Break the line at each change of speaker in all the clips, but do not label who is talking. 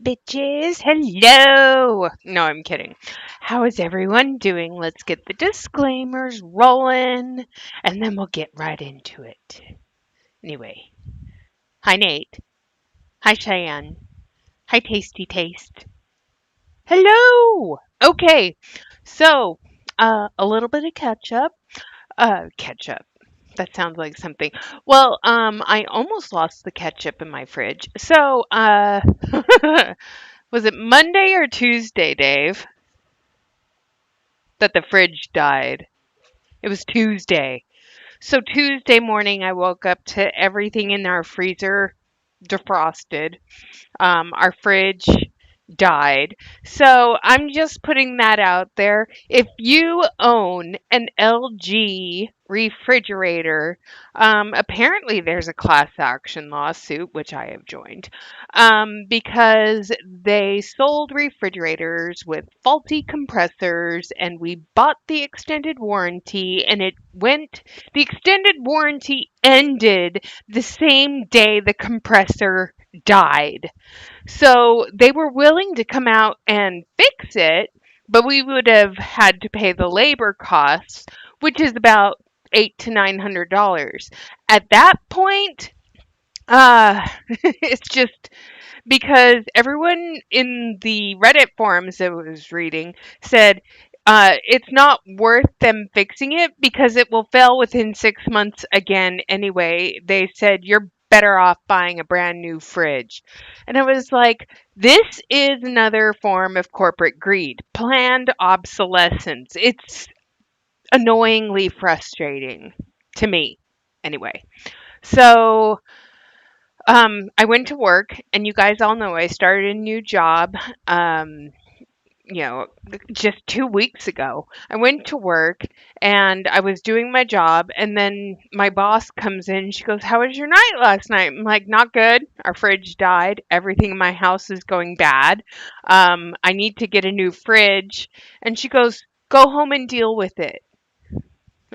bitches? Hello! No, I'm kidding. How is everyone doing? Let's get the disclaimers rolling, and then we'll get right into it. Anyway, hi Nate. Hi Cheyenne. Hi Tasty Taste. Hello! Okay, so, a little bit of ketchup. Ketchup. That sounds like something. Well, I almost lost the ketchup in my fridge. So, was it Monday or Tuesday, Dave, that the fridge died? It was Tuesday. So Tuesday morning, I woke up to everything in our freezer defrosted. Our fridge died. So I'm just putting that out there. If you own an LG refrigerator, apparently there's a class action lawsuit, which I have joined, because they sold refrigerators with faulty compressors, and we bought the extended warranty, and the extended warranty ended the same day the compressor died. So they were willing to come out and fix it, but we would have had to pay the labor costs, which is about $800 to $900. At that point, it's just because everyone in the Reddit forums that I was reading said it's not worth them fixing it because it will fail within 6 months again anyway. They said you're better off buying a brand new fridge. And I was like, this is another form of corporate greed, planned obsolescence. It's annoyingly frustrating to me anyway. So I went to work, and you guys all know I started a new job. Um, you know, just 2 weeks ago. I went to work and I was doing my job, and then my boss comes in. She goes, "How was your night last night?" I'm like, "Not good. Our fridge died. Everything in my house is going bad. I need to get a new fridge." And she goes, "Go home and deal with it."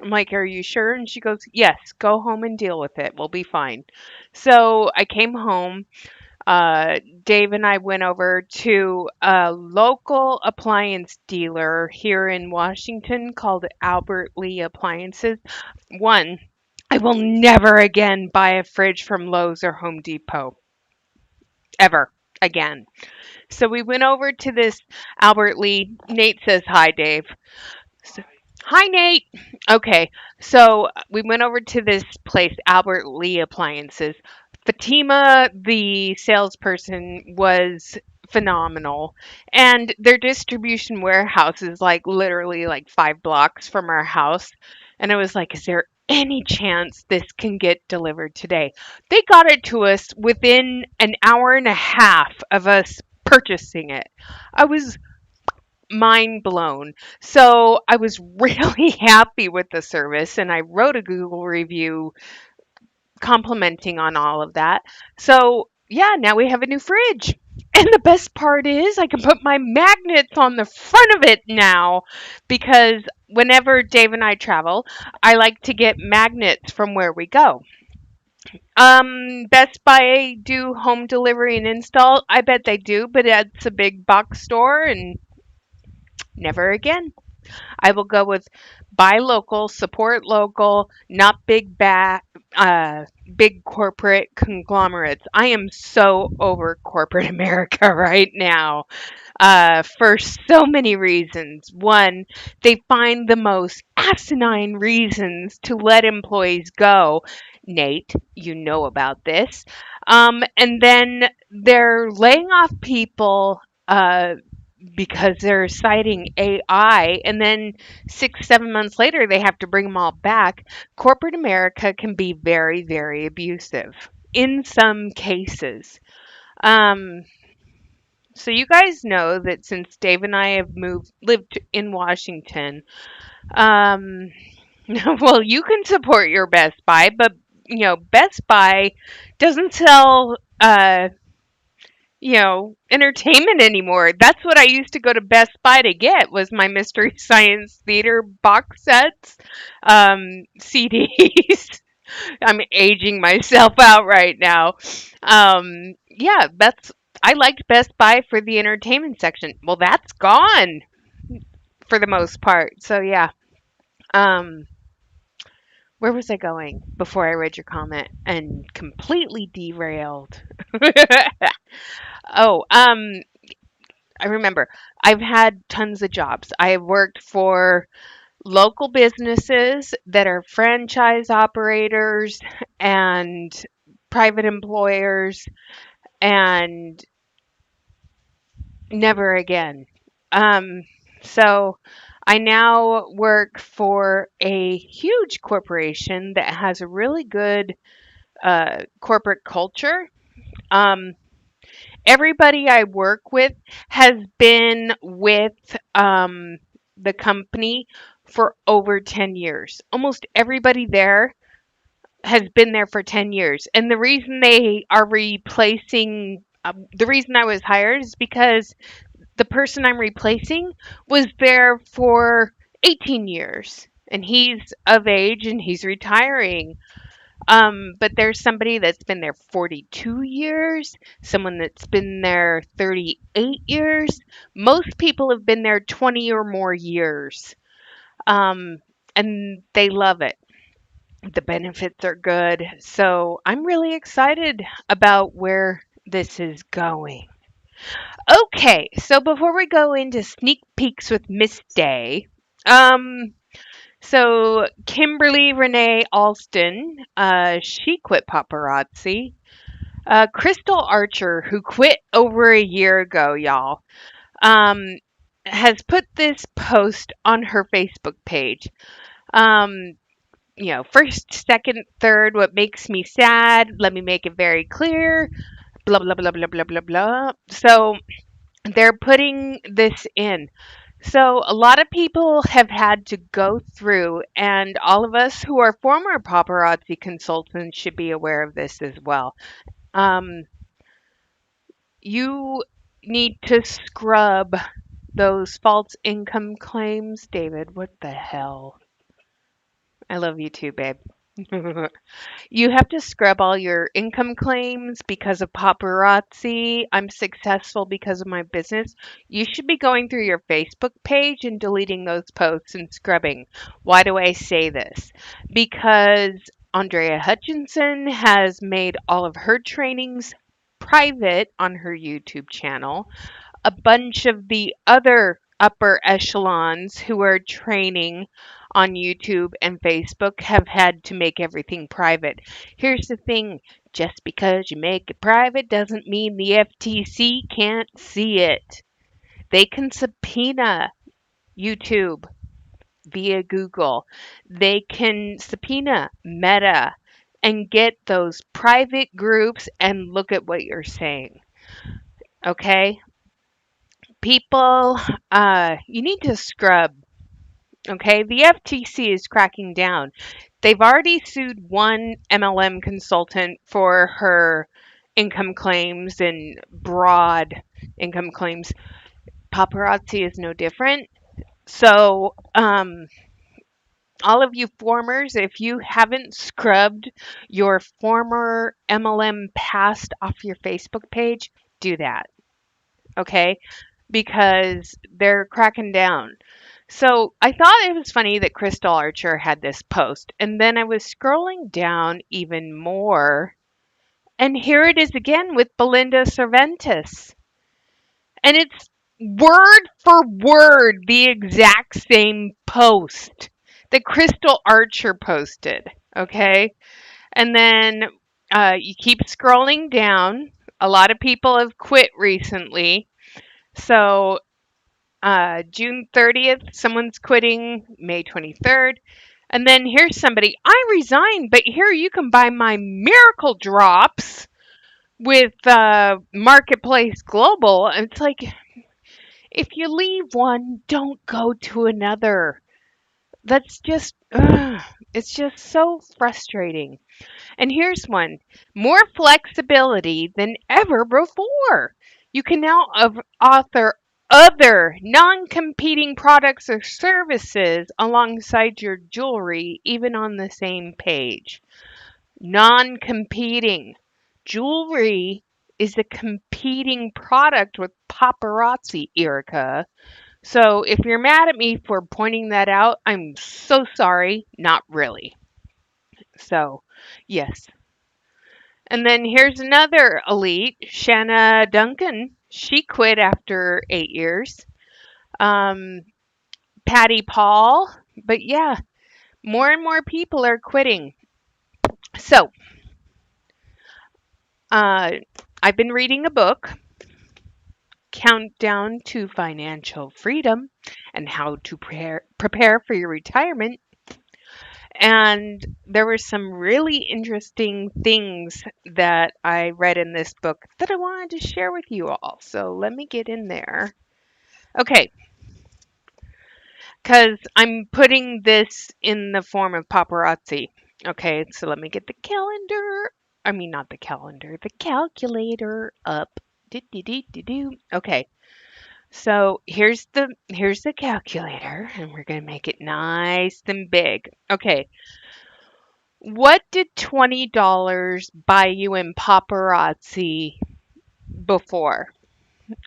I'm like, "Are you sure?" And she goes, "Yes, go home and deal with it. We'll be fine." So I came home. Dave and I went over to a local appliance dealer here in Washington called Albert Lee Appliances. One, I will never again buy a fridge from Lowe's or Home Depot, ever again. So we went over to this Albert Lee. Nate says hi, Dave. So, hi, Nate. Okay, so we went over to this place, Albert Lee Appliances. Fatima, the salesperson, was phenomenal, and their distribution warehouse is like literally like 5 blocks from our house. And I was like, "Is there any chance this can get delivered today?" They got it to us within an hour and a half of us purchasing it. I was mind blown. So I was really happy with the service, and I wrote a Google review complimenting on all of that. So yeah, now we have a new fridge. And the best part is I can put my magnets on the front of it now, because whenever Dave and I travel, I like to get magnets from where we go. Best Buy do home delivery and install. I bet they do, but it's a big box store, and never again. I will go with buy local, support local, not big corporate conglomerates. I am so over corporate America right now, for so many reasons. One, they find the most asinine reasons to let employees go. Nate, you know about this. And then they're laying off people. Because they're citing AI, and then 6, 7 months later, they have to bring them all back. Corporate America can be very, very abusive in some cases. Um, so you guys know that since Dave and I have lived in Washington, um, well, you can support your Best Buy, but Best Buy doesn't sell entertainment anymore. That's what I used to go to Best Buy to get, was my Mystery Science Theater box sets, CDs. I'm aging myself out right now. Yeah, I liked Best Buy for the entertainment section. Well, that's gone for the most part. So yeah. Um, where was I going before I read your comment and completely derailed? Oh, I remember. I've had tons of jobs. I have worked for local businesses that are franchise operators and private employers, and never again. Um, so I now work for a huge corporation that has a really good corporate culture. Um, Everybody I work with has been with the company for over 10 years. Almost everybody there has been there for 10 years. And the reason they are replacing, the reason I was hired is because the person I'm replacing was there for 18 years. And he's of age and he's retiring. But there's somebody that's been there 42 years, someone that's been there 38 years. Most people have been there 20 or more years. Um, and they love it. The benefits are good. So I'm really excited about where this is going. Okay, so before we go into sneak peeks with Miss Day, um, so Kimberly Renee Alston, she quit paparazzi. Crystal Archer, who quit over a year ago, y'all, um, has put this post on her Facebook page. Um, first, second, third, what makes me sad? Let me make it very clear. Blah, blah, blah, blah, blah, blah, blah. So they're putting this in. So a lot of people have had to go through, and all of us who are former paparazzi consultants should be aware of this as well. Um, you need to scrub those false income claims. David, what the hell? I love you too, babe. You have to scrub all your income claims because of paparazzi. I'm successful because of my business. You should be going through your Facebook page and deleting those posts and scrubbing. Why do I say this? Because Andrea Hutchinson has made all of her trainings private on her YouTube channel. A bunch of the other upper echelons who are training on YouTube and Facebook have had to make everything private. Here's the thing, just because you make it private doesn't mean the FTC can't see it. They can subpoena YouTube via Google, they can subpoena Meta and get those private groups and look at what you're saying. Okay? People, you need to scrub. Okay, the FTC is cracking down. They've already sued one MLM consultant for her income claims and broad income claims. Paparazzi is no different. So, all of you formers, if you haven't scrubbed your former MLM past off your Facebook page, do that. Okay, because they're cracking down. So I thought it was funny that Crystal Archer had this post, and then I was scrolling down even more, and here it is again with Belinda Cervantes. And it's word for word the exact same post that Crystal Archer posted. Okay. And then you keep scrolling down. A lot of people have quit recently. So June 30th, someone's quitting, May 23rd. And then here's somebody, I resigned, but here you can buy my miracle drops with Marketplace Global. And it's like, if you leave one, don't go to another. That's just, it's just so frustrating. And here's one, more flexibility than ever before. You can now author other non competing products or services alongside your jewelry, even on the same page. Non competing. Jewelry is a competing product with paparazzi, Erica. So if you're mad at me for pointing that out, I'm so sorry. Not really. So, yes. And then here's another elite, Shanna Duncan. She quit after 8 years. Um, Patty Paul. But yeah, more and more people are quitting. So, uh, I've been reading a book, Countdown to Financial Freedom and How to Prepare for Your Retirement. And there were some really interesting things that I read in this book that I wanted to share with you all. So let me get in there. Okay, because I'm putting this in the form of paparazzi. Okay, so let me get the calendar. I mean, not the calendar, the calculator up. Do, do, do, do, do. Okay, so here's the calculator, and we're gonna make it nice and big. Okay, what did $20 buy you in paparazzi before?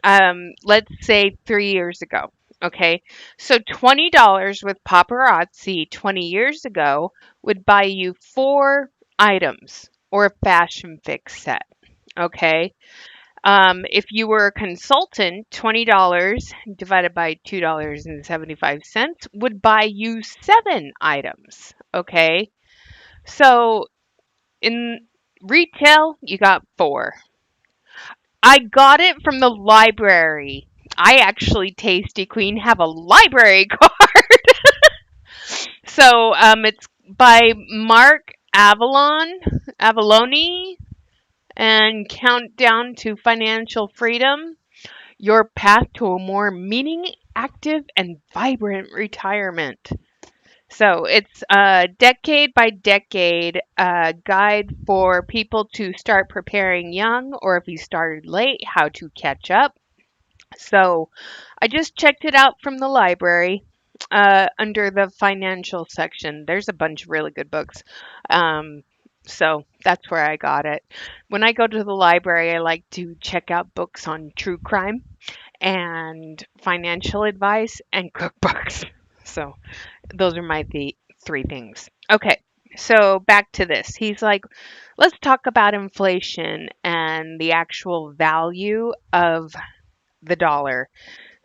Let's say 3 years ago. Okay, so $20 with paparazzi 20 years ago would buy you four items or a fashion fix set. Okay, if you were a consultant, $20 divided by $2.75 would buy you seven items. Okay, so in retail, you got four. I got it from the library. I actually, Tasty Queen, have a library card. So it's by Mark Avalone, and Countdown to Financial Freedom, Your Path to a More Meaning, Active, and Vibrant Retirement. So it's a decade by decade guide for people to start preparing young, or if you started late, how to catch up. So I just checked it out from the library under the financial section. There's a bunch of really good books. Um, so that's where I got it. When I go to the library, I like to check out books on true crime and financial advice and cookbooks. So those are my three things. Okay, so back to this. He's like, let's talk about inflation and the actual value of the dollar.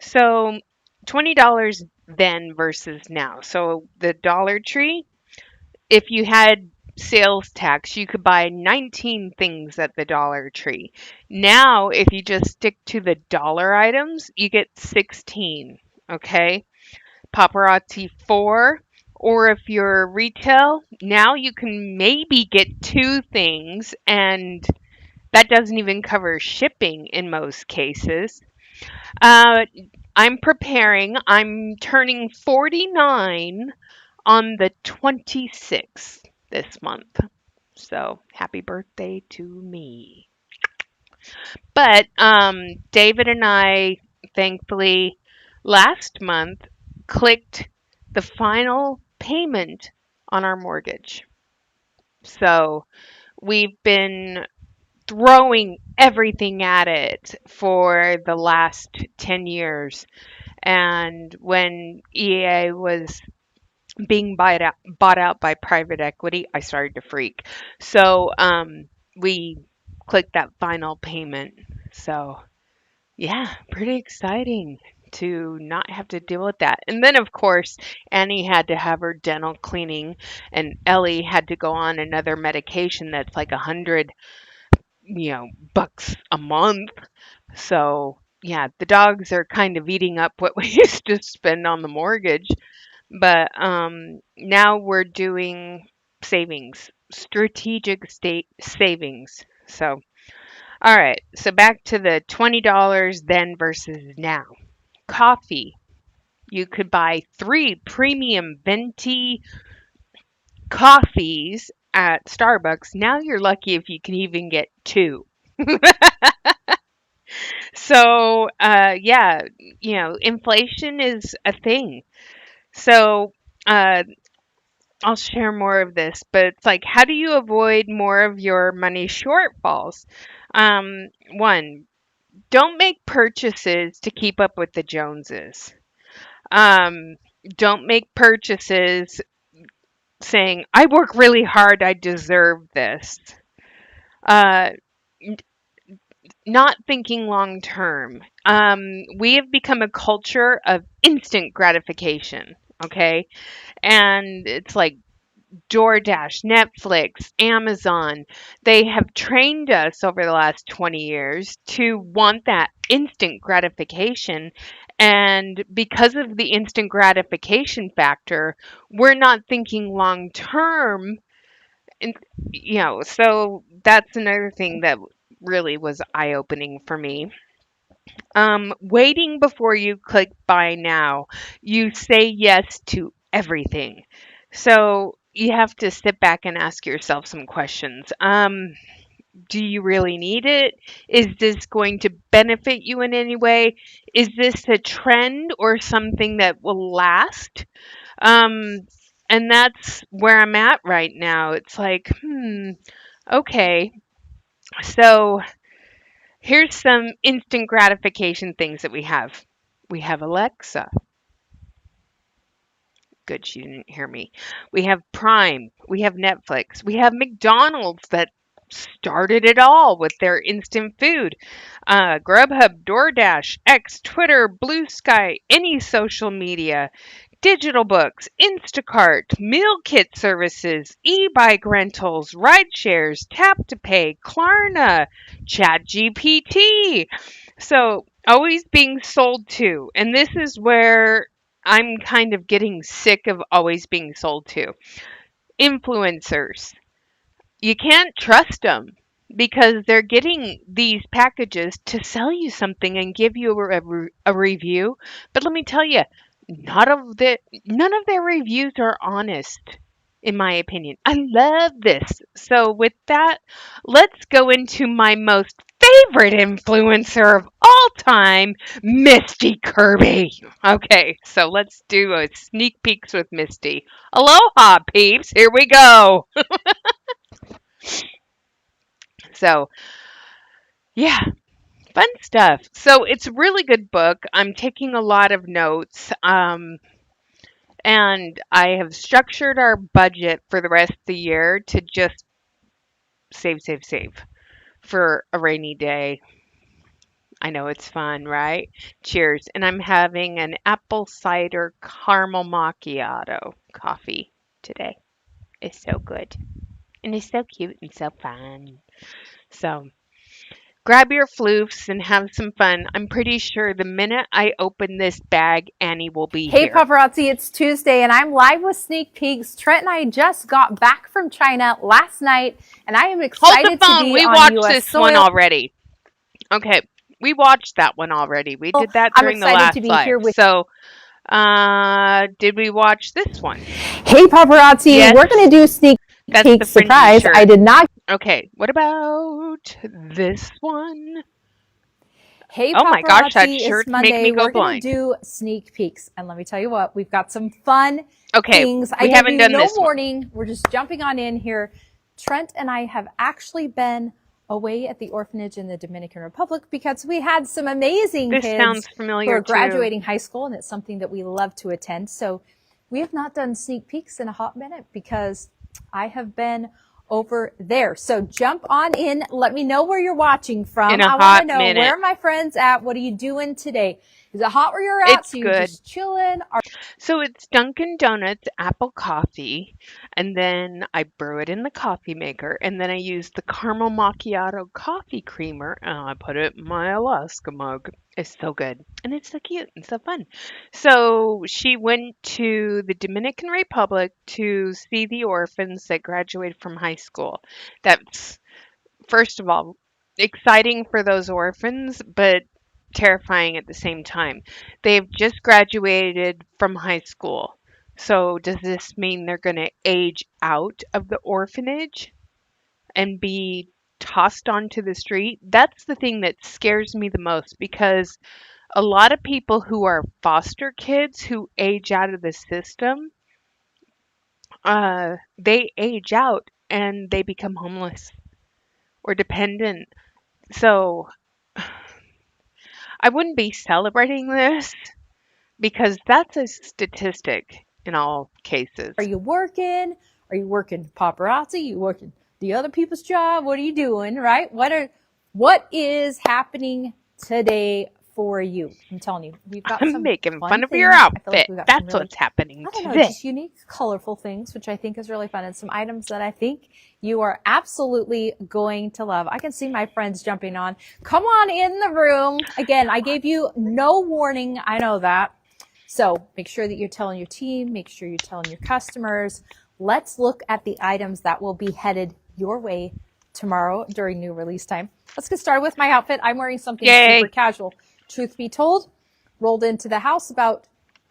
So $20 then versus now. So the Dollar Tree, if you had sales tax, you could buy 19 things at the Dollar Tree. Now, if you just stick to the dollar items, you get 16. Okay, paparazzi 4. Or if you're retail, now you can maybe get two things, and that doesn't even cover shipping in most cases. Uh, I'm turning 49 on the 26th this month. So happy birthday to me. But David and I, thankfully, last month clicked the final payment on our mortgage. So we've been throwing everything at it for the last 10 years. And when EA was being bought out by private equity, I started to freak. So we clicked that final payment. So yeah, pretty exciting to not have to deal with that. And then, of course, Annie had to have her dental cleaning, and Ellie had to go on another medication that's like 100, bucks a month. So yeah, the dogs are kind of eating up what we used to spend on the mortgage. But now we're doing savings, strategic state savings. So all right, so back to the $20 then versus now. Coffee. You could buy three premium venti coffees at Starbucks. Now you're lucky if you can even get two. So, yeah, inflation is a thing. So, uh, I'll share more of this, but it's like, how do you avoid more of your money shortfalls? One, don't make purchases to keep up with the Joneses. Um, don't make purchases saying, I work really hard, I deserve this. Uh, Not thinking long term. We have become a culture of instant gratification. Okay. And it's like DoorDash, Netflix, Amazon, they have trained us over the last 20 years to want that instant gratification. And because of the instant gratification factor, we're not thinking long term. And, so that's another thing that really was eye opening for me. Waiting before you click buy now, you say yes to everything. So you have to sit back and ask yourself some questions. Do you really need it? Is this going to benefit you in any way? Is this a trend or something that will last? Um, and that's where I'm at right now. It's like, okay. So here's some instant gratification things that we have. We have Alexa. Good, she didn't hear me. We have Prime. We have Netflix. We have McDonald's that started it all with their instant food. Grubhub, DoorDash, X, Twitter, Blue Sky, any social media, digital books, Instacart, meal kit services, e-bike rentals, ride shares, tap to pay, Klarna, Chat GPT. So always being sold to. And this is where I'm kind of getting sick of always being sold to. Influencers. You can't trust them because they're getting these packages to sell you something and give you a review. But let me tell you, none of their reviews are honest, in my opinion. I love this. So with that, let's go into my most favorite influencer of all time, Misty Kirby. Okay, so let's do a sneak peeks with Misty. Aloha, peeps. Here we go. So, yeah, fun stuff. So it's a really good book. I'm taking a lot of notes. And I have structured our budget for the rest of the year to just save, save, save for a rainy day. I know it's fun, right? Cheers. And I'm having an apple cider caramel macchiato coffee today. It's so good. And it's so cute and so fun. So grab your floofs and have some fun. I'm pretty sure the minute I open this bag, Annie will be
Hey
here.
paparazzi, it's Tuesday and I'm live with Sneak Peeks. Trent and I just got back from China last night and I am
Hold the
excited to
phone.
be
We
on
watched
US
this one
soil.
already. Okay. We watched that one already. We did that
I'm
during the
excited to
last
be
live.
here with
So, did we watch this one?
Hey paparazzi,
Yes.
we're going to do Sneak
That's the
Peeks
fringy
surprise.
shirt.
I did not.
Okay. What about this one?
Hey
Oh my gosh, that
paparazzi, it's
shirts make
Monday.
me go
We're going to
blind.
do Sneak Peeks. And let me tell you what, we've got some fun
Okay.
things. I
We
gave
haven't
you
done
no
this one.
warning. We're just jumping on in here. Trent and I have actually been away at the orphanage in the Dominican Republic because we had some amazing
This sounds
kids who
familiar
are
too.
graduating high school, and it's something that we love to attend. So we have not done sneak peeks in a hot minute because I have been over there. So jump on in. Let me know where you're watching from.
In a
I want
hot
to know,
minute.
where are my friends at? What are you doing today? Is it hot where you're at?
It's
So you're
good.
just chilling?
So it's Dunkin' Donuts apple coffee, and then I brew it in the coffee maker, and then I use the caramel macchiato coffee creamer, and I put it in my Alaska mug. It's so good, and it's so cute and so fun. So she went to the Dominican Republic to see the orphans that graduated from high school. That's, first of all, exciting for those orphans, but terrifying at the same time. They've just graduated from high school. So, does this mean they're going to age out of the orphanage and be tossed onto the street? That's the thing that scares me the most because a lot of people who are foster kids who age out of the system they age out and they become homeless or dependent. So I wouldn't be celebrating this because that's a statistic in all cases.
Are you working? Are you working paparazzi? You working the other people's job? What are you doing, right? What is happening today for you? I'm telling you, we've got
I'm
some
making
fun
fun of your
things. I feel like
outfit.
we've got some
That's
really,
what's happening
I don't know,
today.
just unique, colorful things, which I think is really fun, and some items that I think you are absolutely going to love. I can see my friends jumping on. Come on in the room. Again, I gave you no warning. I know that. So make sure that you're telling your team, make sure you're telling your customers. Let's look at the items that will be headed your way tomorrow during new release time. Let's get started with my outfit. I'm wearing something
Yay.
super casual. Truth be told, rolled into the house about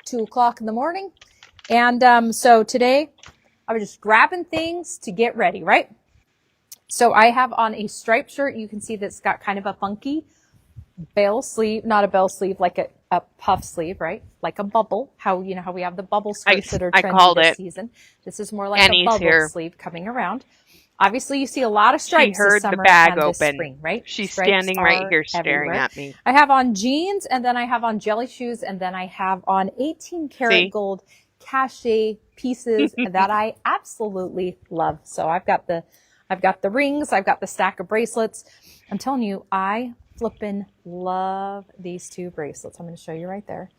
2 o'clock in the morning. And so today I was just grabbing things to get ready, right? So I have on a striped shirt. You can see that's got kind of a funky bell sleeve, not a bell sleeve, like a puff sleeve, right? Like a bubble. How we have the bubble skirts that are
I
trendy
called
this
it.
season. This is more like
Annie's
a bubble
here.
sleeve coming around. Obviously, you see a lot of
She
stripes this
heard the
summer
bag
and this
open.
spring, right?
She's
Stripes
standing right
are
here staring
everywhere.
at me.
I have on jeans, and then I have on jelly shoes, and then I have on 18 karat
See?
gold cachet pieces that I absolutely love. So I've got the rings, I've got the stack of bracelets. I'm telling you, I flippin' love these two bracelets. I'm going to show you right there.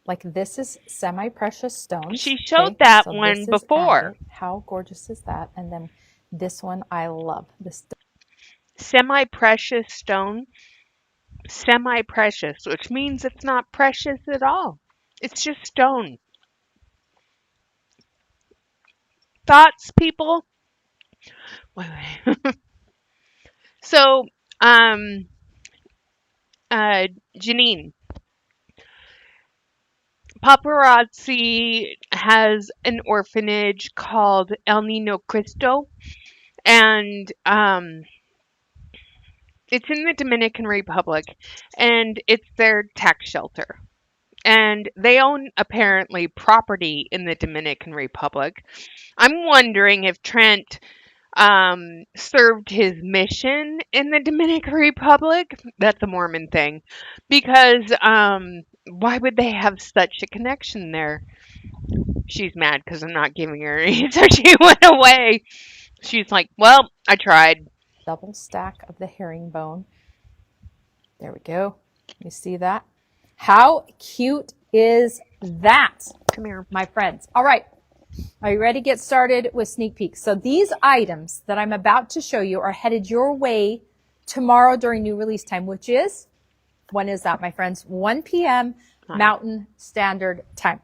Like, this is semi-precious stones.
She showed that one before.
Agate. How gorgeous is that? And then this one I love. This
Semi-precious stone. Semi-precious, which means it's not precious at all. It's just stone. Thoughts, people? Wait, wait. So, um, Janine, Paparazzi has an orphanage called El Nino Cristo, and it's in the Dominican Republic, and it's their tax shelter. And they own apparently property in the Dominican Republic. I'm wondering if Trent served his mission in the Dominican Republic. That's a Mormon thing. Because why would they have such a connection there? She's mad because I'm not giving her any, so she went away. She's like, well, I tried.
double stack of the herringbone. There we go. You see that? How cute is that,
Come here.
my friends? All right. Are you ready to get started with sneak peeks? So these items that I'm about to show you are headed your way tomorrow during new release time, which is, when is that, my friends? 1 p.m. Mountain Standard Time.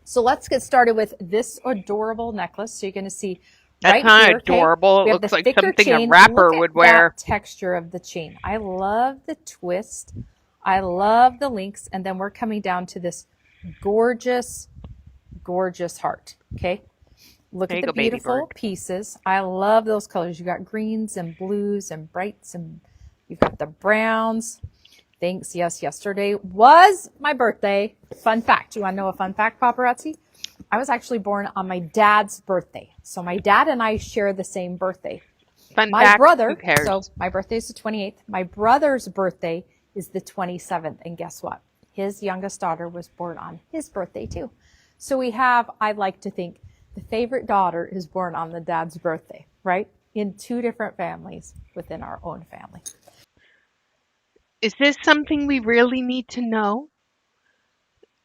So let's get started with this adorable necklace. So you're going to see
That's
right
not
here,
adorable.
okay?
It looks like something a rapper would wear.
That texture of the chain. I love the twist. I love the links. And then we're coming down to this gorgeous, gorgeous heart. Okay. Look at the beautiful pieces. I love those colors. You got greens and blues and brights, and you've got the browns. Thanks. Yes, yesterday was my birthday. Fun fact. You want to know a fun fact, paparazzi? I was actually born on my dad's birthday. So my dad and I share the same birthday. My brother, so my birthday is the 28th. My brother's birthday is the 27th. And guess what? His youngest daughter was born on his birthday too. So we have, I like to think, the favorite daughter is born on the dad's birthday, right? In two different families within our own family.
Is this something we really need to know?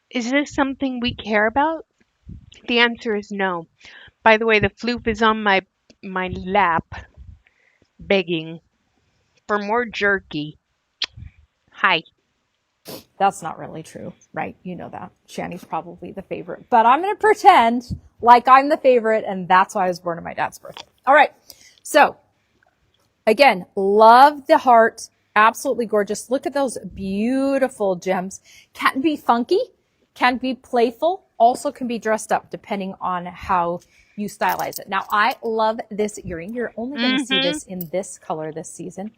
Is this something we care about? The answer is no. By the way, the floof is on my lap, begging for more jerky. Hi.
That's not really true, right? You know that. Shani's probably the favorite. But I'm going to pretend like I'm the favorite, and that's why I was born on my dad's birthday. All right. So, again, love the heart. Absolutely gorgeous. Look at those beautiful gems. Can be funky, can be playful, also can be dressed up depending on how you stylize it. Now, I love this earring. You're only going to see this in this color this season.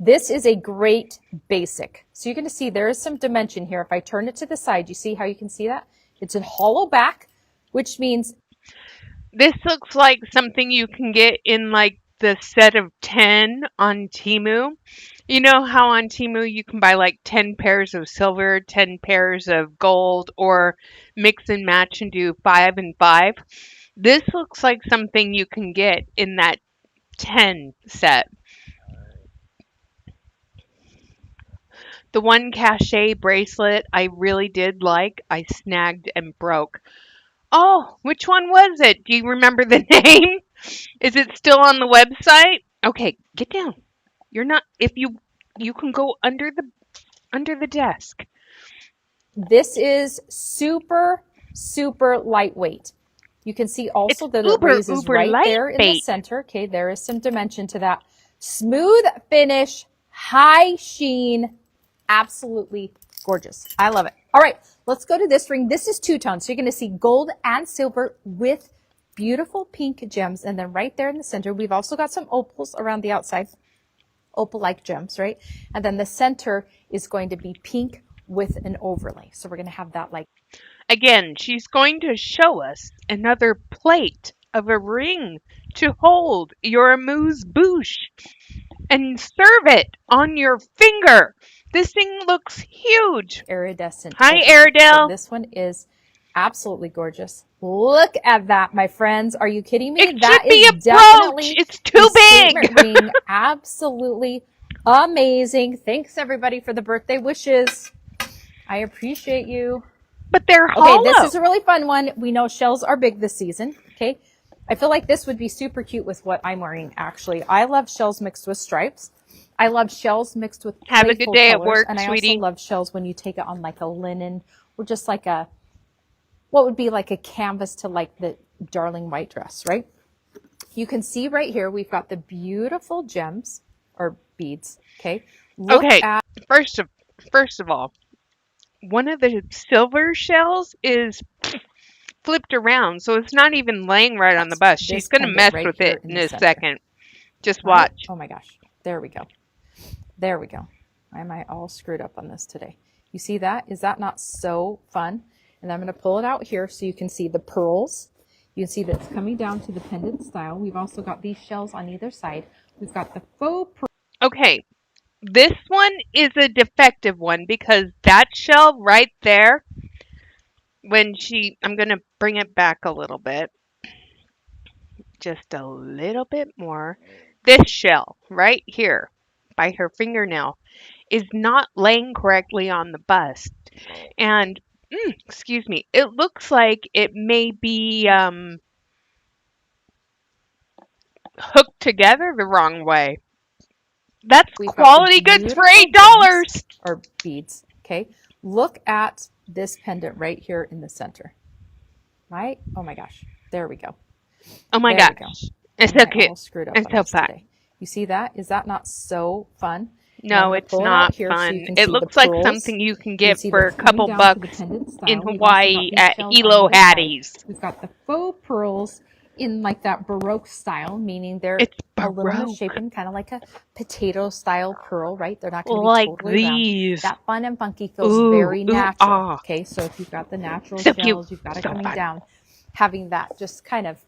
This is a great basic. So you're going to see there is some dimension here. If I turn it to the side, you see how you can see that? It's a hollow back, which means...
This looks like something you can get in like the set of 10 on Temu. You know how on Temu you can buy like 10 pairs of silver, 10 pairs of gold, or mix and match and do 5 and 5? This looks like something you can get in that 10 set. The one cachet bracelet I really did like, I snagged and broke. Oh, which one was it? Do you remember the name? Is it still on the website? Okay, get down. You're not if you can go under the desk.
This is super, super lightweight. You can see
It's
also that it
uber
raises
uber
right there in the
lightweight.
center. Okay, there is some dimension to that. Smooth finish, high sheen, absolutely gorgeous. I love it. All right, let's go to this ring. This is two-tone, so you're going to see gold and silver with beautiful pink gems. And then right there in the center, we've also got some opals around the outside, opal-like gems, right? And then the center is going to be pink with an overlay. So we're going to have that like.
Again, she's going to show us another plate of a ring to hold your amuse bouche and serve it on your finger. This thing looks huge.
Iridescent.
Hi,
So
Airedale.
this one is absolutely gorgeous. Look at that, my friends. Are you kidding me?
It
That
should be
is
a brooch.
definitely
It's too
a statement
big.
ring. Absolutely amazing. Thanks everybody for the birthday wishes. I appreciate you.
But they're
Okay,
hollow.
this is a really fun one. We know shells are big this season. Okay. I feel like this would be super cute with what I'm wearing, actually. I love shells mixed with stripes. I love shells mixed with
Have a good
playful
day at
colors,
work,
and I
sweetie.
also love shells when you take it on like a linen or just like a, what would be like a canvas to like the darling white dress, right? You can see right here, we've got the beautiful gems or beads. Okay. Look
Okay,
at
first of all, one of the silver shells is flipped around, so it's not even laying right on the bus. She's
this
gonna
pendant
mess
right
with
here
it
in
in
the
a
center.
second. Just
Right?
watch.
Oh my gosh. There we go. There we go. Why am I all screwed up on this today? You see that? Is that not so fun? And I'm going to pull it out here so you can see the pearls. You can see that it's coming down to the pendant style. We've also got these shells on either side. We've got the faux pearl.
Okay, this one is a defective one because that shell right there, I'm gonna bring it back a little bit, just a little bit more. This shell right here by her fingernail is not laying correctly on the bust. And, excuse me, it looks like it may be hooked together the wrong way. That's
We've got the
quality goods for
beautiful
$8.
gems or beads. Okay. Look at this pendant right here in the center. Right? Oh my gosh. There we go.
Oh my
There we go.
gosh. It's
Why
so
am I
cute.
all screwed up
It's
on
so
this
fun.
today? You see that? Is that not so fun? And I'm
No,
gonna
it's
pull it out
not
here so
fun.
you can
It
see the
looks like
pearls.
something you can
You can
get
see
for
them
a
coming
couple
down to the
bucks
pendant
in
style. We've also got
Hawaii
these
at
shells on
Hilo
either side.
Hattie's.
We've got the faux pearls in like that Baroque style, meaning they're
It's
a little
Baroque.
misshapen, kind of like a potato style pearl, right? They're not going to be
Like
totally round.
these.
That fun and funky feels
Ooh,
very natural.
ah.
Okay, so if you've got the natural
So cute.
shells, you've got it
So
coming
fun.
down, having that just kind of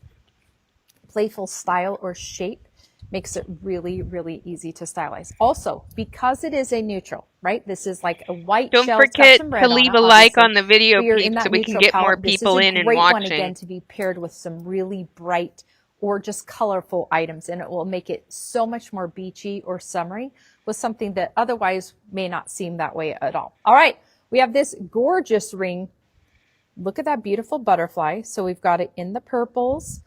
playful style or shape makes it really, really easy to stylize. Also, because it is a neutral, right? This is like a white
Don't
shell, it's got
forget
some
to
red on
leave
it,
a like
obviously.
on the video,
But you're in
peeps, so
that
we can
neutral
get more
palette. This
people
is
in
a
and
great one
watching.
again to be paired with some really bright or just colorful items, and it will make it so much more beachy or summery with something that otherwise may not seem that way at all. All right, we have this gorgeous ring. Look at that beautiful butterfly. So we've got it in the purples.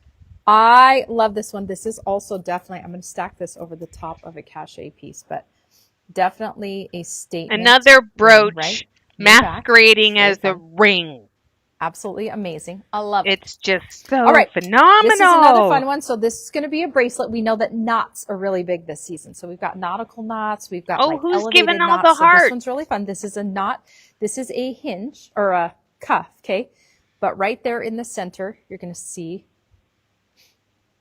I love this one. This is also definitely, I'm going to stack this over the top of a cachet piece, but definitely a statement.
Another brooch
ring, right?
masquerading as a
fun.
ring.
Absolutely amazing. I love it.
It's just so
All right.
phenomenal.
This is another fun one. So this is going to be a bracelet. We know that knots are really big this season. So we've got nautical knots. We've got like
who's
elevated
giving all
knots.
the
So this
hearts?
one's really fun. This is a knot. This is a hinge or a cuff. Okay. But right there in the center, you're going to see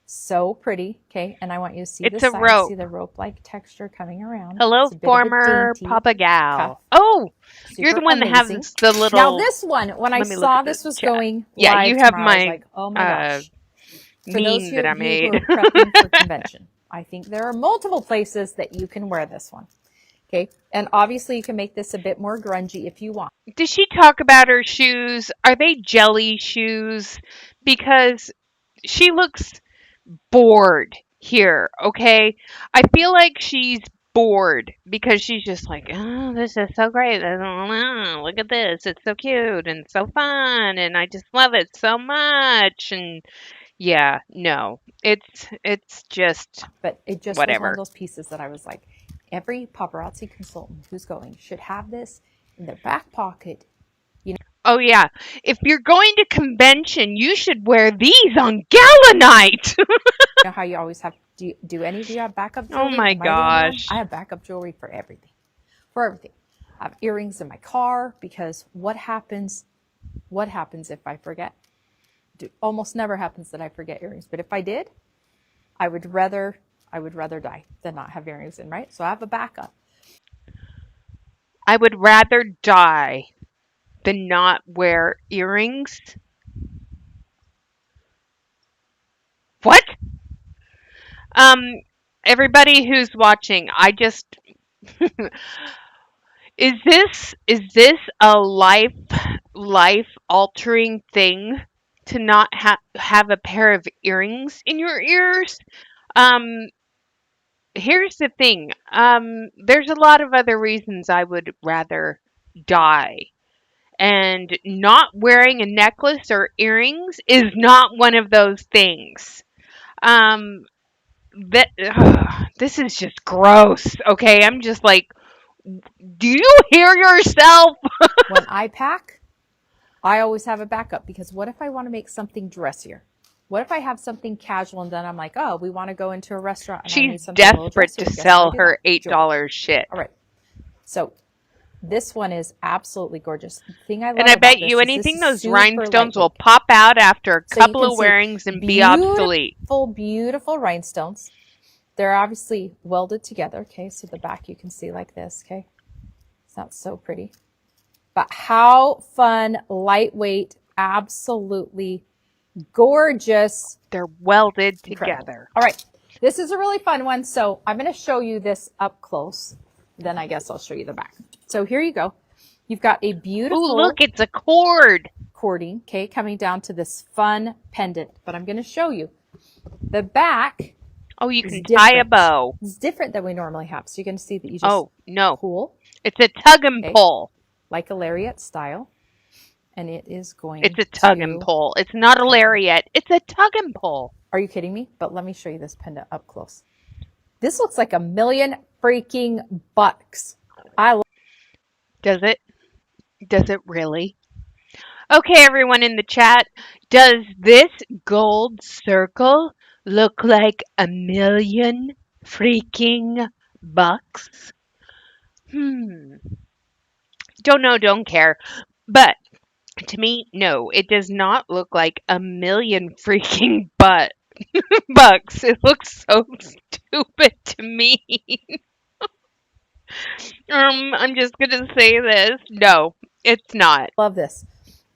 so pretty. Okay. And I want you to see
It's
the
a
side.
rope.
See the rope-like texture coming around.
Hello,
It's a bit of a
former
dainty
Papa Gal.
cuff.
Oh, you're
Super
the one
amazing.
that has the little.
Now this one, when I
Let me look
saw
at
this
the
was
chat.
going
Yeah,
live
you have
tomorrow, I was
my
like, oh my gosh. For those
mean that I
of you who
made.
are prepping for convention, I think there are multiple places that you can wear this one. Okay. And obviously you can make this a bit more grungy if you want.
Did she talk about her shoes? Are they jelly shoes? Because she looks bored here, okay? I feel like she's bored because she's just like, oh, this is so great. Look at this. It's so cute and so fun. And I just love it so much. And yeah, no, it's just
But it just was one of
whatever.
those pieces that I was like, every paparazzi consultant who's going should have this in their back pocket.
Oh yeah, if you're going to convention, you should wear these on gala night.
You know how you always have, do any of you have backup
Oh
jewelry?
my
Am I the only one?
gosh.
I have backup jewelry for everything. For everything. I have earrings in my car because what happens if I forget? Almost never happens that I forget earrings. But if I did, I would rather die than not have earrings in, right? So I have a backup.
I would rather die than not wear earrings. What? Um, everybody who's watching, I just is this a life altering thing to not have a pair of earrings in your ears? Um, here's the thing. There's a lot of other reasons I would rather die. And not wearing a necklace or earrings is not one of those things. Um, this is just gross. Okay, I'm just like, do you hear yourself?
When I pack, I always have a backup because what if I want to make something dressier? What if I have something casual and then I'm like, oh, we want to go into a restaurant and I
She's
need something a little
desperate
dressier?
to
Guess how I
sell
do that?
her
Jewelry.
$8 shit.
All right. So this one is absolutely gorgeous. The thing I
And
love
I bet
about
you
this
anything
is
those
super
rhinestones will
lightweight.
pop out after a
So you
couple
can
of
see
wearings and be obsolete.
beautiful rhinestones. They're obviously welded together. Okay, so the back you can see like this. Okay, it's not so pretty. But how fun, lightweight, absolutely gorgeous.
They're welded
Incredible.
together.
All right, this is a really fun one. So I'm going to show you this up close. Then I guess I'll show you the back. So here you go. You've got a
Ooh,
beautiful
look, it's a cord.
cording, okay, coming down to this fun pendant. But I'm going to show you. The back
Oh, you
is
can tie a
different.
bow.
It's different than we normally have. So you're going to see that you just
Oh, no.
pull,
It's a tug and
okay,
pull.
like a lariat style. And it is going
It's a tug and
to
pull. It's not a lariat. It's a tug and pull.
Are you kidding me? But let me show you this pendant up close. This looks like $1,000,000 freaking bucks.
Does it? Does it really? Okay, everyone in the chat, does this gold circle look like $1,000,000 freaking bucks? Don't know, don't care. But to me, no, it does not look like $1,000,000 freaking bucks. It looks so stupid to me. I'm just gonna say this. No, it's not.
love this.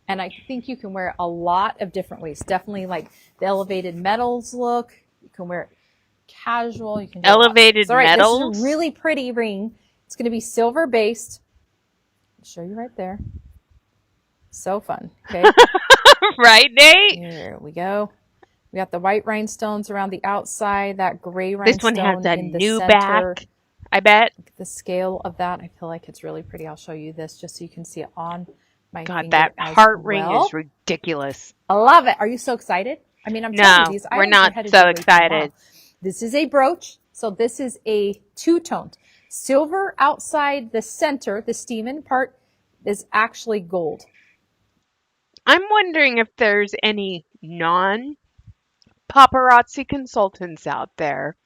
And I think you can wear it a lot of different ways. Definitely like the elevated metals look. You can wear it casual. You can do
Elevated
all right, this is
metals?
a really pretty ring. It's going to be silver based. I'll show you right there. So fun. Okay.
Right, Nate?
Here we go. We got the white rhinestones around the outside, that gray
This one
rhinestone
has a
in the
new
center.
back, I bet.
The scale of that, I feel like it's really pretty. I'll show you this just so you can see it on my
God,
finger
that
as
heart ring
well.
is ridiculous.
I love it. Are you so excited? I mean, I'm
No,
telling you, these
we're
items
not
are headed
so
your way tomorrow.
excited.
This is a brooch. So this is a two-toned. Silver outside the center, the steamen part, is actually gold.
I'm wondering if there's any non-paparazzi consultants out there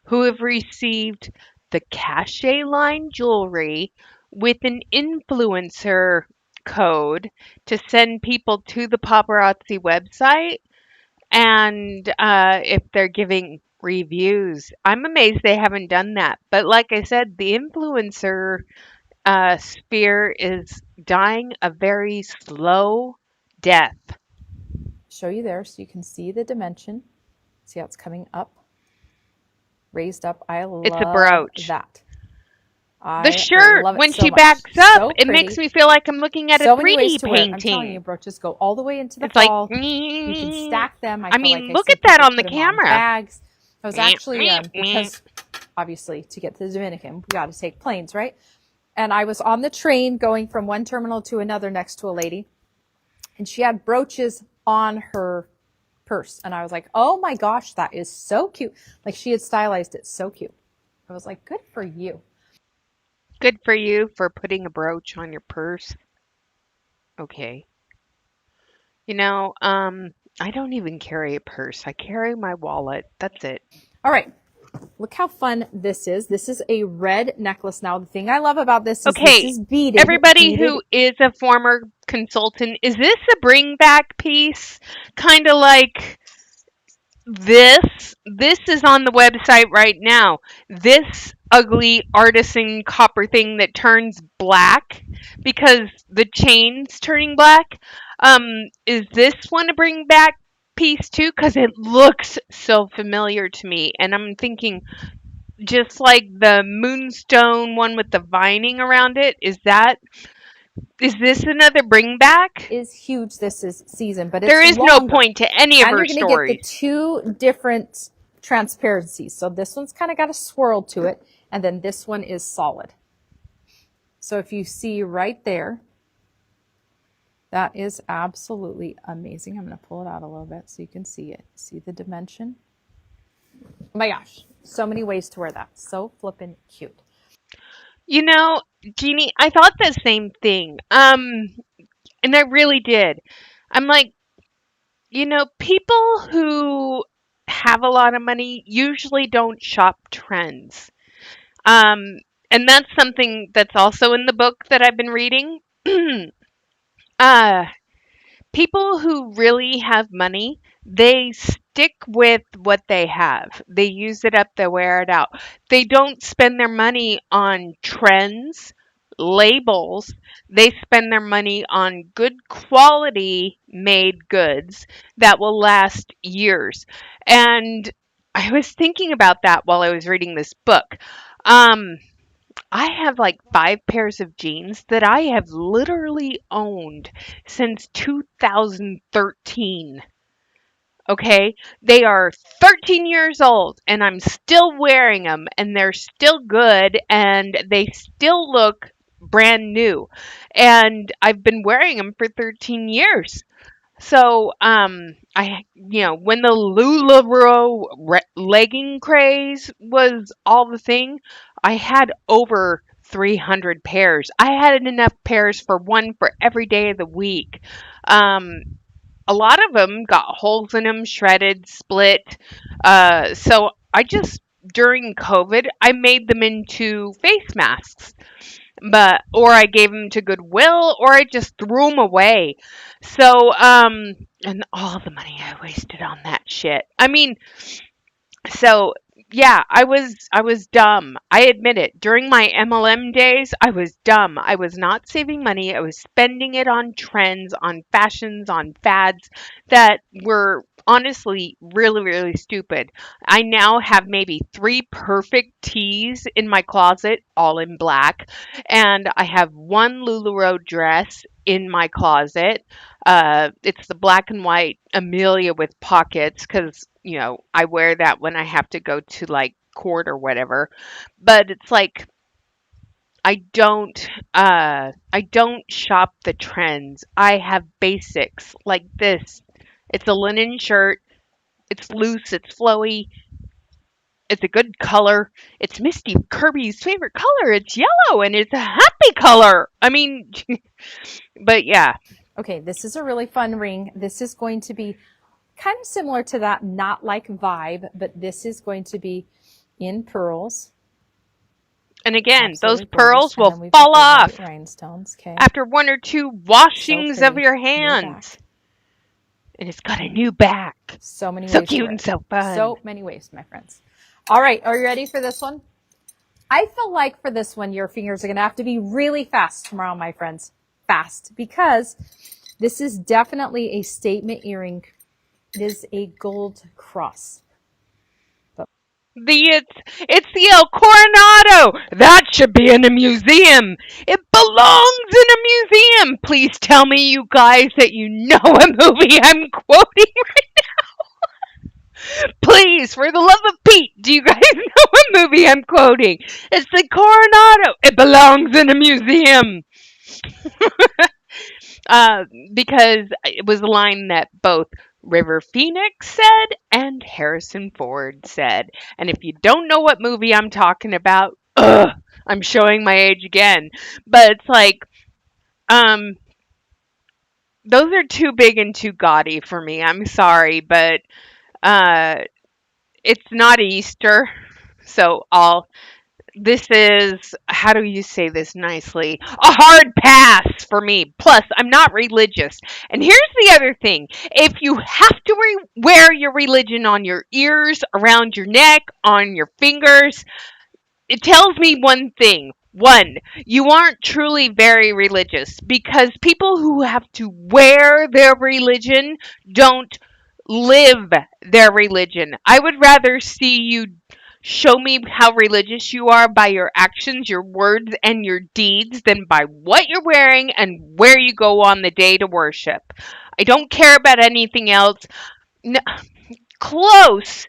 who have received the cachet line jewelry with an influencer code to send people to the paparazzi website, and if they're giving reviews. I'm amazed they haven't done that. But like I said, the influencer sphere is dying a very slow death.
Show you there so you can see the dimension. See how it's coming up, raised up. I
It's a
love
brooch.
that.
The
I
shirt,
love it
when
so
she
much.
backs up,
So
it makes
pretty.
me feel like I'm looking at a
So many ways
3D
to wear it. I'm telling you,
painting.
brooches go all the way into the
It's like,
fall. You can stack them. I
I
feel like
mean,
I
look
see
at that
people
on the
put them on
camera.
bags. I was actually, because obviously to get to the Dominican, we got to take planes, right? And I was on the train going from one terminal to another next to a lady, and she had brooches on her purse. And I was like, oh my gosh, that is so cute. Like she had stylized it so cute. I was like, good for you.
Good for you for putting a brooch on your purse. Okay. You know, I don't even carry a purse. I carry my wallet. That's it.
All right. Look how fun this is. This is a red necklace. Now, the thing I love about this
Okay,
is beaded.
everybody
Beaded
who is a former consultant, is this a bring back piece? Kind of like this is on the website right now. This ugly artisan copper thing that turns black because the chain's turning black. Is this one a bring back piece too? Because it looks so familiar to me, and I'm thinking just like the moonstone one with the vining around it. Is this another bring back?
is huge this is season, but
There
it's
is no
longer.
point to any of
And
her
you're going to get the
stories.
two different transparencies. So this one's kind of got a swirl to it, and then this one is solid. So if you see right there, that is absolutely amazing. I'm going to pull it out a little bit so you can see it. See the dimension? Oh my gosh, so many ways to wear that. So flippin' cute.
You know, Jeannie, I thought the same thing. And I really did. I'm like, people who have a lot of money usually don't shop trends. Um, and that's something that's also in the book that I've been reading. uh, People who really have money, they stick with what they have. They use it up, they wear it out. They don't spend their money on trends, labels. They spend their money on good quality made goods that will last years. And I was thinking about that while I was reading this book. Um, I have like 5 pairs of jeans that I have literally owned since 2013. Okay? They are 13 years old and I'm still wearing them and they're still good and they still look brand new. And I've been wearing them for 13 years. So, when the legging craze was all the thing, I had over 300 pairs. I had enough pairs for one for every day of the week. Um, a lot of them got holes in them, shredded, split. So I just, during COVID, I made them into face masks, or I gave them to Goodwill, or I just threw them away. So, and all the money I wasted on that shit. I mean, so yeah, I was dumb. I admit it. During my MLM days, I was dumb. I was not saving money. I was spending it on trends, on fashions, on fads that were honestly really, really stupid. I now have maybe 3 perfect tees in my closet, all in black, and I have one LuLaRoe dress in my closet. It's the black and white Amelia with pockets because, I wear that when I have to go to like court or whatever. But it's like I don't shop the trends. I have basics like this. It's a linen shirt. It's loose, it's flowy, it's a good color. It's Misty Kirby's favorite color. It's yellow and it's a happy color. I mean, but yeah.
Okay, this is a really fun ring. This is going to be kind of similar to that not like vibe, but this is going to be in pearls.
And again,
Absolutely
those
gorgeous.
pearls
And then
will
we've got
fall
the
off
white rhinestones. Okay,
after 1 or 2
so
washings of
pretty.
your
New
hands.
back.
And it's got a new back.
So many
So
ways to
cute
wear
and
it.
so fun.
So many ways, my friends. All right, are you ready for this one? I feel like for this one, your fingers are going to have to be really fast tomorrow, my friends. Fast, because this is definitely a statement earring. It is a gold cross.
It's the El Coronado. That should be in a museum. It belongs in a museum. Please tell me, you guys, that you know a movie I'm quoting. Please, for the love of Pete, do you guys know a movie I'm quoting? It's the Coronado. It belongs in a museum. uh, because it was a line that both River Phoenix said and Harrison Ford said. And if you don't know what movie I'm talking about, I'm showing my age again. But it's like, um, those are too big and too gaudy for me. I'm sorry, but uh, it's not Easter, so I'll this is, how do you say this nicely? A hard pass for me. Plus, I'm not religious. And here's the other thing, if you have to wear your religion on your ears, around your neck, on your fingers, it tells me one thing. One, you aren't truly very religious because people who have to wear their religion don't live their religion. I would rather see you show me how religious you are by your actions, your words, and your deeds than by what you're wearing and where you go on the day to worship. I don't care about anything else. N- Close.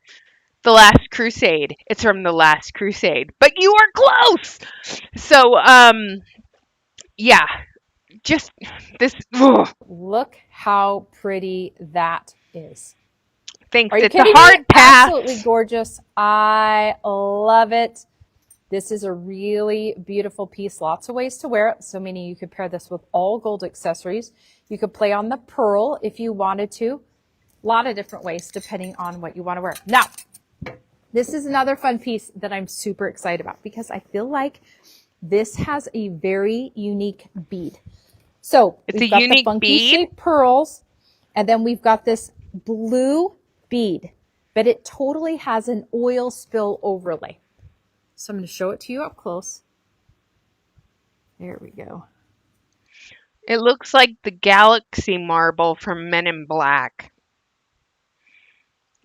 The Last Crusade. It's from The Last Crusade, but you are close. So, yeah, just this. Ugh,
Look how pretty that is.
thanks.
Are you
It's a
kidding me?
hard pass.
Absolutely gorgeous. I love it. This is a really beautiful piece. Lots of ways to wear it. So meaning you could pair this with all gold accessories. You could play on the pearl if you wanted to. A lot of different ways depending on what you want to wear. Now, this is another fun piece that I'm super excited about because I feel like this has a very unique bead. So
It's a
we've got the
unique
funky
bead.
shaped pearls, and then we've got this blue bead, but it totally has an oil spill overlay. So I'm going to show it to you up close. There we go.
It looks like the galaxy marble from Men in Black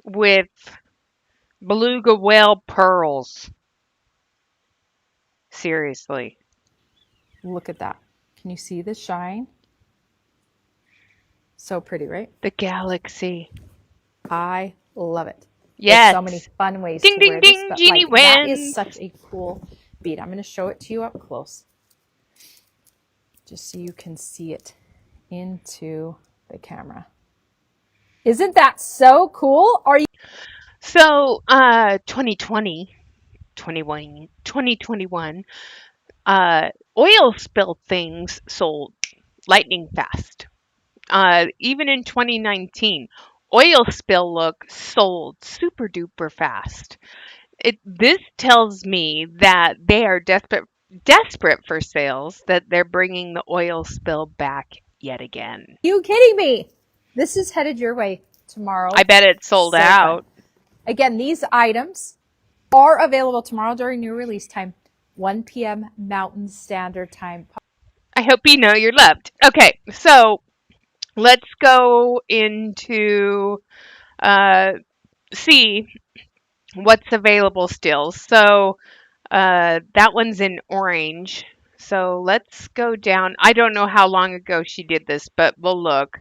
with beluga whale pearls. Seriously.
Look at that. Can you see the shine? So pretty, right?
The galaxy.
I love it. There's
Yes.
so many fun ways
Ding,
to
ding,
wear this,
ding.
but
Genie
like that is
wins.
such a cool bead. I'm going to show it to you up close just so you can see it into the camera. Isn't that so cool? Are you?
So, 2020, 2021, oil spill things sold lightning fast. Even in 2019, oil spill look sold super duper fast. This tells me that they are desperate for sales, that they're bringing the oil spill back yet again.
You kidding me? This is headed your way
I
tomorrow.
bet it's sold
So fun.
out.
Again, these items are available tomorrow during new release time, 1 p.m. Mountain Standard Time.
I hope you know you're loved. Okay, so let's go into uh, see what's available still. So that one's in orange. So let's go down. I don't know how long ago she did this, but we'll look.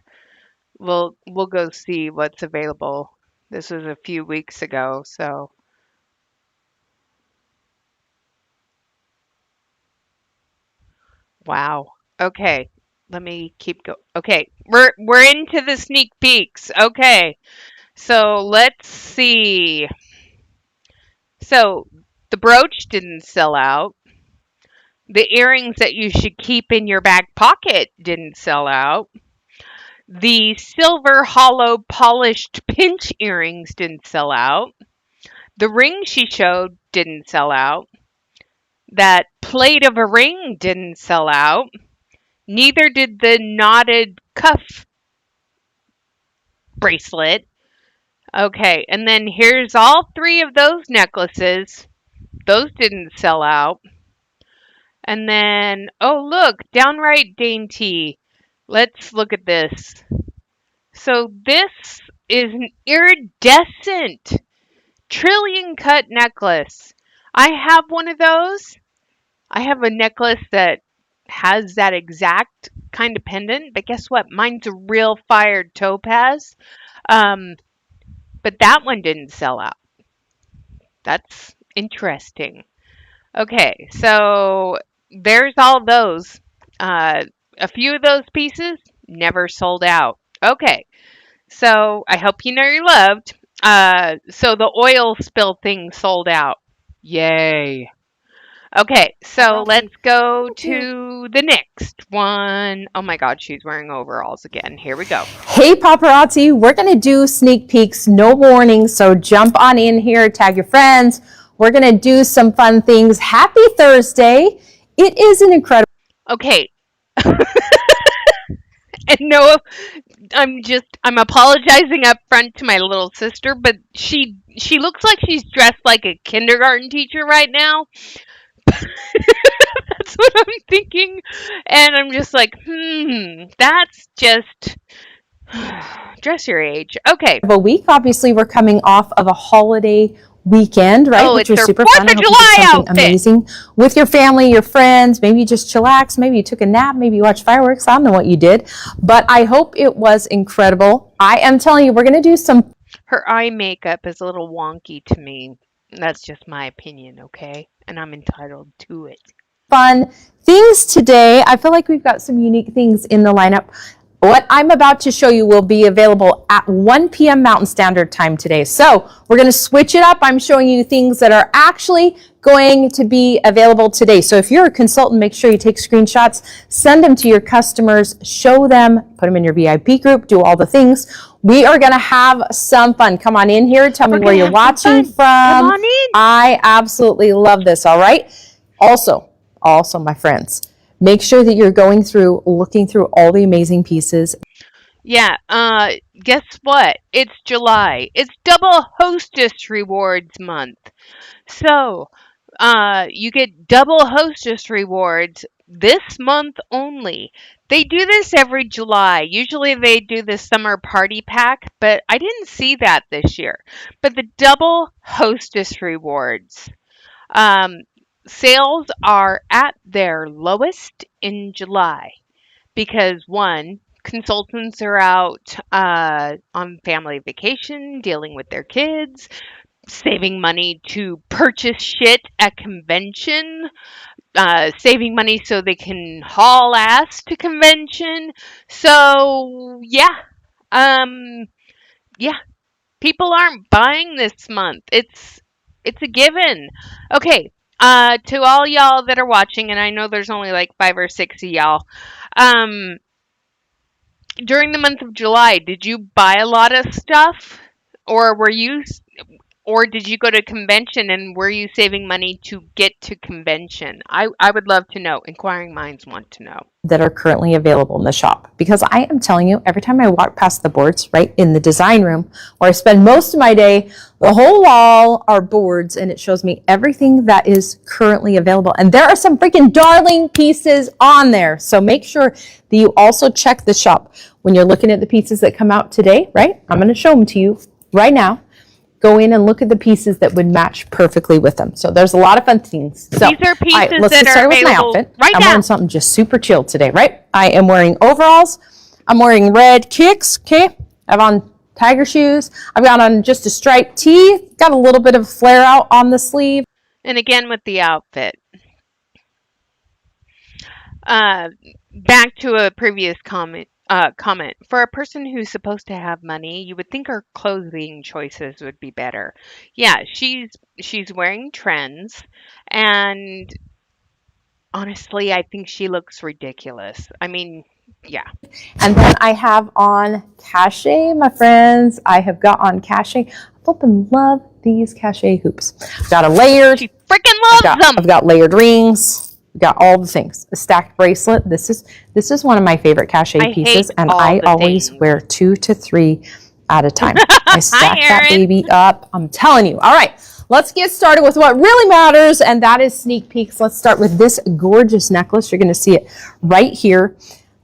We'll go see what's available. This was a few weeks ago, so wow. Okay. Let me keep go. Okay. We're into the sneak peeks. Okay. So let's see. So the brooch didn't sell out. The earrings that you should keep in your back pocket didn't sell out. The silver hollow polished pinch earrings didn't sell out. The ring she showed didn't sell out. That plate of a ring didn't sell out. Neither did the knotted cuff bracelet. Okay, and then here's all three of those necklaces. Those didn't sell out. And then, oh, look, downright dainty. Let's look at this. So this is an iridescent trillion cut necklace. I have one of those. I have a necklace that has that exact kind of pendant, but guess what? Mine's a real fired topaz. Um, but that one didn't sell out. That's interesting. Okay, so there's all those. Uh, a few of those pieces never sold out. Okay, so I hope you know you're loved. So the oil spill thing sold out. Yay. Okay, so
Paparazzi.
let's go
Thank you.
to the next one. Oh my God, she's wearing overalls again. Here we go.
Hey paparazzi, we're going to do sneak peeks, no warning, so jump on in here, tag your friends. We're going to do some fun things. Happy Thursday. It is an incredible
Okay, and no, I'm apologizing up front to my little sister, but she looks like she's dressed like a kindergarten teacher right now. That's what I'm thinking, and I'm just like, that's just dress your age. Okay.
week. Obviously, we're coming off of a holiday weekend, right?
Oh,
Which
it's
was
her
super
Fourth
fun. I
of
hope you did
July
something
outfit.
amazing with your family, your friends. Maybe you just chillaxed. Maybe you took a nap. Maybe you watched fireworks. I don't know what you did, but I hope it was incredible. I am telling you, we're going to do some
Her eye makeup is a little wonky to me. That's just my opinion, okay? And I'm entitled to it.
fun things today. I feel like we've got some unique things in the lineup. What I'm about to show you will be available at 1 p.m. Mountain Standard Time today. So we're going to switch it up. I'm showing you things that are actually going to be available today. So if you're a consultant, make sure you take screenshots, send them to your customers, show them, put them in your VIP group, do all the things. We are going to have some fun. Come on in here. Tell me where you're watching from.
Come on in.
I absolutely love this. All right. Also, my friends, make sure that you're going through, looking through all the amazing pieces.
Yeah, guess what? It's July. It's double hostess rewards month. So, you get double hostess rewards this month only. They do this every July. Usually they do the summer party pack, but I didn't see that this year. But the double hostess rewards. Um, Sales are at their lowest in July because one, consultants are out on family vacation, dealing with their kids, saving money to purchase shit at convention, saving money so they can haul ass to convention. So um, yeah, people aren't buying this month. It's a given. Okay. To all y'all that are watching, and I know there's only like 5 or 6 of y'all. Um, During the month of July, did you buy a lot of stuff, or or did you go to convention and were you saving money to get to convention? I would love to know. Inquiring minds want to know.
That are currently available in the shop, because I am telling you, every time I walk past the boards right in the design room where I spend most of my day, the whole wall are boards and it shows me everything that is currently available, and there are some freaking darling pieces on there. So make sure that you also check the shop when you're looking at the pieces that come out today, right? I'm going to show them to you right now. Go in and look at the pieces that would match perfectly with them. So there's a lot of fun things. So,
These are pieces
all right, let's
that
get
are
started with my
available
outfit.
right
I'm
now.
wearing something just super chill today, right? I am wearing overalls. I'm wearing red kicks, okay? I have on tiger shoes. I've got on just a striped tee. Got a little bit of flare out on the sleeve.
And again with the outfit. Back to a previous comment. For a person who's supposed to have money, you would think her clothing choices would be better. Yeah, she's wearing trends, and honestly, I think she looks ridiculous. I mean, yeah.
And then I have on cachet, my friends. I have got on cachet. I flipping love these cachet hoops. I've got a layered.
She freaking loves them.
I've got layered rings. I've got all the things. A stacked bracelet. This is one of my favorite cachet pieces, and I always wear 2 to 3 at a time. I stack that baby up. I'm telling you. All right, let's get started with what really matters, and that is sneak peeks. Let's start with this gorgeous necklace. You're going to see it right here.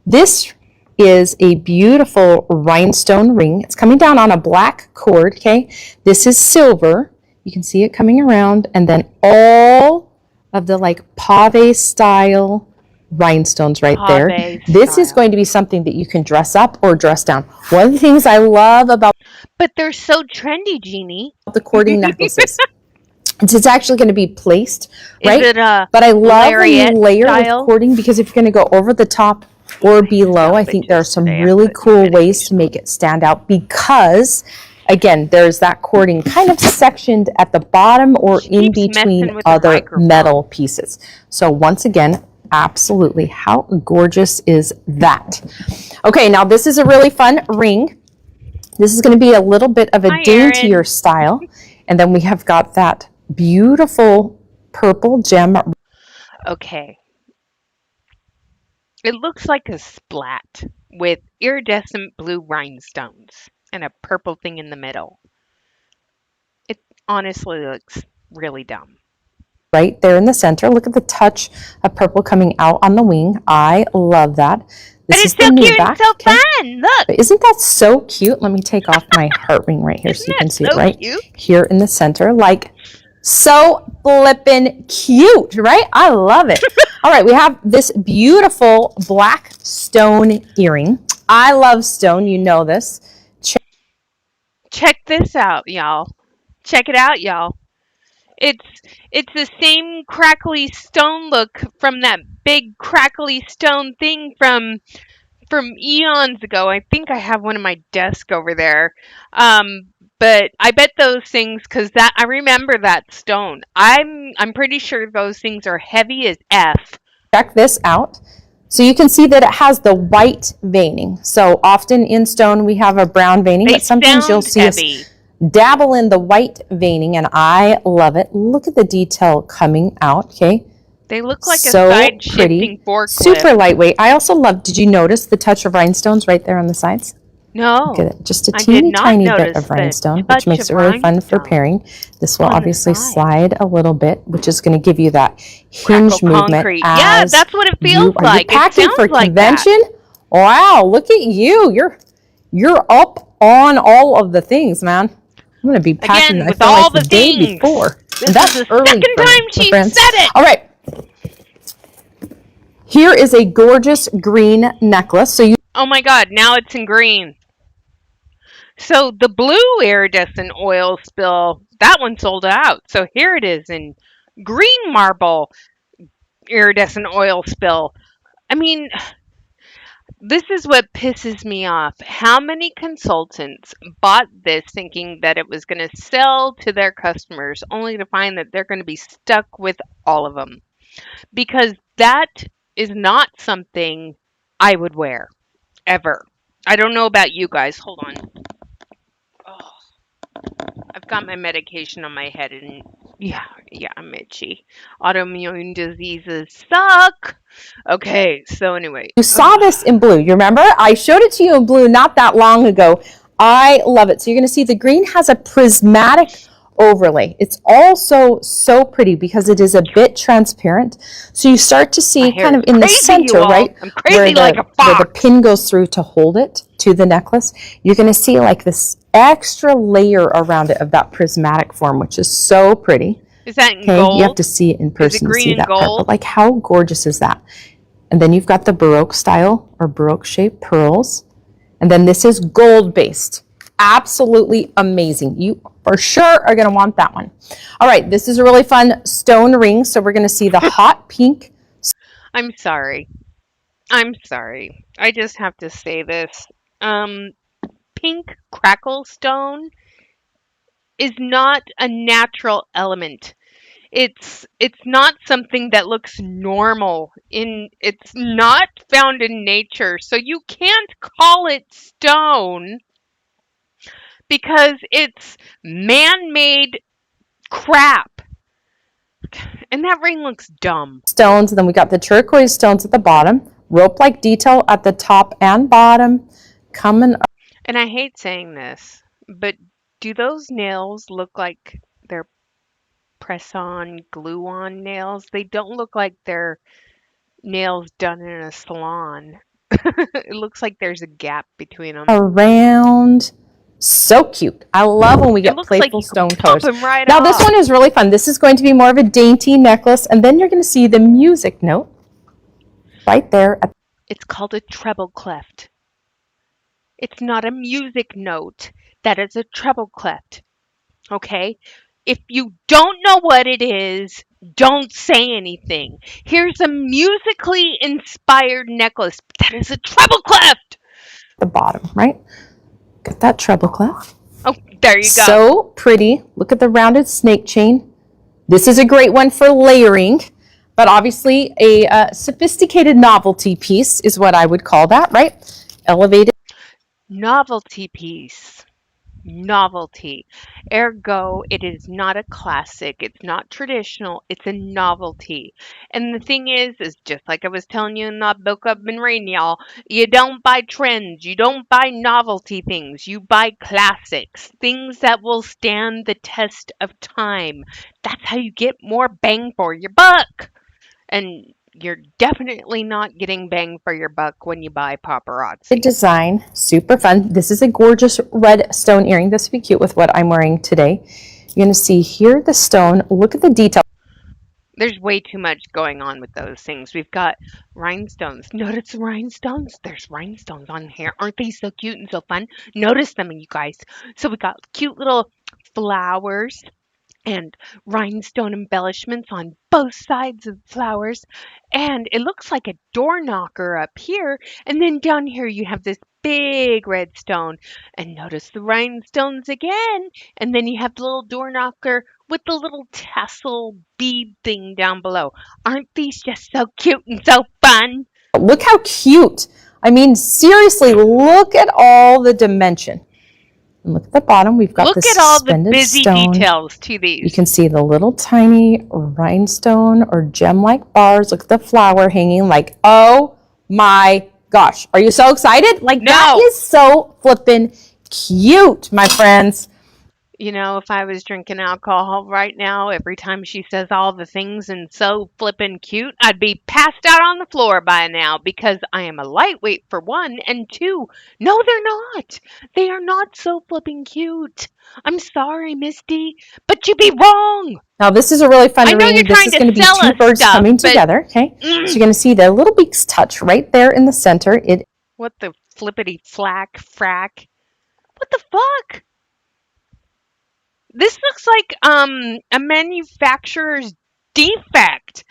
This is a beautiful rhinestone ring. It's coming down on a black cord, okay? This is silver. You can see it coming around, and then all of the like pave style rhinestones right there.
Pave
This is
style.
going to be something that you can dress up or dress down. One of the things I love about
But they're so trendy, Jeannie.
the cording necklaces is it's actually going to be placed,
Is
right?
it a
But I love when you
lariat
layer with
style?
cording, because if you're going to go over the top or below, I think there are some really cool ways to make it stand out, because again, there's that cording kind of sectioned at the bottom or
She
in
keeps
between
messing with the
other
microphone.
metal pieces. So once again, absolutely, how gorgeous is that? Okay, now this is a really fun ring. This is going to be a little bit of a
Hi,
daintier
Erin.
style. And then we have got that beautiful purple gem.
Okay. It looks like a splat with iridescent blue rhinestones and a purple thing in the middle. It honestly looks really dumb.
Right there in the center. Look at the touch of purple coming out on the wing. I love that.
But
This
it's
is the
so
new
cute and
back.
so
Okay.
fun. Look.
But isn't that so cute? Let me take off my heart ring right here so you can see it right here in the center. Like, so flippin' cute, right? I love it. All right, we have this beautiful black stone earring. I love stone, you know this.
Check this out, y'all. Check it out, y'all. It's it's the same crackly stone look from that big crackly stone thing from eons ago. I think I have one in my desk over there. But I bet those things, cuz that I remember that stone. I'm pretty sure those things are heavy as F.
Check this out. So you can see that it has the white veining. So often in stone we have a brown veining,
They
but sometimes you'll
sound
see
heavy.
us dabble in the white veining, and I love it. Look at the detail coming out, okay?
They look like a
So
side
pretty,
shifting forklift.
super lightweight. I also love, did you notice the touch of rhinestones right there on the sides? Look
No,
at it, just a
I did
teeny
not
tiny bit
notice
of
the
rhinestone, which
touch
makes
of
it really fun for
rhinestone
pairing. This will
on the
obviously
side.
slide a little bit, which is going to give you that
Crackle
hinge movement
concrete. Yeah,
as
that's what it
you
feels
are you
like. It
packing for
sounds like that.
convention? Wow, look at you. You're up on all of the things, man. I'm going to be packing,
Again,
I
with
feel like
all
the
the
day
things.
before.
This
And
is
that's
the
early
second
for me,
time
my
she
friends.
said it.
All right. Here is a gorgeous green necklace. So you
Oh my god, now it's in green. So the blue iridescent oil spill, that one sold out. So here it is in green marble iridescent oil spill. I mean, this is what pisses me off. How many consultants bought this thinking that it was going to sell to their customers only to find that they're going to be stuck with all of them? Because that is not something I would wear ever. I don't know about you guys. Hold on. Oh, I've got my medication on my head and yeah, I'm itchy. Autoimmune diseases suck. Okay, so anyway.
saw this in blue. You remember? I showed it to you in blue not that long ago. I love it. So you're going to see the green has a prismatic overlay. It's also so pretty because it is a bit transparent. So you start to see kind of in the center, right,
I'm crazy like a
where the
fox.
pin goes through to hold it to the necklace. You're going to see like this extra layer around it of that prismatic form, which is so pretty.
Is that in
Okay, you have
gold?
to see it in
Is it
person to
green
see
and
that part. But
gold?
like, how gorgeous is that? And then you've got the Baroque style or Baroque shaped pearls. And then this is gold based. Absolutely amazing. You for sure are going to want that one. All right, this is a really fun stone ring. So we're going to see the hot pink.
I'm sorry. I'm sorry. I just have to say this. Um, Pink crackle stone is not a natural element. It's not something that looks normal in it's not found in nature. So you can't call it stone because it's man-made crap. And that ring looks dumb.
Stones, and then we got the turquoise stones at the bottom, rope-like detail at the top and bottom, coming up.
And I hate saying this, but do those nails look like they're press on, glue on nails? They don't look like they're nails done in a salon. It looks like there's a gap between them.
Around So cute. I love when we
It
get
looks like
playful
you could
stone
pop
colors.
them right
Now this
off.
one is really fun. This is going to be more of a dainty necklace, and then you're going to see the music note right there.
It's called a treble clef. It's not a music note. That is a treble clef. Okay? If you don't know what it is, don't say anything. Here's a musically inspired necklace. That is a treble clef.
The bottom, right? Got that treble clef.
Oh, there you go.
So pretty. Look at the rounded snake chain. This is a great one for layering, but obviously a sophisticated novelty piece is what I would call that, right? Elevated.
Novelty piece. Novelty. Ergo, it is not a classic. It's not traditional. It's a novelty. And the thing is just like I was telling you in that book I've been reading, y'all, you don't buy trends. You don't buy novelty things. You buy classics. Things that will stand the test of time. That's how you get more bang for your buck. And you're definitely not getting bang for your buck when you buy paparazzi.
Design, super fun. This is a gorgeous red stone earring. This would be cute with what I'm wearing today. You're going to see here the stone. Look at the detail.
There's way too much going on with those things. We've got rhinestones. Notice the rhinestones? There's rhinestones on here. Aren't they so cute and so fun? Notice them, you guys. So we got cute little flowers and rhinestone embellishments on both sides of the flowers. And it looks like a door knocker up here. And then down here you have this big red stone. And notice the rhinestones again. And then you have the little door knocker with the little tassel bead thing down below. Aren't these just so cute and so fun?
Look how cute. I mean, seriously, look at all the dimension. And look at the bottom. We've got
Look
the
at all the
suspended
busy
stone.
details to
You
these.
can see the little tiny rhinestone or gem-like bars. Look at the flower hanging like, oh my gosh. Are you so excited? Like that
No!
is so flippin' cute, my friends.
If I was drinking alcohol right now, every time she says all the things and so flippin' cute, I'd be passed out on the floor by now because I am a lightweight for one, and two, no, they're not. They are not so flippin' cute. I'm sorry, Misty, but you be wrong.
Now this is a really fun
I know you're
ring. This
trying
is
to
going to be
sell
two
us
birds
stuff,
coming
but
together, okay? So
mm,
you're going to see the little beaks touch right there in the center. It
what the flippity flack frack? What the fuck? This looks like a manufacturer's defect.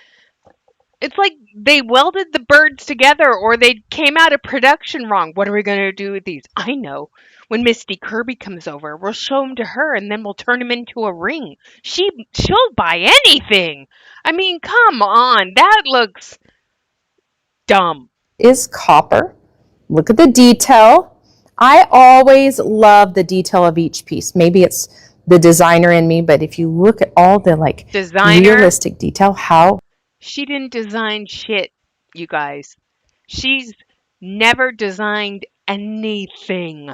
It's like they welded the birds together or they came out of production wrong. What are we going to do with these? I know. When Misty Kirby comes over, we'll show them to her and then we'll turn them into a ring. She'll buy anything. I mean, come on. That looks dumb.
is copper. Look at the detail. I always love the detail of each piece. Maybe it's the designer in me, but if you look at all the like
Designer,
realistic detail, how
she didn't design shit, you guys. She's never designed anything.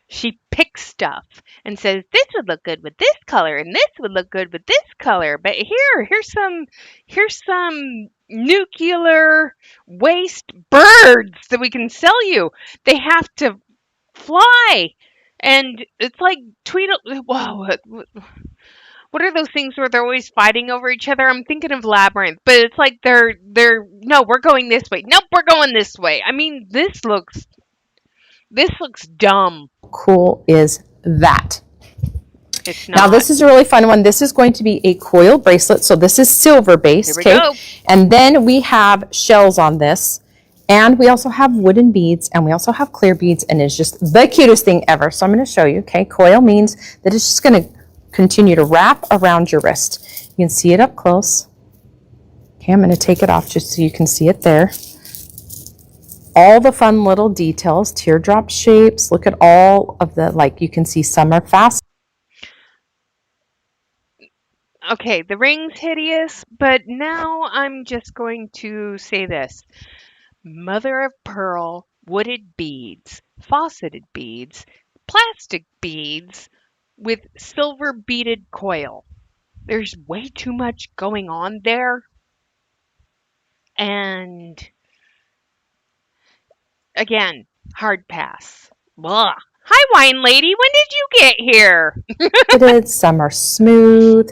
She picks stuff and says this would look good with this color and this would look good with this color. But here's some nuclear waste birds that we can sell you. They have to fly. And it's like Tweedle. Whoa, what are those things where they're always fighting over each other? I'm thinking of Labyrinth, but it's like they're no, we're going this way. Nope, we're going this way. I mean, this looks dumb.
cool is that?
It's
Now
not.
this is a really fun one. This is going to be a coil bracelet. So this is silver
Here
based,
we
okay?
go.
And then we have shells on this. And we also have wooden beads and we also have clear beads and it's just the cutest thing ever. So I'm going to show you, okay? Coil means that it's just going to continue to wrap around your wrist. You can see it up close. Okay, I'm going to take it off just so you can see it there. All the fun little details, teardrop shapes. Look at all of the, like you can see some are fast.
Okay, the ring's hideous, but now I'm just going to say this. Mother of pearl, wooded beads, fauceted beads, plastic beads with silver beaded coil. There's way too much going on there. And again, hard pass. Blah. Hi, wine lady. When did you get here?
Some are smooth.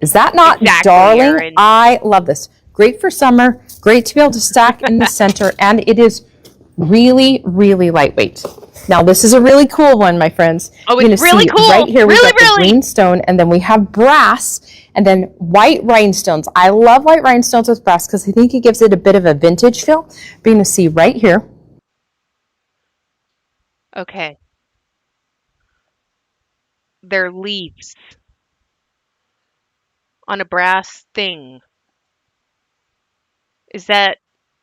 Is that not
Exactly,
darling?
Erin.
I love this. Great for summer, great to be able to stack in the center, and it is really, really lightweight. Now, this is a really cool one, my friends.
Oh,
You're going
it's
to
really
see right
cool.
here, we've
Really,
got the
really.
green stone, and then we have brass, and then white rhinestones. I love white rhinestones with brass because I think it gives it a bit of a vintage feel. You're going to see right here.
Okay. They're leaves on a brass thing. Is that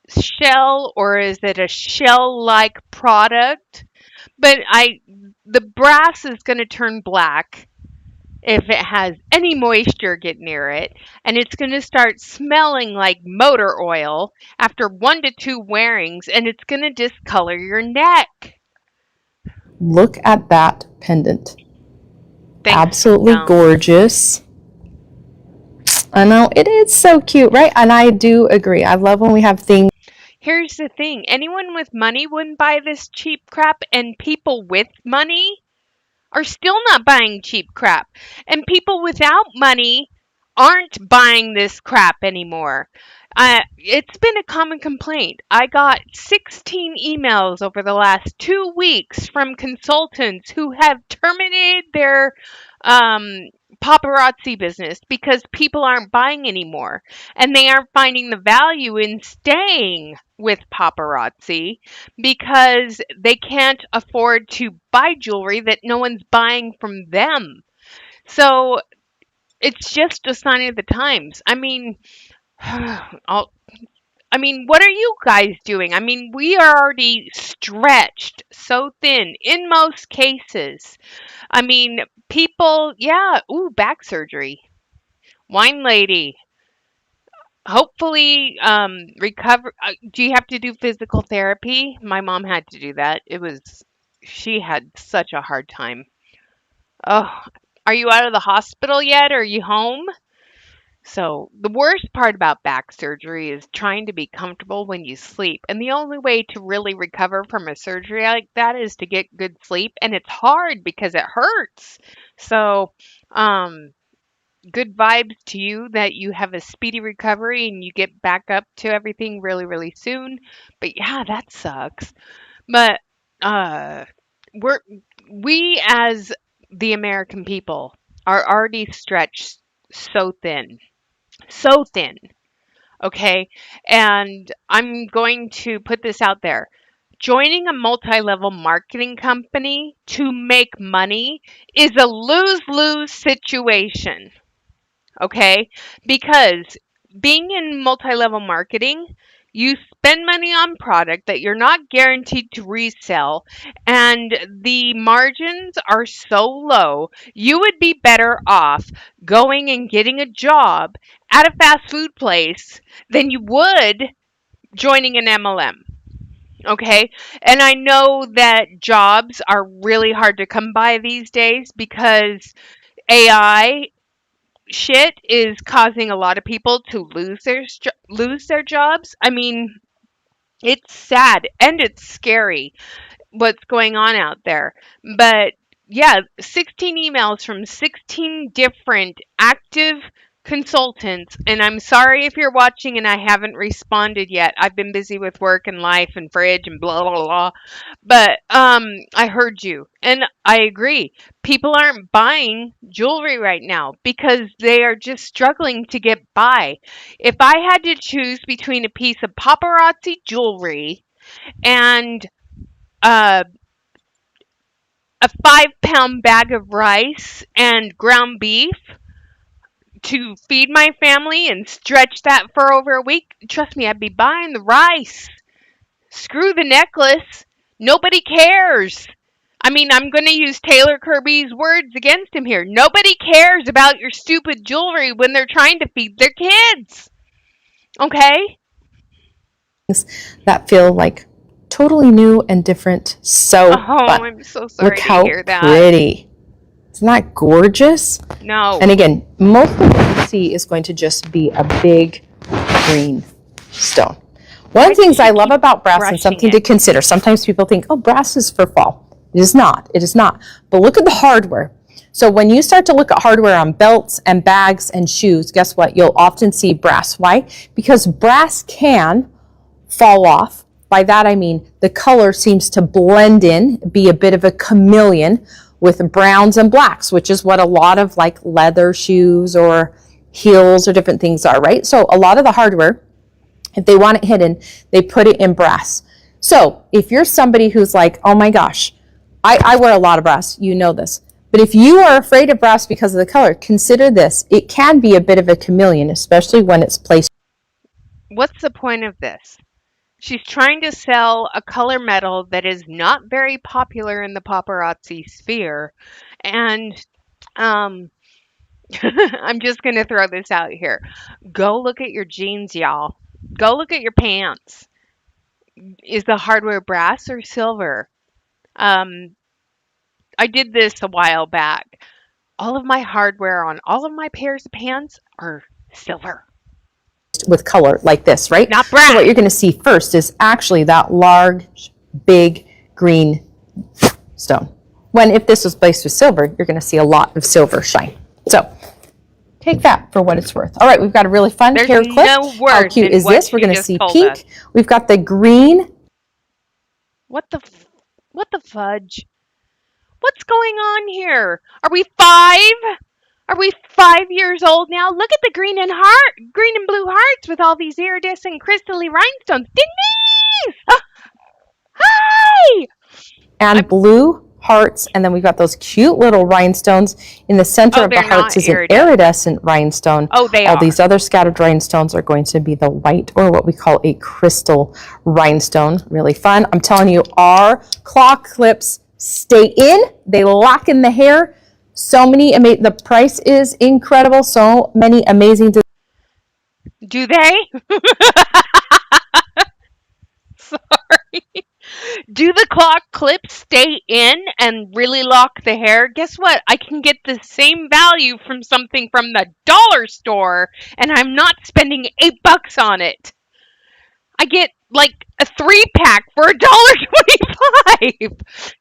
shell or is it a shell-like product? But the brass is going to turn black if it has any moisture get near it, and it's going to start smelling like motor oil after 1 to 2 wearings, and it's going to discolor your neck.
Look at that pendant.
Thanks.
Absolutely
Yeah.
gorgeous. I know, it is so cute, right? And I do agree. I love when we have things.
Here's the thing. Anyone with money wouldn't buy this cheap crap, and people with money are still not buying cheap crap. And people without money aren't buying this crap anymore. It's been a common complaint. I got 16 emails over the last 2 weeks from consultants who have terminated their um, paparazzi business because people aren't buying anymore. And they aren't finding the value in staying with paparazzi because they can't afford to buy jewelry that no one's buying from them. So it's just a sign of the times. I mean, what are you guys doing? I mean, we are already stretched so thin in most cases. I mean, people, yeah, ooh, back surgery. Wine lady. Hopefully, recover. Do you have to do physical therapy? My mom had to do that. She had such a hard time. Oh, are you out of the hospital yet? Or are you home? So, the worst part about back surgery is trying to be comfortable when you sleep. And the only way to really recover from a surgery like that is to get good sleep. And it's hard because it hurts. So, um, good vibes to you that you have a speedy recovery and you get back up to everything really, really soon. But yeah, that sucks. But uh, we're we as the American people are already stretched so thin, so thin. Okay, and I'm going to put this out there. Joining a multi level marketing company to make money is a lose lose situation. Okay? Because being in multi-level marketing, you spend money on product that you're not guaranteed to resell, and the margins are so low, you would be better off going and getting a job at a fast food place than you would joining an MLM. Okay. And I know that jobs are really hard to come by these days because AI shit is causing a lot of people to lose their jobs. I mean, it's sad and it's scary what's going on out there. But yeah, 16 emails from 16 different active consultants. And I'm sorry if you're watching and I haven't responded yet. I've been busy with work and life and fridge and blah blah blah. But I heard you and I agree. People aren't buying jewelry right now because they are just struggling to get by. If I had to choose between a piece of paparazzi jewelry and uh, a 5 pound bag of rice and ground beef to feed my family and stretch that for over a week, trust me, I'd be buying the rice. Screw the necklace. Nobody cares. I mean, I'm going to use Taylor Kirby's words against him here. Nobody cares about your stupid jewelry when they're trying to feed their kids. Okay?
That feel like totally new and different. So
Oh,
fun.
I'm so
Look
sorry to
how
hear that.
pretty. Isn't that gorgeous?
No.
And again, most of what you see is going to just be a big green stone. One
Why
of the
does
things
she
I love
keep
about brass and
brushing
something to
it?
consider, sometimes people think, oh, brass is for fall. It is not. It is not. But look at the hardware. So when you start to look at hardware on belts and bags and shoes, guess what? You'll often see brass. Why? Because brass can fall off. By that I mean the color seems to blend in, be a bit of a chameleon with browns and blacks, which is what a lot of like leather shoes or heels or different things are, right? So a lot of the hardware, if they want it hidden, they put it in brass. So if you're somebody who's like, oh my gosh, I wear a lot of brass, you know this. But if you are afraid of brass because of the color, consider this. It can be a bit of a chameleon, especially when it's placed.
What's the point of this? She's trying to sell a color metal that is not very popular in the paparazzi sphere. And um, I'm just going to throw this out here. Go look at your jeans, y'all. Go look at your pants. Is the hardware brass or silver? Um, I did this a while back. All of my hardware on all of my pairs of pants are silver,
With color like this, right?
not
So what
brass.
you're going to see first is actually that large, big green stone. When if this was placed with silver, you're going to see a lot of silver shine. So take that for what it's worth. All right, we've got a really fun
There's
hair clip.
no
How
worth
cute
in
is
what
this? We're
she
going to
just
see
told us.
pink. We've got the green.
What the fudge? What's going on here? Are we 5? Are we 5 years old now? Look at the green and blue hearts with all these iridescent crystally rhinestones. Denise! Hi!
And
I'm,
blue hearts, and then we've got those cute little rhinestones. In the center
oh,
of the
they're not
hearts is an
iridescent.
iridescent rhinestone.
Oh, they
All
are.
these other scattered rhinestones are going to be the white, or what we call a crystal rhinestone. Really fun. I'm telling you, our claw clips stay in. They lock in the hair. So many, the price is incredible. So many amazing.
Do they? Do the clock clips stay in and really lock the hair? Guess what? I can get the same value from something from the dollar store and I'm not spending $8 on it. I get like a 3-pack for $1.25.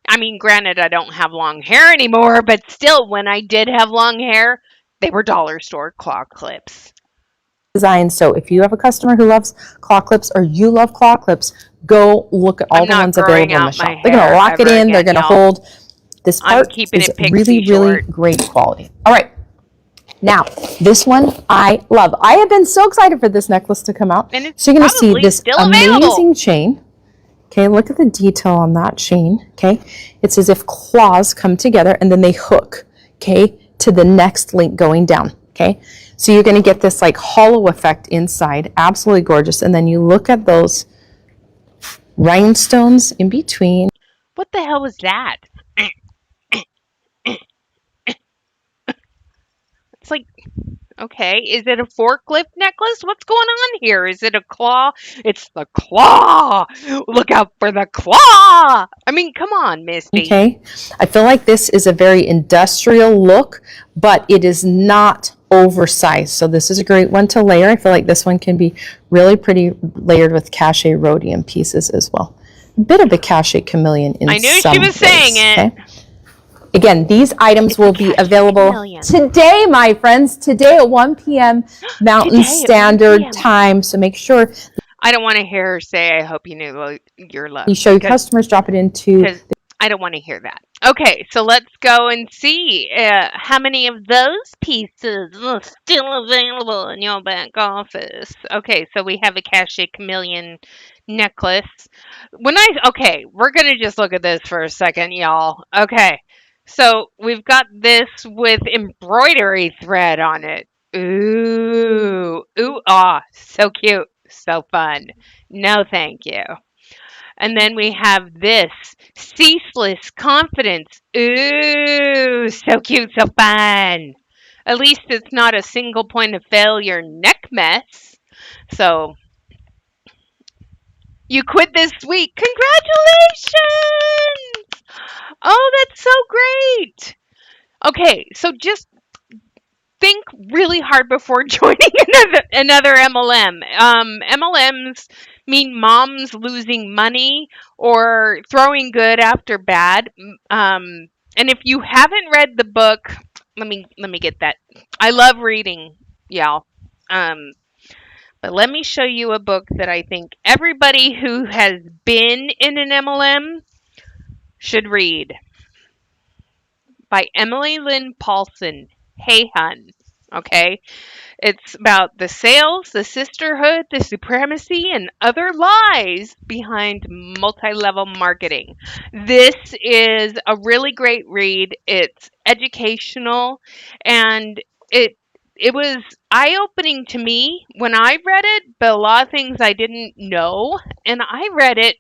I mean, granted, I don't have long hair anymore, but still, when I did have long hair, they were dollar store claw clips.
Design. So if you have a customer who loves claw clips or you love claw clips, go look at all
I'm
the
not
ones
growing
available in the
out my
shop. They're going to
hair
lock it
ever
in. They're
again,
going to
y'all.
hold. This
I'm
part
keeping
is
it pixie
really, really
short.
great quality. All right. Now, this one I love. I have been so excited for this necklace to come out.
And it's
So you're going to see
probably
this
still available.
amazing chain. Okay, look at the detail on that chain. Okay, it's as if claws come together and then they hook, okay, to the next link going down. Okay, so you're going to get this like hollow effect inside, absolutely gorgeous. And then you look at those rhinestones in between.
What the hell was that? It's like, okay, is it a forklift necklace? What's going on here? Is it a claw? It's the claw. Look out for the claw. I mean, come on, Misty.
Okay, I feel like this is a very industrial look, but it is not oversized. So this is a great one to layer. I feel like this one can be really pretty layered with cachet rhodium pieces as well. A bit of a cachet chameleon in
I knew
some
she was saying
ways,
it.
okay? Again, these items will be available
chameleon.
today, my friends, today at 1 p.m. Mountain
Today at 1
Standard
p.m.
Time. So make sure
I don't want to hear her say, I hope you knew your love.
you show your customers, drop it into
Because I don't want to hear that. Okay, so let's go and see how many of those pieces are still available in your back office. Okay, so we have a cachet chameleon necklace. Okay, we're going to just look at this for a second, y'all. Okay, so we've got this with embroidery thread on it. Ooh, ah, so cute, so fun. No, thank you. And then we have this ceaseless confidence. Ooh, so cute, so fun. At least it's not a single point of failure neck mess. So you quit this week. Congratulations! Oh, that's so great. Okay, so just think really hard before joining another MLM. MLMs mean moms losing money or throwing good after bad. And if you haven't read the book, let me get that. I love reading, y'all. Um, but let me show you a book that I think everybody who has been in an MLM should read, by Emily Lynn Paulson. Hey Hun. Okay. It's about the sales, the sisterhood, the supremacy, and other lies behind multi level marketing. This is a really great read. It's educational, and it it was eye opening to me when I read it, but a lot of things I didn't know. And I read it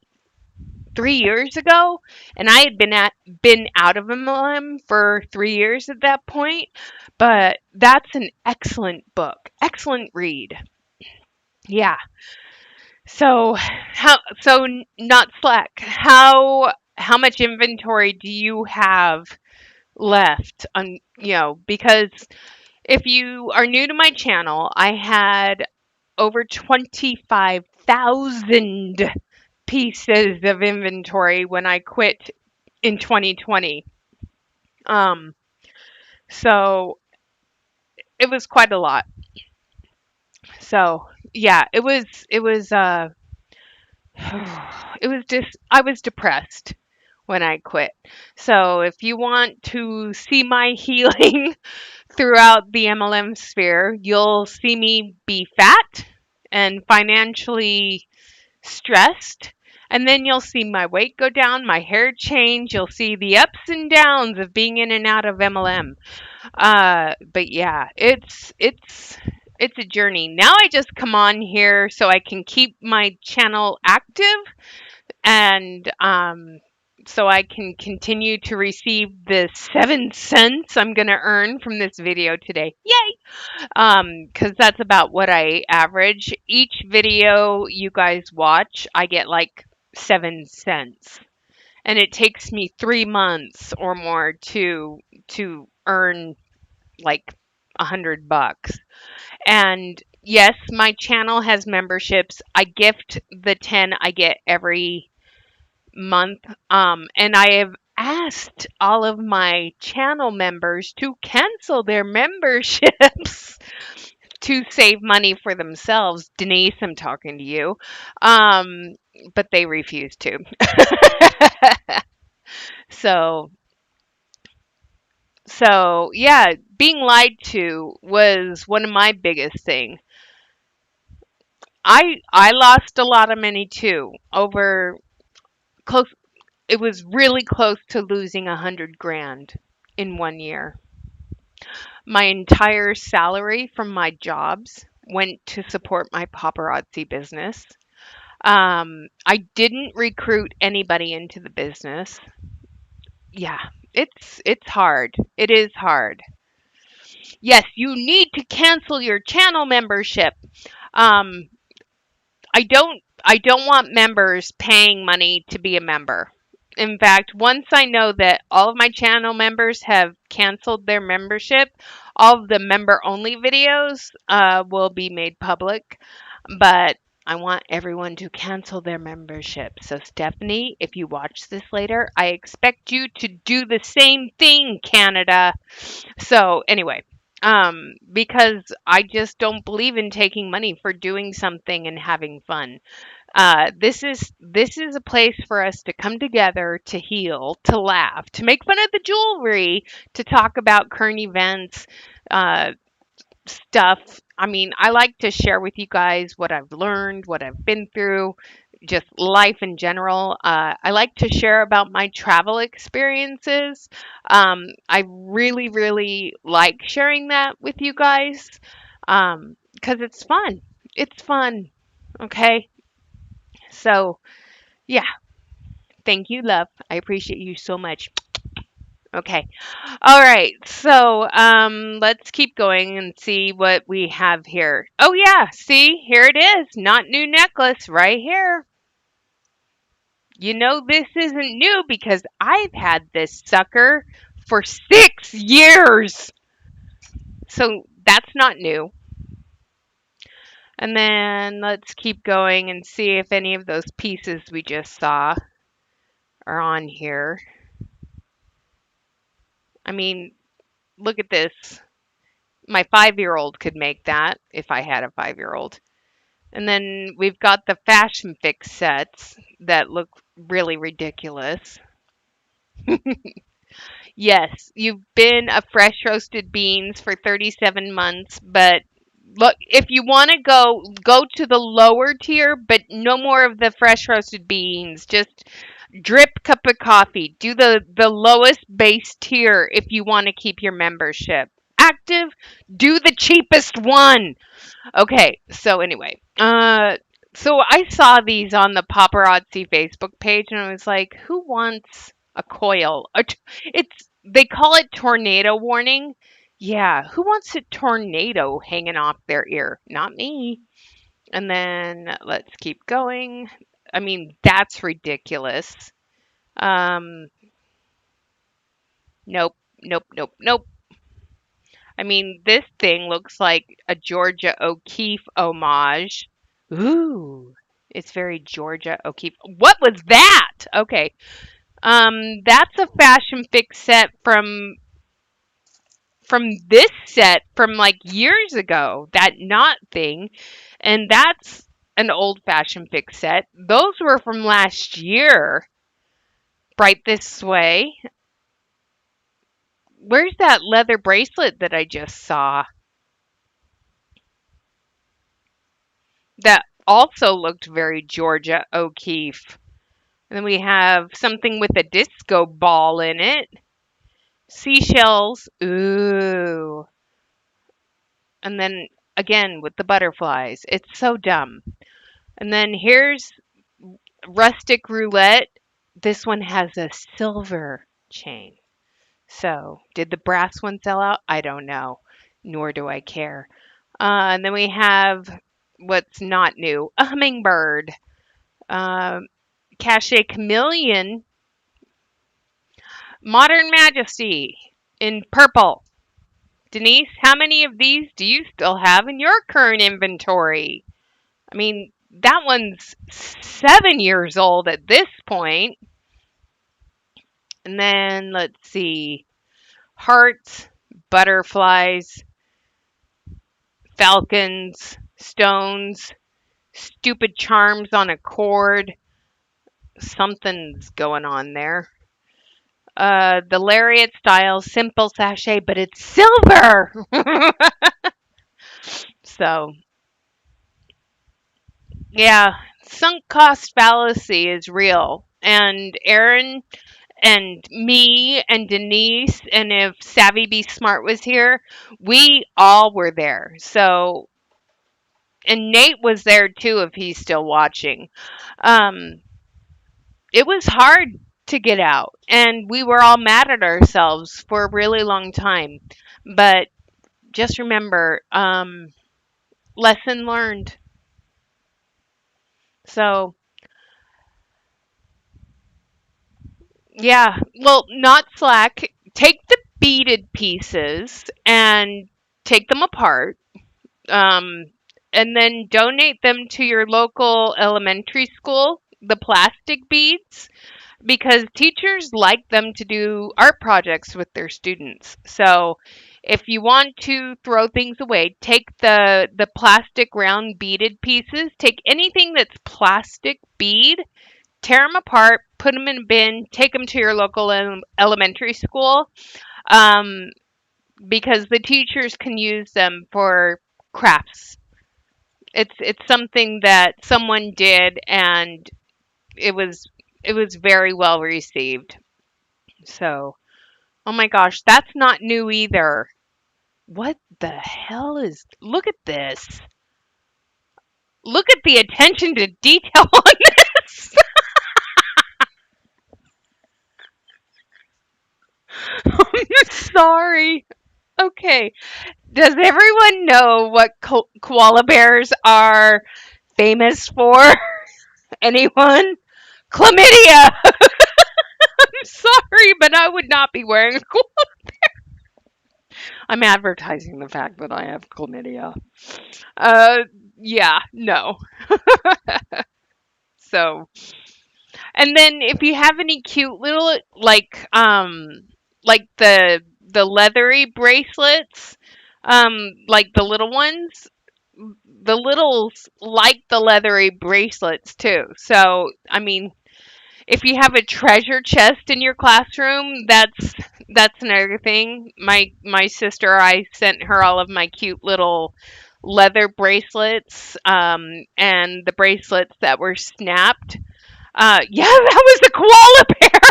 3 years ago, and I had been out of MLM for 3 years at that point. But that's an excellent book, excellent read. Yeah. So not Slack. How much inventory do you have left on, because if you are new to my channel, I had over 25,000 pieces of inventory when I quit in 2020. Um, so it was quite a lot. So yeah, it was just I was depressed when I quit. So if you want to see my healing throughout the MLM sphere, you'll see me be fat and financially stressed. And then you'll see my weight go down, my hair change. You'll see the ups and downs of being in and out of MLM. But yeah, it's a journey. Now I just come on here so I can keep my channel active, and so I can continue to receive the 7 cents I'm gonna earn from this video today. Yay! Because that's about what I average. Each video you guys watch, I get like 7 cents. And it takes me 3 months or more to earn like $100. And yes, my channel has memberships. I gift the 10 I get every month. And I have asked all of my channel members to cancel their memberships to save money for themselves. Denise, I'm talking to you. Um, but they refuse to. So so yeah, being lied to was one of my biggest things. I lost a lot of money too. Over close It was really close to losing 100 grand in 1 year. My entire salary from my jobs went to support my paparazzi business. I didn't recruit anybody into the business. Yeah, it's hard. It is hard. Yes, you need to cancel your channel membership. Um, I don't want members paying money to be a member. In fact, once I know that all of my channel members have canceled their membership, all of the member only videos will be made public. But I want everyone to cancel their membership. So, Stephanie, if you watch this later, I expect you to do the same thing, Canada. So, anyway, because I just don't believe in taking money for doing something and having fun. This is a place for us to come together, to heal, to laugh, to make fun of the jewelry, to talk about current events, uh, stuff. I mean, I like to share with you guys what I've learned, what I've been through, just life in general. I like to share about my travel experiences. I really, really like sharing that with you guys, because it's fun. It's fun. Okay. So, yeah. Thank you, love. I appreciate you so much. Okay. All right. So, let's keep going and see what we have here. Oh yeah, see, here it is. Not new necklace right here. You know this isn't new because I've had this sucker for 6 years. So that's not new. And then let's keep going and see if any of those pieces we just saw are on here. I mean, look at this. My 5-year-old could make that if I had a 5-year-old. And then we've got the fashion fix sets that look really ridiculous. Yes, you've been a fresh roasted beans for 37 months, but look, if you want to go to the lower tier, but no more of the fresh roasted beans. Just drip cup of coffee. Do the lowest base tier if you want to keep your membership active. Do the cheapest one. Okay, so anyway, so I saw these on the paparazzi Facebook page, and I was like, who wants a coil? It's they call it tornado warning. Yeah, who wants a tornado hanging off their ear? Not me. And then let's keep going. I mean, that's ridiculous. Um, nope, nope, nope, nope. I mean, this thing looks like a Georgia O'Keeffe homage. Ooh, it's very Georgia O'Keeffe. What was that? Okay. That's a fashion fix set from this set from like years ago. That knot thing, and that's an old fashion fix set. Those were from last year. Right this way. Where's that leather bracelet that I just saw? That also looked very Georgia O'Keeffe. And then we have something with a disco ball in it. Seashells. Ooh. And then again with the butterflies. It's so dumb. And then here's rustic roulette. This one has a silver chain. So, did the brass one sell out? I don't know, nor do I care. And then we have what's not new, a hummingbird. Um, Cachet Chameleon, Modern Majesty in purple. Denise, how many of these do you still have in your current inventory? I mean, that one's 7 years old at this point. And then let's see, hearts, butterflies, falcons, stones, stupid charms on a cord. Something's going on there. The lariat style, simple sachet, but it's silver. So, yeah, sunk cost fallacy is real. And Aaron and me and Denise, and if Savvy Be Smart was here, we all were there. So, and Nate was there too if he's still watching. Um, it was hard to get out, and we were all mad at ourselves for a really long time. But just remember, lesson learned. So, yeah, well, not slack. Take the beaded pieces and take them apart, um, and then donate them to your local elementary school, the plastic beads, because teachers like them to do art projects with their students. So if you want to throw things away, take the plastic round beaded pieces, take anything that's plastic bead, tear them apart, put them in a bin, take them to your local elementary school, um, because the teachers can use them for crafts. It's something that someone did, and it was it was very well received. So, oh my gosh, that's not new either. What the hell is? Look at this. Look at the attention to detail on this. I'm sorry. Okay. Does everyone know what koala bears are famous for? Anyone? Chlamydia. I'm sorry, but I would not be wearing a koala. I'm advertising the fact that I have chlamydia. Uh, yeah, no. So, and then if you have any cute little like the leathery bracelets, like the little ones, the littles like the leathery bracelets too. So, I mean, if you have a treasure chest in your classroom, that's another thing. My sister, I sent her all of my cute little leather bracelets, and the bracelets that were snapped. Yeah, that was the koala bear.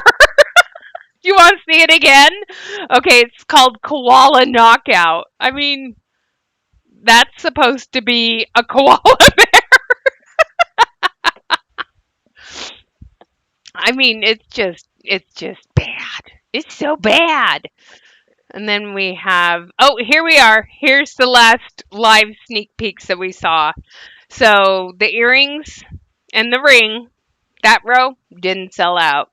You want to see it again? Okay, it's called Koala Knockout. I mean, that's supposed to be a koala. I mean, it's just bad. It's so bad. And then we have, oh, here we are. Here's the last live sneak peeks that we saw. So the earrings and the ring, that row didn't sell out.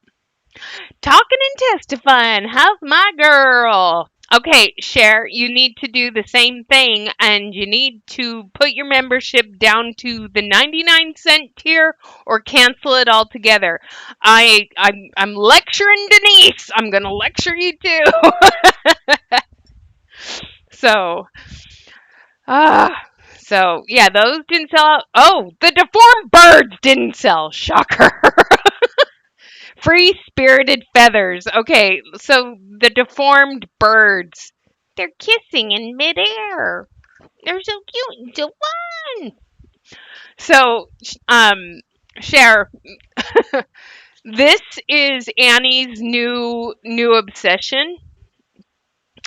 Talking and testifying. How's my girl? Okay, Cher, you need to do the same thing and you need to put your membership down to the 99-cent tier or cancel it altogether. I'm lecturing Denise. I'm going to lecture you too. So, ah, so yeah, those didn't sell out. Oh, the deformed birds didn't sell. Shocker. Free spirited feathers. Okay, so the deformed birds. They're kissing in midair. They're so cute and so fun. So, Cher, this is Annie's new obsession.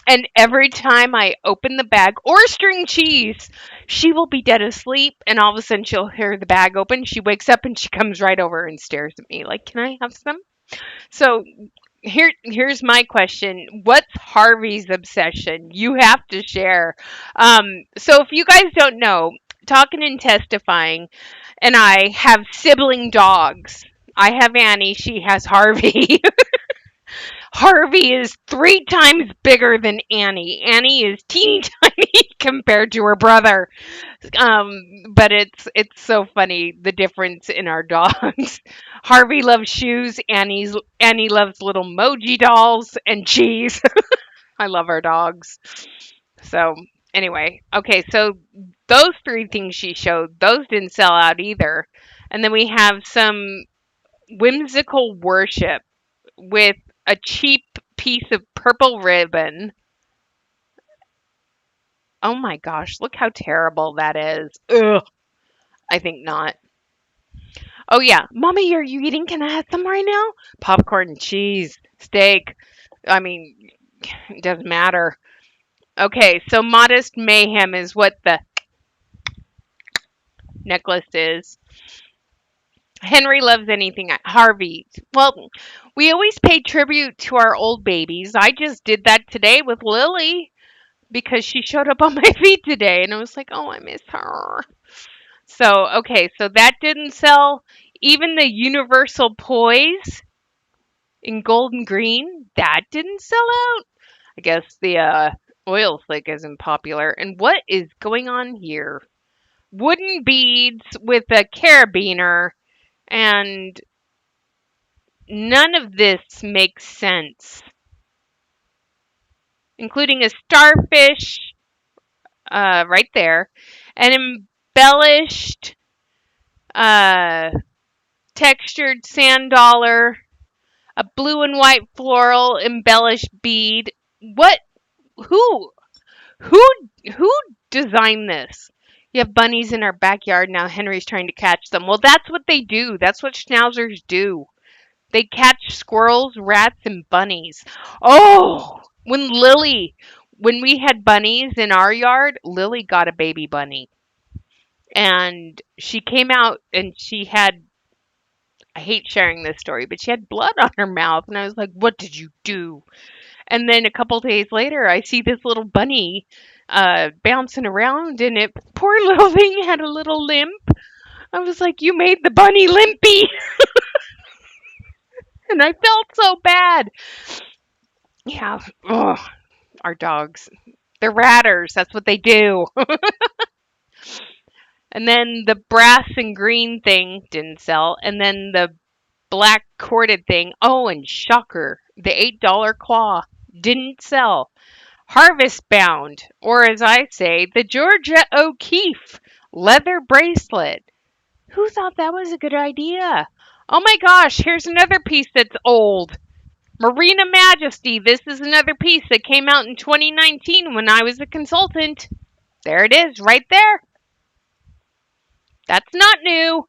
And every time I open the bag or string cheese, she will be dead asleep, and all of a sudden she'll hear the bag open. She wakes up and she comes right over and stares at me like, "Can I have some?" So here's my question. What's Harvey's obsession? You have to share. So if you guys don't know, talking and testifying, and I have sibling dogs. I have Annie. She has Harvey. Harvey is 3 times bigger than Annie. Annie is teeny tiny compared to her brother. But it's so funny the difference in our dogs. Harvey loves shoes. Annie loves little emoji dolls and cheese. I love our dogs. So anyway, okay, so those three things she showed, those didn't sell out either. And then we have some whimsical worship with a cheap piece of purple ribbon. Oh my gosh, look how terrible that is. Ugh, I think not. Oh yeah, mommy, are you eating? Can I have some right now? Popcorn and cheese, steak. I mean, it doesn't matter. Okay, so modest mayhem is what the necklace is. Henry loves anything. Harvey. Well, we always pay tribute to our old babies. I just did that today with Lily because she showed up on my feed today, and I was like, oh, I miss her. So, okay, so that didn't sell. Even the Universal Poise in gold and green, that didn't sell out. I guess the oil slick isn't popular. And what is going on here? Wooden beads with a carabiner, and none of this makes sense, including a starfish right there, an embellished uh, textured sand dollar, a blue and white floral embellished bead. What? Who? Who? Who designed this? You have bunnies in our backyard now. Henry's trying to catch them. Well, that's what they do. That's what schnauzers do. They catch squirrels, rats, and bunnies. Oh, when we had bunnies in our yard, Lily got a baby bunny. And she came out and she had, I hate sharing this story, but she had blood on her mouth. And I was like, what did you do? And then a couple days later, I see this little bunny bouncing around, and it, poor little thing, had a little limp. I was like, you made the bunny limpy. And I felt so bad. Yeah. Oh, our dogs. They're ratters. That's what they do. And then the brass and green thing didn't sell. And then the black corded thing. Oh, and shocker, the $8 claw didn't sell. Harvest bound, or as I say, the Georgia O'Keeffe leather bracelet. Who thought that was a good idea? Oh my gosh, here's another piece that's old. Marina Majesty. This is another piece that came out in 2019 when I was a consultant. There it is, right there. That's not new.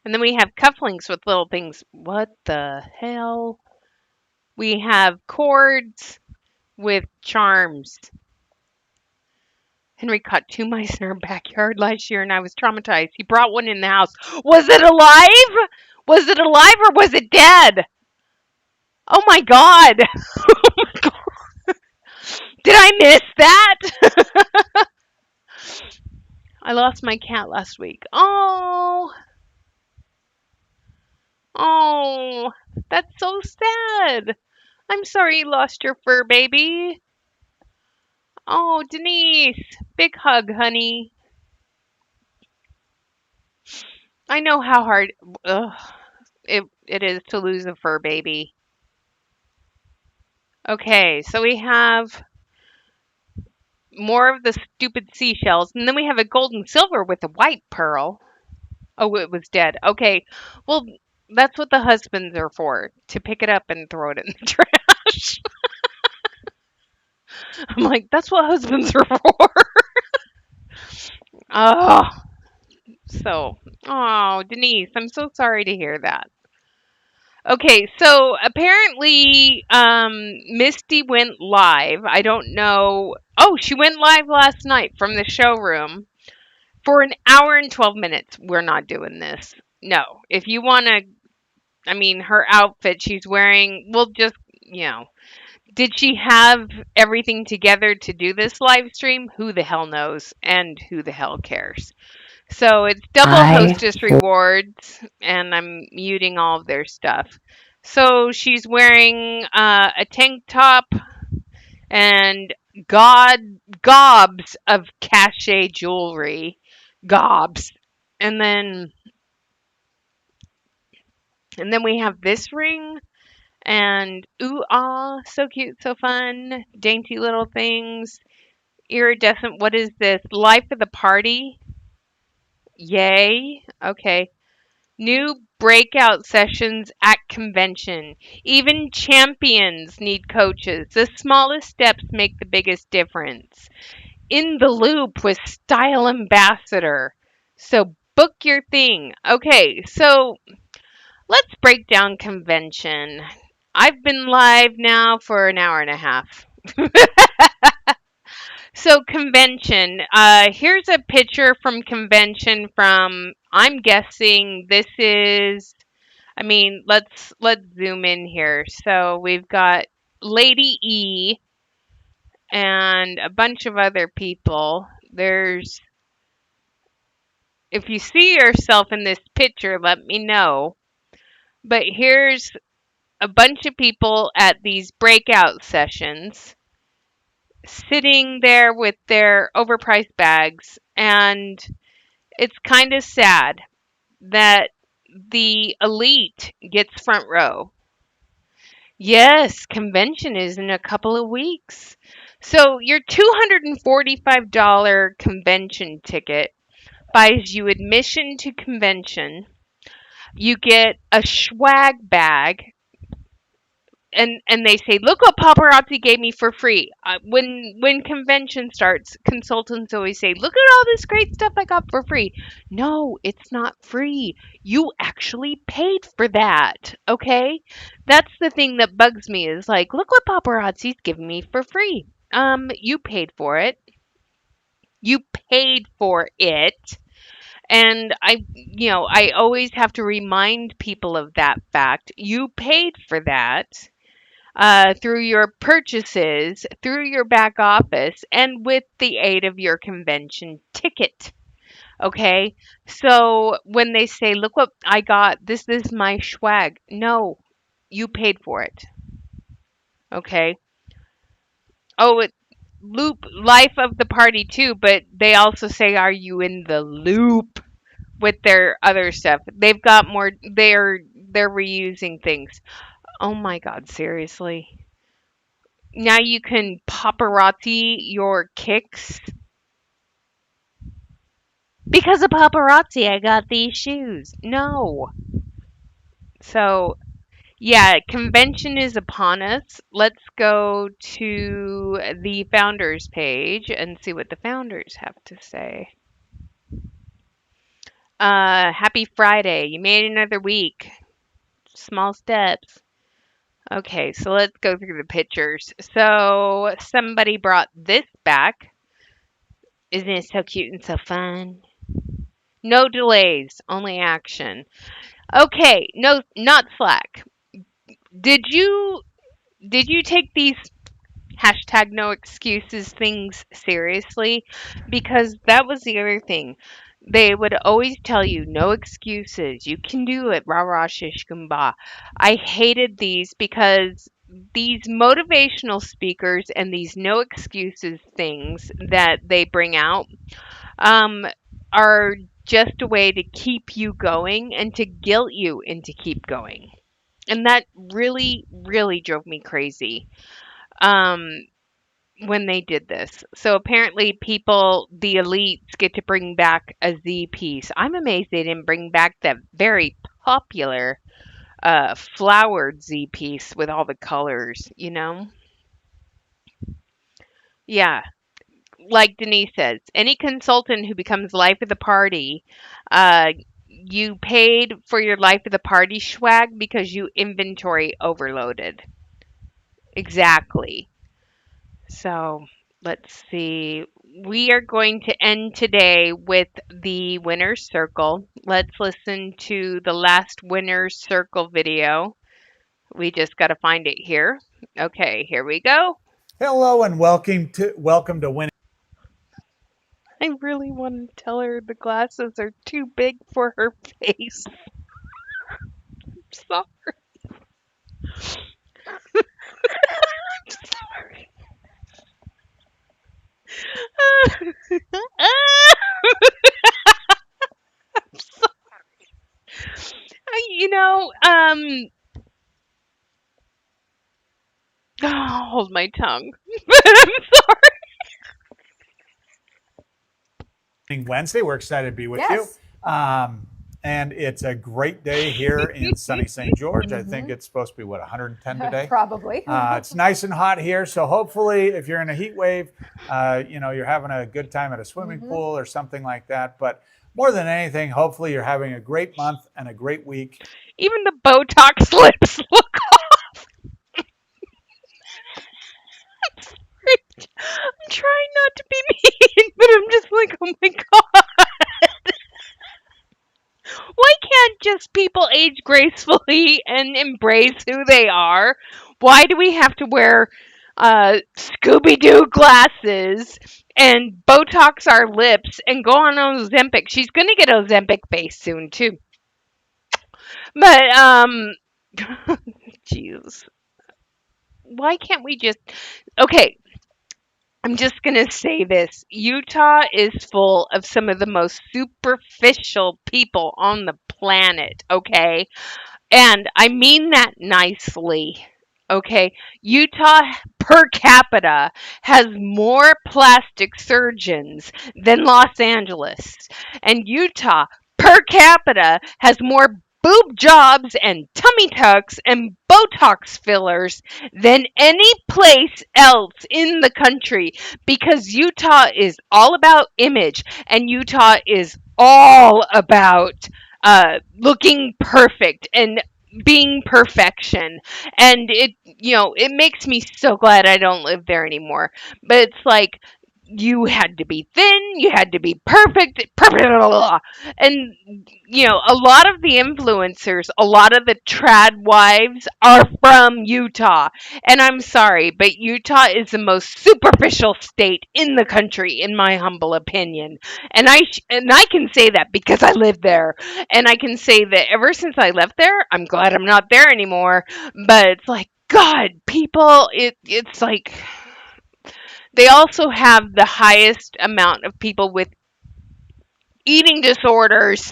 And then we have cufflinks with little things. What the hell? We have cords with charms. Henry caught two mice in our backyard last year and I was traumatized. He brought one in the house. Was it alive? Was it alive or was it dead? Oh my god. Did I miss that? I lost my cat last week. Oh, oh, that's so sad. I'm sorry you lost your fur baby. Oh, Denise, big hug, honey. I know how hard it is to lose a fur baby. Okay, so we have more of the stupid seashells, and then we have a gold and silver with a white pearl. Oh, it was dead. Okay, well, that's what the husbands are for, to pick it up and throw it in the trash. I'm like, that's what husbands are for. Oh, oh, Denise, I'm so sorry to hear that. Okay, so apparently, Misty went live. I don't know. Oh, she went live last night from the showroom for an hour and 12 minutes. We're not doing this. No. If you want to, I mean, her outfit she's wearing, we'll just, you know, did she have everything together to do this live stream? Who the hell knows? And who the hell cares? So it's double
I
hostess rewards, and I'm muting all of their stuff. So she's wearing a tank top and god gobs of cachet jewelry, gobs, and then we have this ring and ooh ah, so cute, so fun, dainty little things, iridescent. What is this? Life of the party? Yay. Okay. New breakout sessions at convention. Even champions need coaches. The smallest steps make the biggest difference. In the loop with Style Ambassador. So book your thing. Okay, so let's break down convention. I've been live now for an hour and a half. So convention. Here's a picture from convention from. I'm guessing this is. I mean, let's zoom in here. So we've got Lady E and a bunch of other people. There's. If you see yourself in this picture, let me know. But here's a bunch of people at these breakout sessions sitting there with their overpriced bags, and it's kind of sad that the elite gets front row. Yes, convention is in a couple of weeks. So your $245 convention ticket buys you admission to convention. You get a swag bag, and they say, "Look what paparazzi gave me for free." When convention starts, consultants always say, "Look at all this great stuff I got for free." No, it's not free. You actually paid for that. Okay, that's the thing that bugs me is like, "Look what paparazzi's giving me for free." You paid for it. You paid for it. And I always have to remind people of that fact. You paid for that through your purchases, through your back office, and with the aid of your convention ticket. Okay? So when they say, look what I got, this is my swag. No, you paid for it. Okay? Oh, it loop life of the party too, but they also say, "Are you in the loop?" with their other stuff. They've got more. They're reusing things. Oh my God, seriously. Now you can paparazzi your kicks. Because of paparazzi, I got these shoes. No. So, yeah, convention is upon us. Let's go to the founders page and see what the founders have to say. Happy Friday. You made another week. Small steps. Okay, so let's go through the pictures. So, somebody brought this back. Isn't it so cute and so fun? No delays, only action. Okay, no, not Slack. Did you take these hashtag no excuses things seriously? Because that was the other thing. They would always tell you no excuses. You can do it. Rah rah shish kumbah. I hated these because these motivational speakers and these no excuses things that they bring out um, are just a way to keep you going and to guilt you into keep going. And that really, really drove me crazy um, when they did this. So apparently, people, the elites, get to bring back a Z piece. I'm amazed they didn't bring back that very popular flowered Z piece with all the colors, you know? Yeah, like Denise says, any consultant who becomes life of the party, you paid for your life of the party swag because you inventory overloaded. Exactly. So let's see. We are going to end today with the winner's circle. Let's listen to the last winner's circle video. We just got to find it here. Okay, here we go.
Hello and welcome to Winning.
I really want to tell her the glasses are too big for her face. Sorry. you know, um, hold my tongue.
Wednesday. We're excited to be with you.
Yes.
And it's a great day here in sunny St. George. I think
Mm-hmm.
it's supposed to be, 110 today?
Probably.
It's nice and hot here. So hopefully, if you're in a heat wave, you're having a good time at a swimming
Mm-hmm.
pool or something like that. But more than anything, hopefully, you're having a great month and a great week.
Even the Botox lips look. I'm trying not to be mean, but I'm just like, oh my god. Why can't just people age gracefully and embrace who they are? Why do we have to wear Scooby Doo glasses and Botox our lips and go on Ozempic? She's gonna get Ozempic face soon too. But jeez, why can't we just? Okay, I'm just gonna say this. Utah is full of some of the most superficial people on the planet. Okay, and I mean that nicely. Okay, Utah per capita has more plastic surgeons than Los Angeles. And Utah per capita has more boob jobs and tummy tucks and Botox fillers than any place else in the country because Utah is all about image and Utah is all about looking perfect and being perfection. And it makes me so glad I don't live there anymore. But it's like you had to be thin, you had to be perfect, perfect, blah, blah, blah. And a lot of the influencers, a lot of the trad wives are from Utah. And I'm sorry, but Utah is the most superficial state in the country, in my humble opinion. And I can say that because I live there, and I can say that ever since I left there, I'm glad I'm not there anymore. But it's like God, people, it's like They also have the highest amount of people with eating disorders.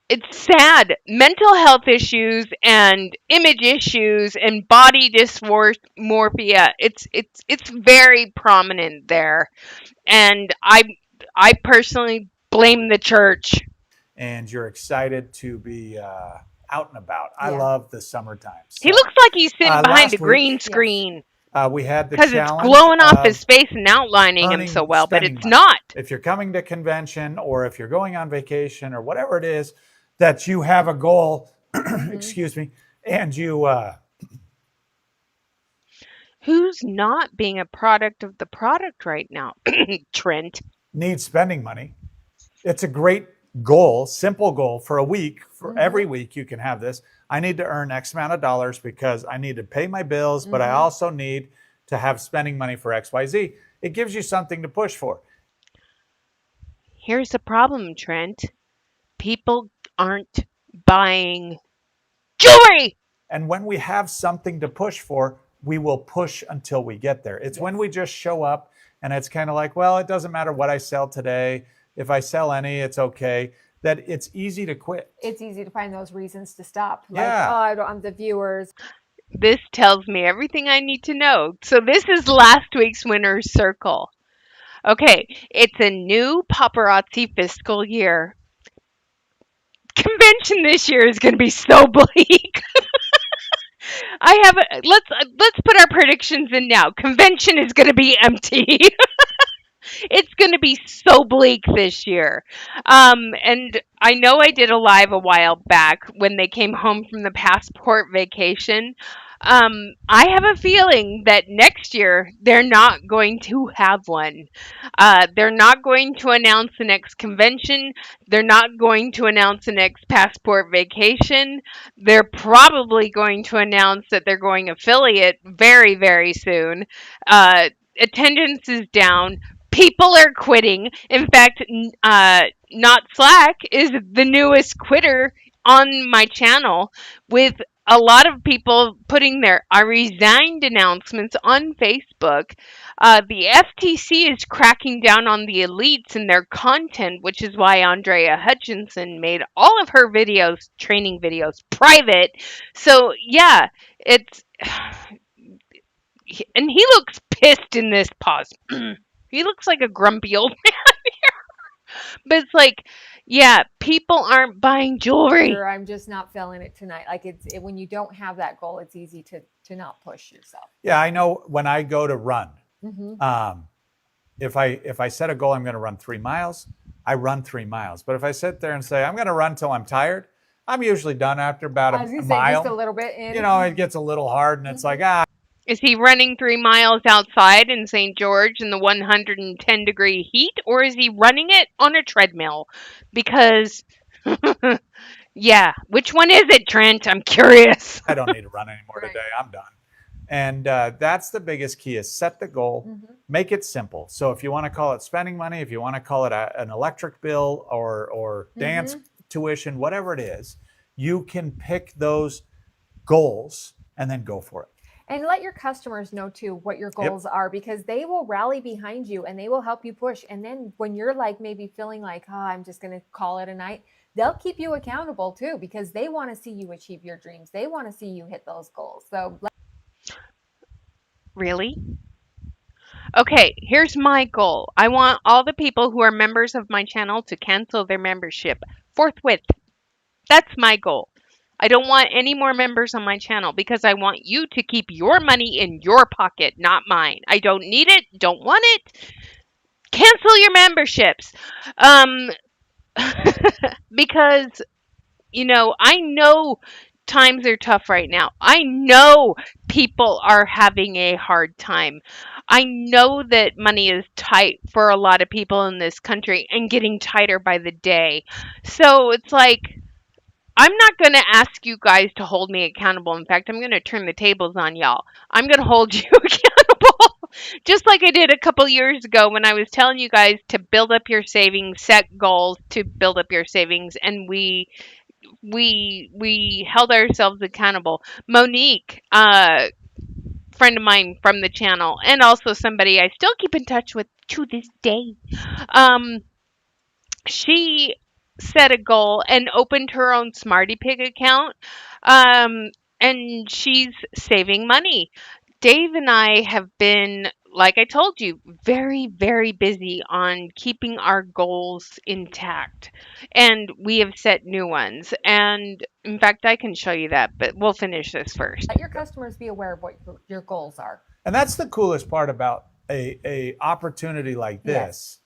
It's sad. Mental health issues and image issues and body dysmorphia. It's very prominent there. And I personally blame the church.
And you're excited to be out and about. I
Yeah.
love the summertime.
He
So
looks like he's sitting behind a
last week
green
Yes.
screen
we had the
because it's
challenge
glowing off his
of
face and outlining him so well, but
spending
it's
money.
not.
If you're coming to convention or if you're going on vacation or whatever it is that you have a goal, excuse me, and you
Who's not being a product of the product right now? Trent.
need spending money, it's a great goal, simple goal for a week. For every week, you can have this. I need to earn X amount of dollars because I need to pay my bills, but I also need to have spending money for XYZ. It gives you something to push for.
Here's the problem, Trent. People aren't buying jewelry.
And when we have something to push for, we will push until we get there. It's when we just show up and it's kind of like, well, it doesn't matter what I sell today. If I sell any, it's okay. That it's easy to quit.
It's easy to find those reasons to stop. Like,
Yeah.
oh, I don't have the viewers.
This tells me everything I need to know. So this is last week's winner's circle. Okay, it's a new paparazzi fiscal year. Convention this year is going to be so bleak. I have let's put our predictions in now. Convention is going to be empty. It's going to be so bleak this year. And I know I did a live a while back when they came home from the passport vacation. I have a feeling that next year they're not going to have one. They're not going to announce the next convention. They're not going to announce the next passport vacation. They're probably going to announce that they're going affiliate very, very soon. Attendance is down. People are quitting. In fact, Not Slack is the newest quitter on my channel, with a lot of people putting their I resigned announcements on Facebook. The FTC is cracking down on the elites and their content, which is why Andrea Hutchinson made all of her videos, training videos, private. So, yeah, it's. And he looks pissed in this pause. He looks like a grumpy old man. But it's like, yeah, people aren't buying jewelry.
I'm just not feeling it tonight. Like when you don't have that goal, it's easy to not push yourself.
Yeah, I know when I go to run,
Mm-hmm.
if I set a goal, I'm going to run 3 miles, I run 3 miles. But if I sit there and say I'm going to run till I'm tired, I'm usually done after about
I was
a
gonna say
mile.
just a little bit in.
You know, it gets a little hard, and it's like
Is he running 3 miles outside in St. George in the 110-degree heat, or is he running it on a treadmill? Because, yeah, which one is it, Trent? I'm curious.
I don't need to run anymore
Right.
today. I'm done. And that's the biggest key: is set the goal, make it simple. So if you want to call it spending money, if you want to call it an electric bill or dance tuition, whatever it is, you can pick those goals and then go for it.
And let your customers know too what your goals are, because they will rally behind you and they will help you push. And then when you're like maybe feeling like, oh, I'm just going to call it a night, they'll keep you accountable too, because they want to see you achieve your dreams. They want to see you hit those goals. So
Really? Okay, here's my goal. I want all the people who are members of my channel to cancel their membership forthwith. That's my goal. I don't want any more members on my channel because I want you to keep your money in your pocket, not mine. I don't need it, don't want it. Cancel your memberships. Because, I know times are tough right now. I know people are having a hard time. I know that money is tight for a lot of people in this country and getting tighter by the day. So it's like, I'm not going to ask you guys to hold me accountable. In fact, I'm going to turn the tables on y'all. I'm going to hold you accountable. Just like I did a couple years ago when I was telling you guys to build up your savings, set goals to build up your savings, and we held ourselves accountable. Monique, friend of mine from the channel, and also somebody I still keep in touch with to this day. Um, she set a goal and opened her own Smarty Pig account. Um, and she's saving money. Dave and I have been, like I told you, very, very busy on keeping our goals intact. And we have set new ones. And in fact, I can show you that, but we'll finish this first.
Let your customers be aware of what your goals are.
And that's the coolest part about a opportunity like this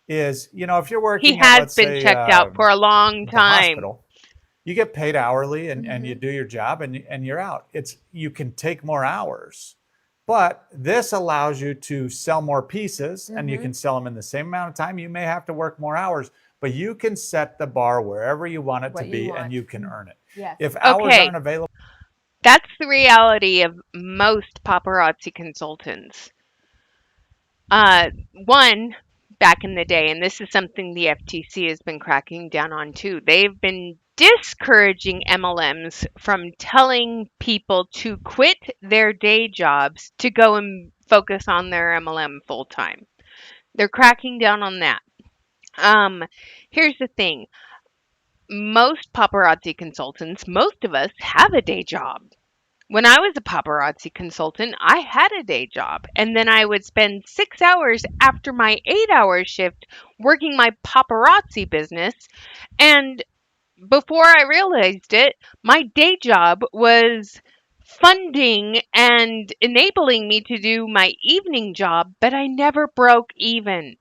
is, if you're
He
working at,
has
let's
been
say,
checked out for a long
the
time.
hospital, you get paid hourly and you do your job and you're out. You can take more hours. But this allows you to sell more pieces and you can sell them in the same amount of time. You may have to work more hours, but you can set the bar wherever you want it to be and you can earn it.
Yes.
If hours
Okay.
aren't available,
That's the reality of most paparazzi consultants. One, back in the day, and this is something the FTC has been cracking down on too, they've been discouraging MLMs from telling people to quit their day jobs to go and focus on their MLM full time. They're cracking down on that. Um, Here's the thing. Most paparazzi consultants, most of us have a day job. When I was a paparazzi consultant, I had a day job, and then I would spend 6 hours after my 8 hour shift working my paparazzi business. And before I realized it, my day job was funding and enabling me to do my evening job, but I never broke even.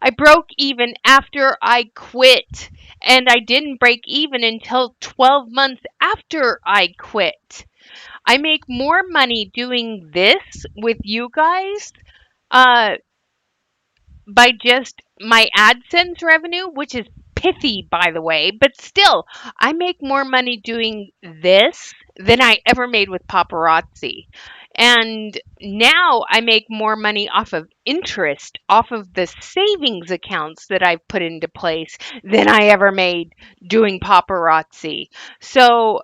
I broke even after I quit, and I didn't break even until 12 months after I quit. I make more money doing this with you guys uh, by just my AdSense revenue, which is pithy, by the way, but still, I make more money doing this than I ever made with paparazzi. And now I make more money off of interest, off of the savings accounts that I've put into place than I ever made doing paparazzi. So,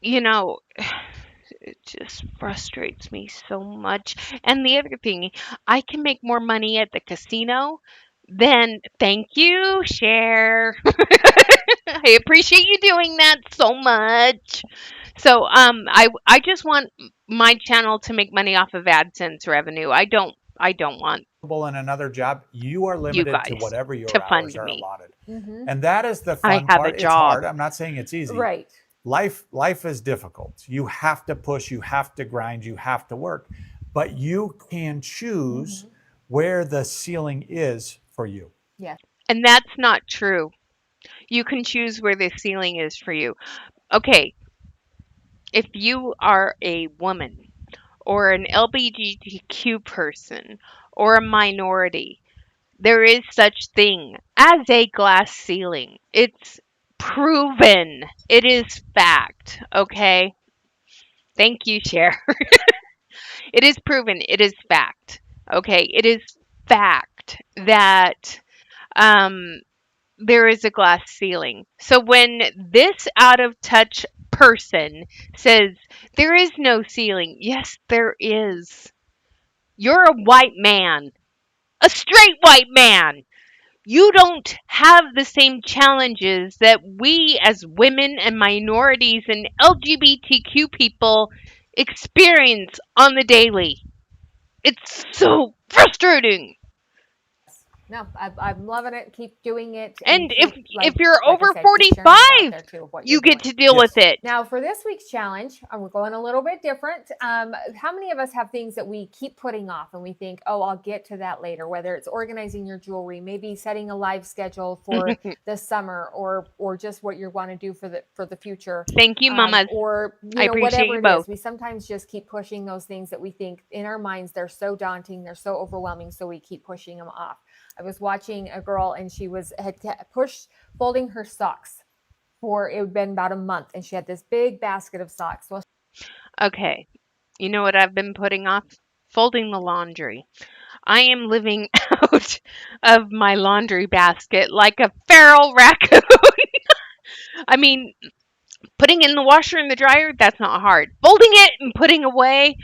you know, it just frustrates me so much. And the other thing, I can make more money at the casino than thank you, Cher. I appreciate you doing that so much. So I just want my channel to make money off of AdSense revenue. I don't want
in another job, you are
you
limited to
guys
whatever your
to
hours
fund
are
me.
allotted. And that is the
I
fun
have a
part. It's
job.
hard. I'm not saying it's easy.
Right.
Life is difficult. You have to push, you have to grind, you have to work. But you can choose where the ceiling is for you.
Yes.
And that's not true. You can choose where the ceiling is for you. Okay, if you are a woman or an LGBTQ person or a minority, there is such thing as a glass ceiling. It's proven. It is fact. Okay. Thank you, Cher. It is proven. It is fact. Okay. It is fact that um, there is a glass ceiling. So when this out of touch person says there is no ceiling, yes, there is. You're a white man, a straight white man. You don't have the same challenges that we as women and minorities and LGBTQ people experience on the daily. It's so frustrating.
No, I'm loving it. Keep doing it.
And
keep,
if you're
like I
over
said, keep sharing it out there
45,
too, of what
you
you're
get
doing.
to deal with it.
Now, for this week's challenge, we're going a little bit different. How many of us have things that we keep putting off and we think, oh, I'll get to that later, whether it's organizing your jewelry, maybe setting a live schedule for the summer or just what you want to do for the future.
Thank you, mamas.
Or
I appreciate
whatever
you
it
both.
is. We sometimes just keep pushing those things that we think in our minds, they're so daunting, they're so overwhelming, so we keep pushing them off. I was watching a girl and she had pushed folding her socks for it had been about a month, and she had this big basket of socks. Well,
Okay. You know what I've been putting off? Folding the laundry. I am living out of my laundry basket like a feral raccoon. I mean, putting in the washer and the dryer, that's not hard. Folding it and putting away,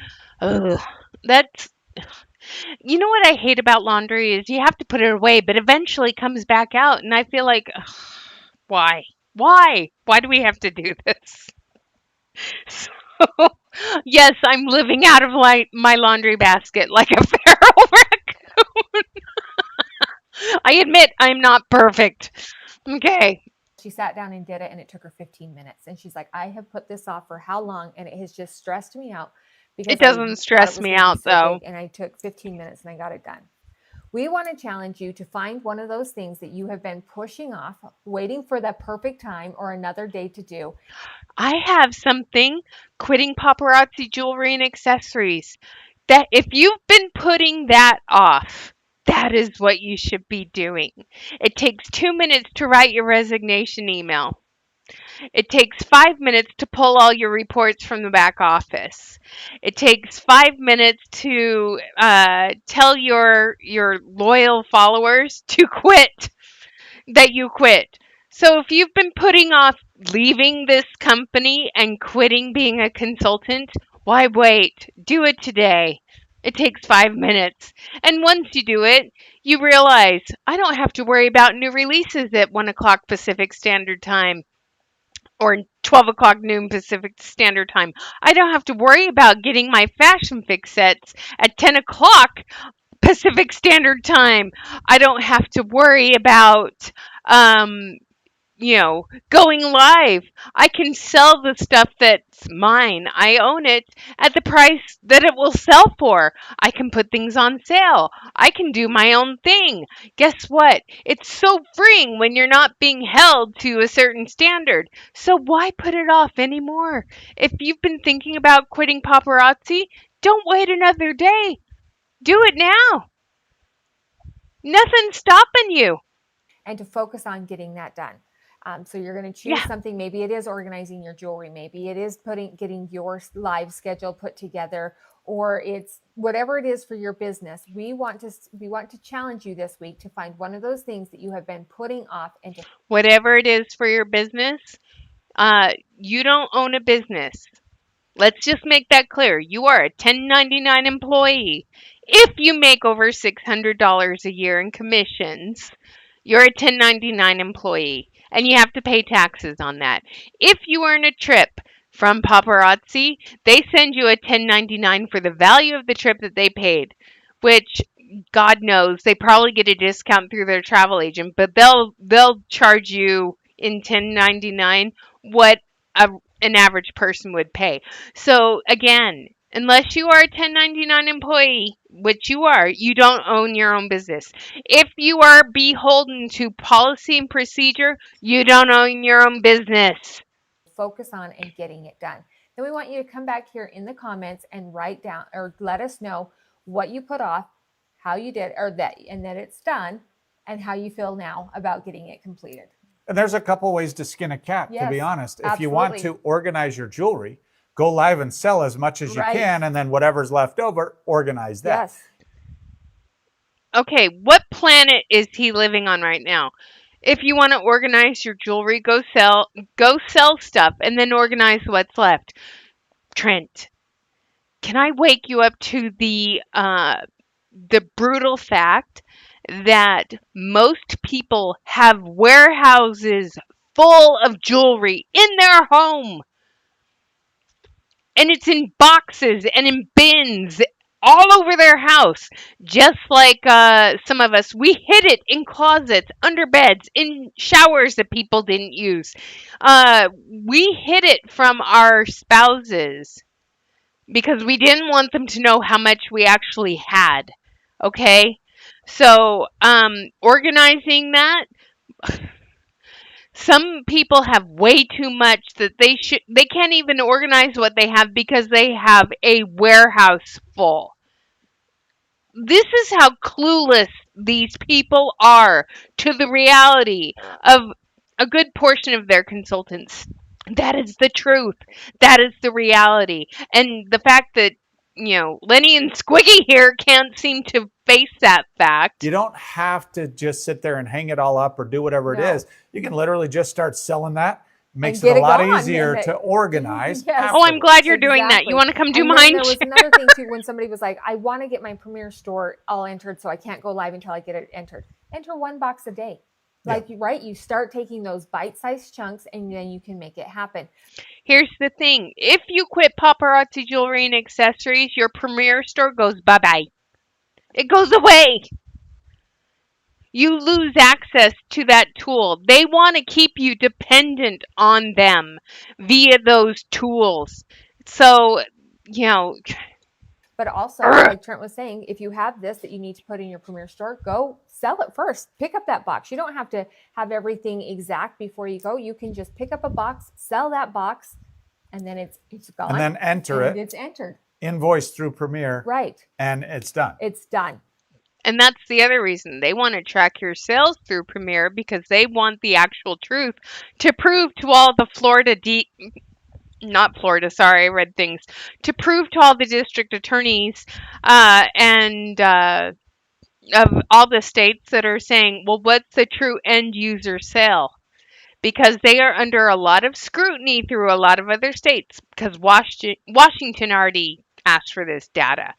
Ugh, that's you know what I hate about laundry is you have to put it away, but eventually it comes back out, and I feel like, ugh, why? Why do we have to do this? So, yes, I'm living out of my laundry basket like a feral raccoon. I admit I'm not perfect. Okay,
She sat down and did it, and it took her 15 minutes. And she's like, I have put this off for how long? And it has just stressed me out
it
because I
doesn't
thought it
stress
was
me
going to be
out
so big.
though.
And I took 15 minutes and I got it done. We want to challenge you to find one of those things that you have been pushing off, waiting for the perfect time or another day to do.
I have something, quitting paparazzi jewelry and accessories, that if you've been putting that off, that is what you should be doing. It takes 2 minutes to write your resignation email. It takes 5 minutes to pull all your reports from the back office. It takes 5 minutes to tell your loyal followers to quit, that you quit. So if you've been putting off leaving this company and quitting being a consultant, why wait? Do it today. It takes 5 minutes. And once you do it, you realize I don't have to worry about new releases at 1 o'clock Pacific Standard Time or 12 o'clock noon Pacific Standard Time. I don't have to worry about getting my fashion fix sets at 10 o'clock Pacific Standard Time. I don't have to worry about um, going live. I can sell the stuff that's mine. I own it at the price that it will sell for. I can put things on sale. I can do my own thing. Guess what? It's so freeing when you're not being held to a certain standard. So why put it off anymore? If you've been thinking about quitting paparazzi, don't wait another day. Do it now. Nothing's stopping you.
And to focus on getting that done. So you're going to choose
Yeah.
something. Maybe it is organizing your jewelry. Maybe it is getting your live schedule put together, or it's whatever it is for your business. We want to challenge you this week to find one of those things that you have been putting off and to
Whatever it is for your business, you don't own a business. Let's just make that clear. You are a 1099 employee. If you make over $600 a year in commissions, you're a 1099 employee and you have to pay taxes on that. If you earn a trip from paparazzi, they send you a 1099 for the value of the trip that they paid, which God knows they probably get a discount through their travel agent, but they'll charge you in 1099 what a, an average person would pay. So again, unless you are a 1099 employee, which you are, you don't own your own business. If you are beholden to policy and procedure, you don't own your own business.
focus on and getting it done. Then we want you to come back here in the comments and write down or let us know what you put off, how you did, or that it's done, and how you feel now about getting it completed.
And there's a couple ways to skin a cat, to be
Yes,
honest. If you want
absolutely.
to organize your jewelry, go live and sell as much as you
Right.
can, and then whatever's left over, organize that.
Yes.
Okay, what planet is he living on right now? If you want to organize your jewelry, go sell stuff and then organize what's left. Trent, can I wake you up to the brutal fact that most people have warehouses full of jewelry in their home, and it's in boxes and in bins all over their house, just like some of us. We hid it in closets, under beds, in showers that people didn't use. We hid it from our spouses because we didn't want them to know how much we actually had. Okay? So, organizing that, some people have way too much that they can't even organize what they have because they have a warehouse full. This is how clueless these people are to the reality of a good portion of their consultants. That is the truth. That is the reality. And the fact that, Lenny and Squiggy here can't seem to face that fact.
You don't have to just sit there and hang it all up or do whatever it
No.
is. You can literally just start selling that makes it
get
a
it
lot
going.
easier to organize.
Yes.
Oh, I'm glad you're
afterwards.
doing that. You
Exactly.
want to come do
And then
mine?
there was another thing too, when somebody was like, I want to get my Premier store all entered, so I can't go live until I get it entered. Enter 1 box a day. Like, right, you start taking those bite-sized chunks, and then you can make it happen.
Here's the thing. If you quit paparazzi jewelry and accessories, your Premier store goes bye-bye. It goes away. You lose access to that tool. They want to keep you dependent on them via those tools. So, you know,
But also, like Trent was saying, if you have this that you need to put in your Premier store, go sell it first. Pick up that box. You don't have to have everything exact before you go. You can just pick up a box, sell that box, and then it's gone.
And then enter it.
It's entered.
Invoice through Premier.
Right.
And it's done.
It's done.
and that's the other reason they want to track your sales through Premier, because they want the actual truth to prove to all the not Florida, sorry, I read things, to prove to all the district attorneys and of all the states that are saying, well, what's the true end user sale? Because they are under a lot of scrutiny through a lot of other states, because Washington already asked for this data.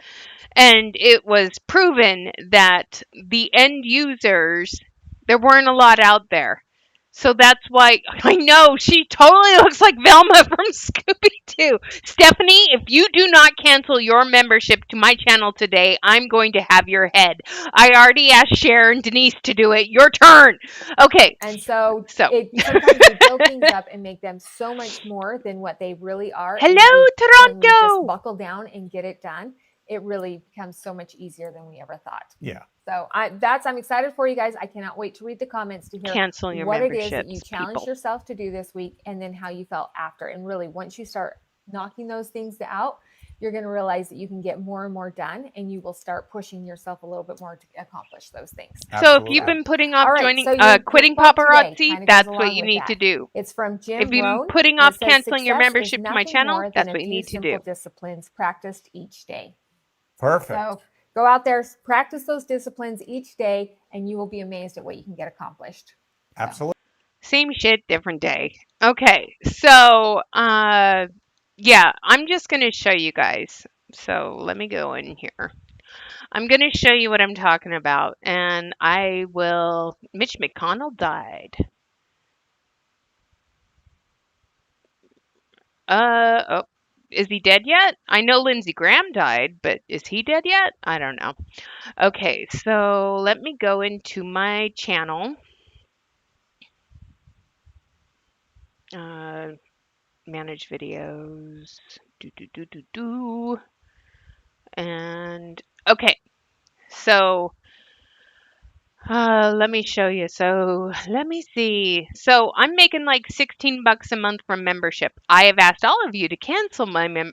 And it was proven that the end users, there weren't a lot out there. So that's why I know she totally looks like Velma from Scooby-Doo. Stephanie, if you do not cancel your membership to my channel today, I'm going to have your head. I already asked Sharon Denise to do it. Your turn. Okay.
And so
So.
sometimes we build things up and make them so much more than what they really are.
Hello,
When we just
Toronto.
buckle down and get it done, it really becomes so much easier than we ever thought.
Yeah.
So I'm excited for you guys. I cannot wait to read the comments to hear
Cancel your
what it is that you
memberships,
challenged
people.
yourself to do this week, and then how you felt after. And really, once you start knocking those things out, you're going to realize that you can get more and more done, and you will start pushing yourself a little bit more to accomplish those things.
So if you've been putting off
All right,
joining,
so your
quitting
quote today
paparazzi,
kinda goes
that's
along
what you
with
need
that.
to do.
It's from Jim
If you've
Rohn.
been putting
and it
off
says,
canceling your
"Success is
membership to my
nothing
channel,
more than
that's
a
what you
few
need to
simple
do.
disciplines practiced each day."
Perfect.
So go out there, practice those disciplines each day, and you will be amazed at what you can get accomplished.
Absolutely.
Same shit, different day. Okay, so yeah, I'm just gonna show you guys. So let me go in here. I'm gonna show you what I'm talking about, and I will. Mitch McConnell died. Oh, is he dead yet? I know Lindsey Graham died, but is he dead yet? I don't know. Okay, so let me go into my channel. Manage videos. And okay, so let me show you. So let me see. So I'm making like 16 bucks a month from membership. I have asked all of you to cancel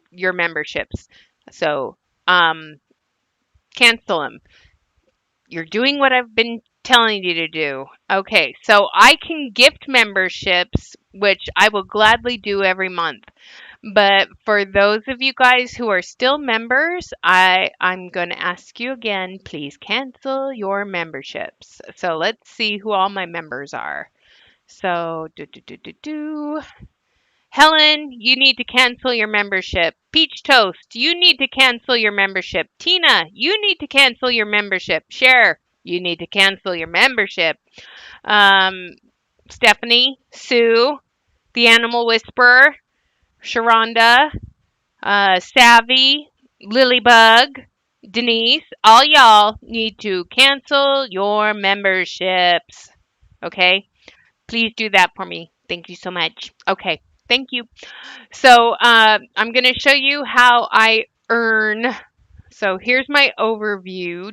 your memberships. So cancel them. You're doing what I've been telling you to do. Okay, so I can gift memberships, which I will gladly do every month. But for those of you guys who are still members, I'm going to ask you again, please cancel your memberships. So let's see who all my members are. So Helen, you need to cancel your membership. Peach Toast, you need to cancel your membership. Tina, you need to cancel your membership. Cher, you need to cancel your membership. Stephanie, Sue, the Animal Whisperer, Sharonda, Savvy, Lilybug, Denise, all y'all need to cancel your memberships. Okay? Please do that for me. Thank you so much. Okay. Thank you. So I'm going to show you how I earn. So here's my overview.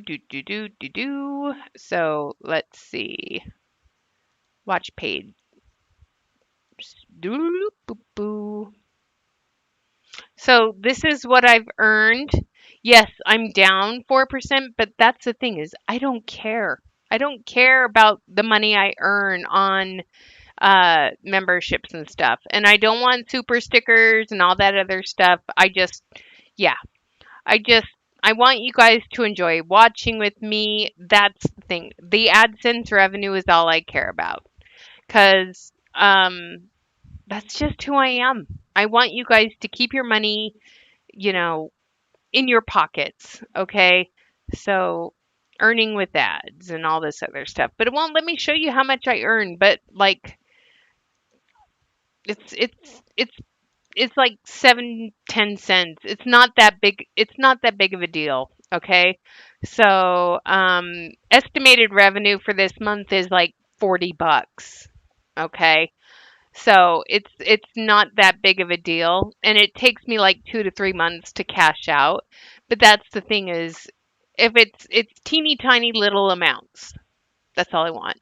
So let's see. Watch page. So this is what I've earned. Yes, I'm down 4%, but that's the thing is I don't care. I don't care about the money I earn on memberships and stuff. And I don't want super stickers and all that other stuff. Yeah, I want you guys to enjoy watching with me. That's the thing. The AdSense revenue is all I care about. Because That's just who I am. I want you guys to keep your money, you know, in your pockets, okay? So earning with ads and all this other stuff. But it won't let me show you how much I earn, but like it's it's like 7, 10 cents. It's not that big of a deal, okay? So estimated revenue for this month is like $40, okay? So it's not that big of a deal, and it takes me like 2 to 3 months to cash out. But that's the thing is, if it's teeny tiny little amounts, that's all I want.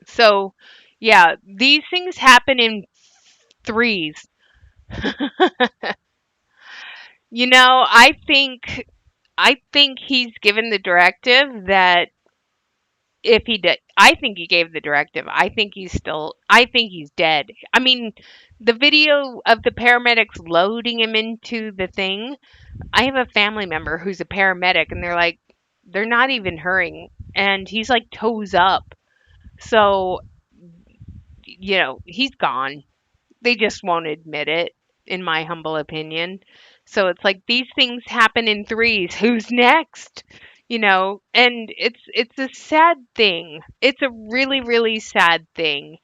So yeah, these things happen in threes. I think he's given the directive that if he did, I think he gave the directive. I think he's dead. I mean, the video of the paramedics loading him into the thing, I have a family member who's a paramedic, and they're not even hurrying. And he's like toes up. So, he's gone. They just won't admit it, in my humble opinion. So it's like these things happen in threes. Who's next? And it's a sad thing. It's a really, really sad thing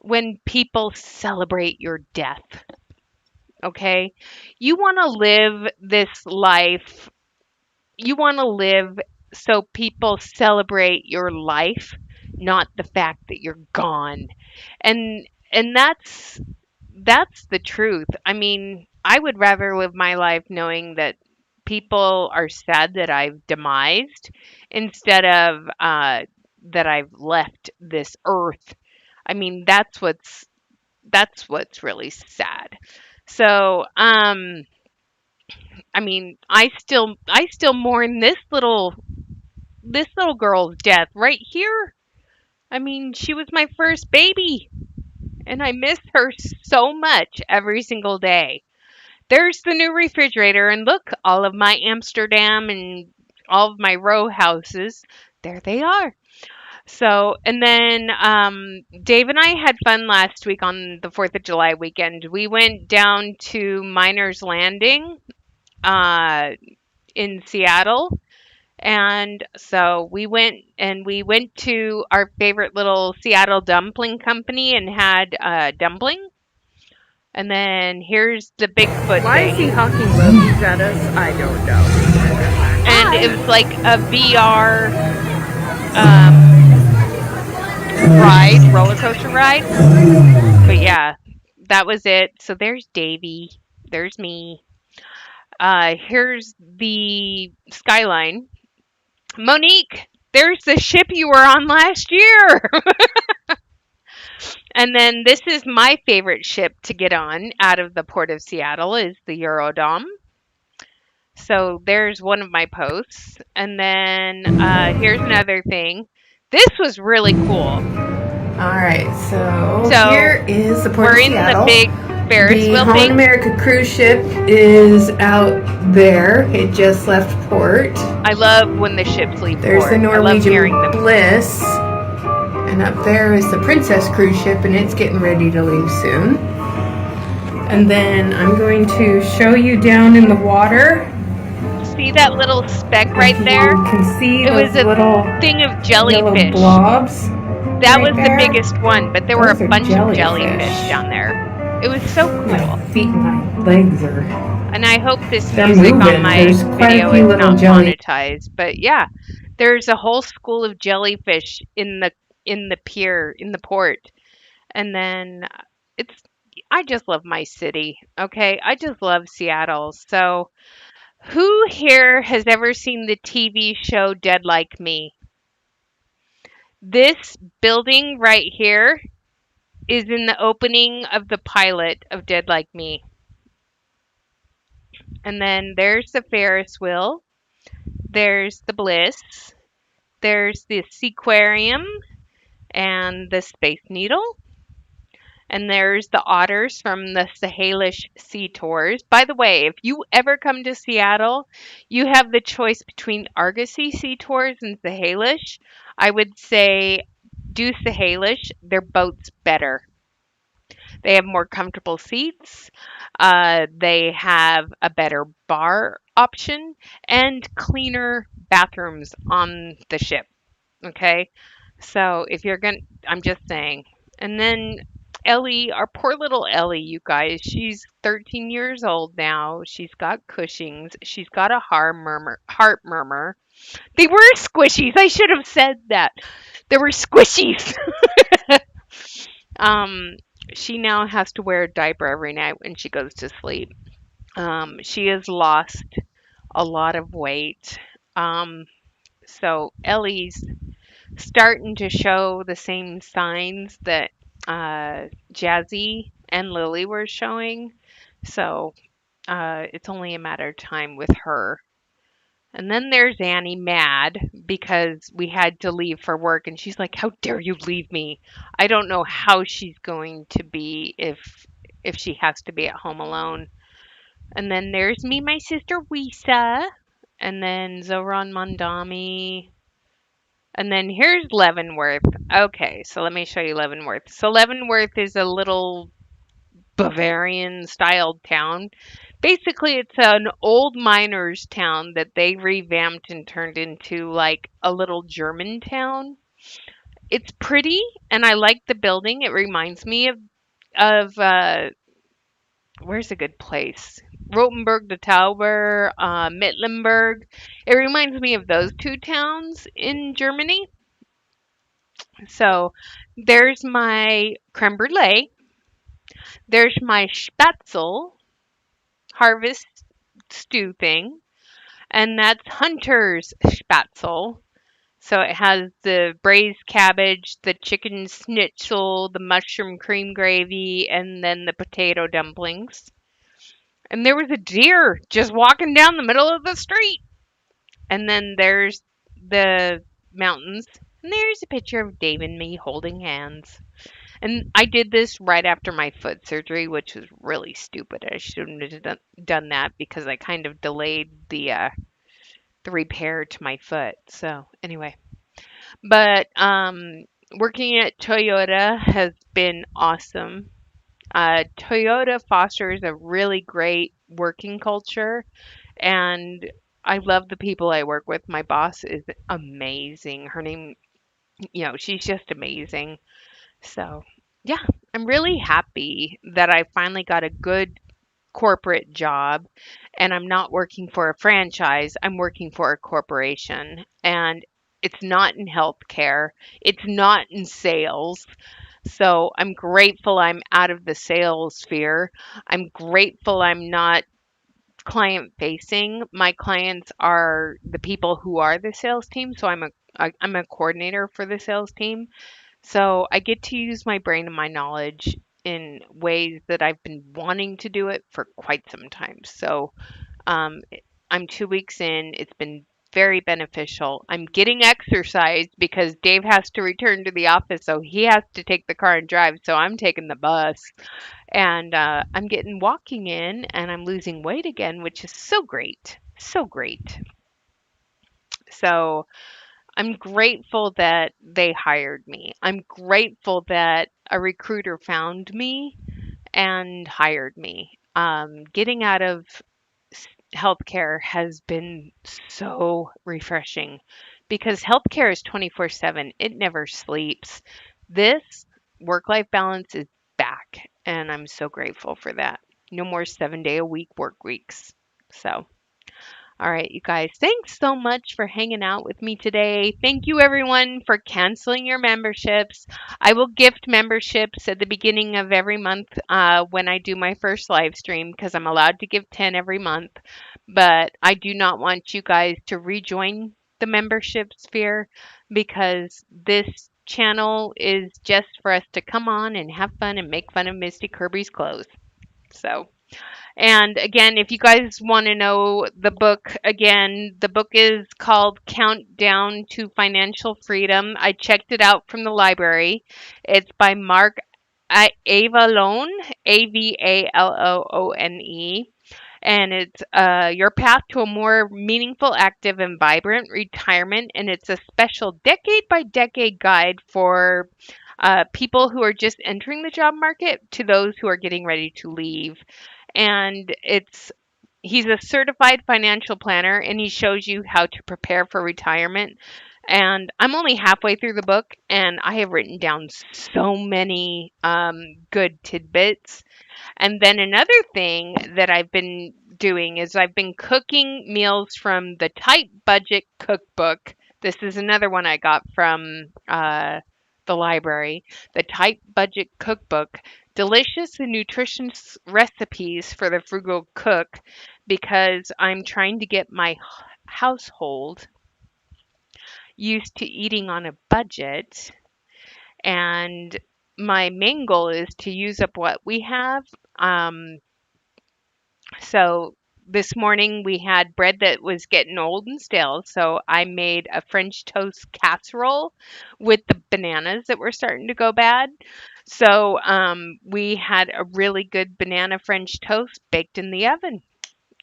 when people celebrate your death, okay? You want to live this life. You want to live so people celebrate your life, not the fact that you're gone. And that's the truth. I mean, I would rather live my life knowing that people are sad that I've demised instead of that I've left this earth. I mean, that's what's really sad. So, I mean, I still mourn this little girl's death right here. I mean, she was my first baby, and I miss her so much every single day. There's the new refrigerator, and look, all of my Amsterdam and all of my row houses, there they are. So, and then Dave and I had fun last week on the 4th of July weekend. We went down to Miners Landing uh, in Seattle. And so we went to our favorite little Seattle dumpling company and had dumpling. And then here's the Bigfoot
Why is he
thing.
hawking movies at us? I don't know.
And it was like a VR um, roller coaster ride. But yeah, that was it. So there's Davy. There's me. Here's the skyline. Monique, there's the ship you were on last year. And then this is my favorite ship to get on out of the port of Seattle is the Eurodom. So there's one of my posts. And then here's another thing. This was really cool.
All right, so
So
here is the Port
we're
of
in the
Seattle.
big Ferris
The
wheel
Holland
thing.
America cruise ship is out there. It just left port.
I love when the ships leave
There's
port.
the
I love
Norwegian
hearing them.
Bliss. And up there is the Princess cruise ship, and it's getting ready to leave soon. And then I'm going to show you down in the water.
See that little speck right
If
there?
you can see
It was
those
a
little
thing of
yellow
jellyfish.
blobs.
That
right
was the
there.
biggest one, but there were
Those
a
are
bunch of
jellyfish.
jellyfish down there. It was so
My
cool.
feet and my legs are.
And I hope this
They're
music on
moving.
my
There's quite
video
a few
is
little
not
jelly.
monetized. But yeah, there's a whole school of jellyfish in the pier, in the port. And then it's I just love my city. Okay? I just love Seattle. So, who here has ever seen the TV show Dead Like Me? This building right here is in the opening of the pilot of Dead Like Me. And then there's the Ferris wheel. There's the Bliss. There's the Seaquarium and the Space Needle. And there's the otters from the Sahalish Sea Tours. By the way, if you ever come to Seattle, you have the choice between Argosy Sea Tours and Sahalish. I would say do Sahalish. Their boat's better. They have more comfortable seats. They have a better bar option and cleaner bathrooms on the ship. Okay. So if you're going to, I'm just saying. And then Ellie, our poor little Ellie, you guys, she's 13 years old now. She's got Cushing's. She's got a heart murmur. They were squishies. I should have said that. They were squishies. um, she now has to wear a diaper every night when she goes to sleep. She has lost a lot of weight. Um, so Ellie's starting to show the same signs that Jazzy and Lily were showing. So it's only a matter of time with her. And then there's Annie mad because we had to leave for work and she's like, "How dare you leave me?" I don't know how she's going to be if she has to be at home alone. And then there's me, my sister Wisa, and then Zoran Mondami. And then here's Leavenworth. Okay, so let me show you Leavenworth. So Leavenworth is a little Bavarian styled town. Basically, it's an old miners town that they revamped and turned into like a little German town. It's pretty and I like the building. It reminds me of where's a good place? Rotenburg the Tower, Mittlenburg. It reminds me of those two towns in Germany. So there's my creme brulee. There's my Spätzle harvest stew thing, and that's Hunter's Spätzle. So it has the braised cabbage, the chicken schnitzel, the mushroom cream gravy, and then the potato dumplings. And there was a deer just walking down the middle of the street. And then there's the mountains. And there's a picture of Dave and me holding hands. And I did this right after my foot surgery, which was really stupid. I shouldn't have done that because I kind of delayed the repair to my foot. So anyway, but working at Toyota has been awesome. Toyota fosters a really great working culture, and I love the people I work with. My boss is amazing. Her name, she's just amazing. So, yeah, I'm really happy that I finally got a good corporate job and I'm not working for a franchise. I'm working for a corporation. And it's not in healthcare, it's not in sales. So I'm grateful I'm out of the sales sphere. I'm grateful I'm not client facing. My clients are the people who are the sales team. So I'm a coordinator for the sales team. So I get to use my brain and my knowledge in ways that I've been wanting to do it for quite some time. So um, I'm 2 weeks in. It's been very beneficial. I'm getting exercise because Dave has to return to the office, so he has to take the car and drive. So I'm taking the bus, and I'm getting walking in, and I'm losing weight again, which is so great, so great. So I'm grateful that they hired me. I'm grateful that a recruiter found me and hired me. Getting out of healthcare has been so refreshing because healthcare is 24/7. It never sleeps. This work life balance is back, and I'm so grateful for that. No more 7 day a week work weeks. So, all right, you guys, thanks so much for hanging out with me today. Thank you, everyone, for canceling your memberships. I will gift memberships at the beginning of every month when I do my first live stream because I'm allowed to give 10 every month. But I do not want you guys to rejoin the membership sphere because this channel is just for us to come on and have fun and make fun of Misty Kirby's clothes. So. And again, if you guys want to know the book, again, the book is called Countdown to Financial Freedom. I checked it out from the library. It's by Mark Avalone, Avaloone. And it's your path to a more meaningful, active, and vibrant retirement. And it's a special decade by decade guide for people who are just entering the job market to those who are getting ready to leave. And he's a certified financial planner, and he shows you how to prepare for retirement. And I'm only halfway through the book, and I have written down so many good tidbits. And then another thing that I've been doing is I've been cooking meals from the Tight Budget Cookbook. This is another one I got from the library. The Tight Budget Cookbook. Delicious and nutritious recipes for the frugal cook, because I'm trying to get my household used to eating on a budget. And my main goal is to use up what we have. Um, So this morning we had bread that was getting old and stale. So I made a French toast casserole with the bananas that were starting to go bad. So we had a really good banana French toast baked in the oven.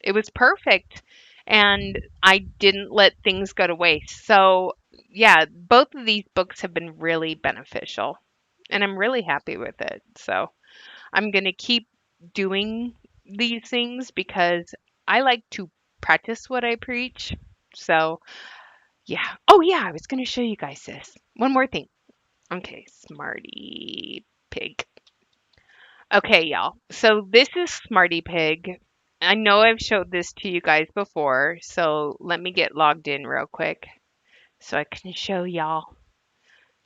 It was perfect. And I didn't let things go to waste. So, yeah, both of these books have been really beneficial. And I'm really happy with it. So. I'm going to keep doing these things because I like to practice what I preach. So, yeah. Oh, yeah, I was going to show you guys this. One more thing. Okay, Smarty Pig. Okay, y'all. So, this is Smarty Pig. I know I've showed this to you guys before, so let me get logged in real quick so I can show y'all.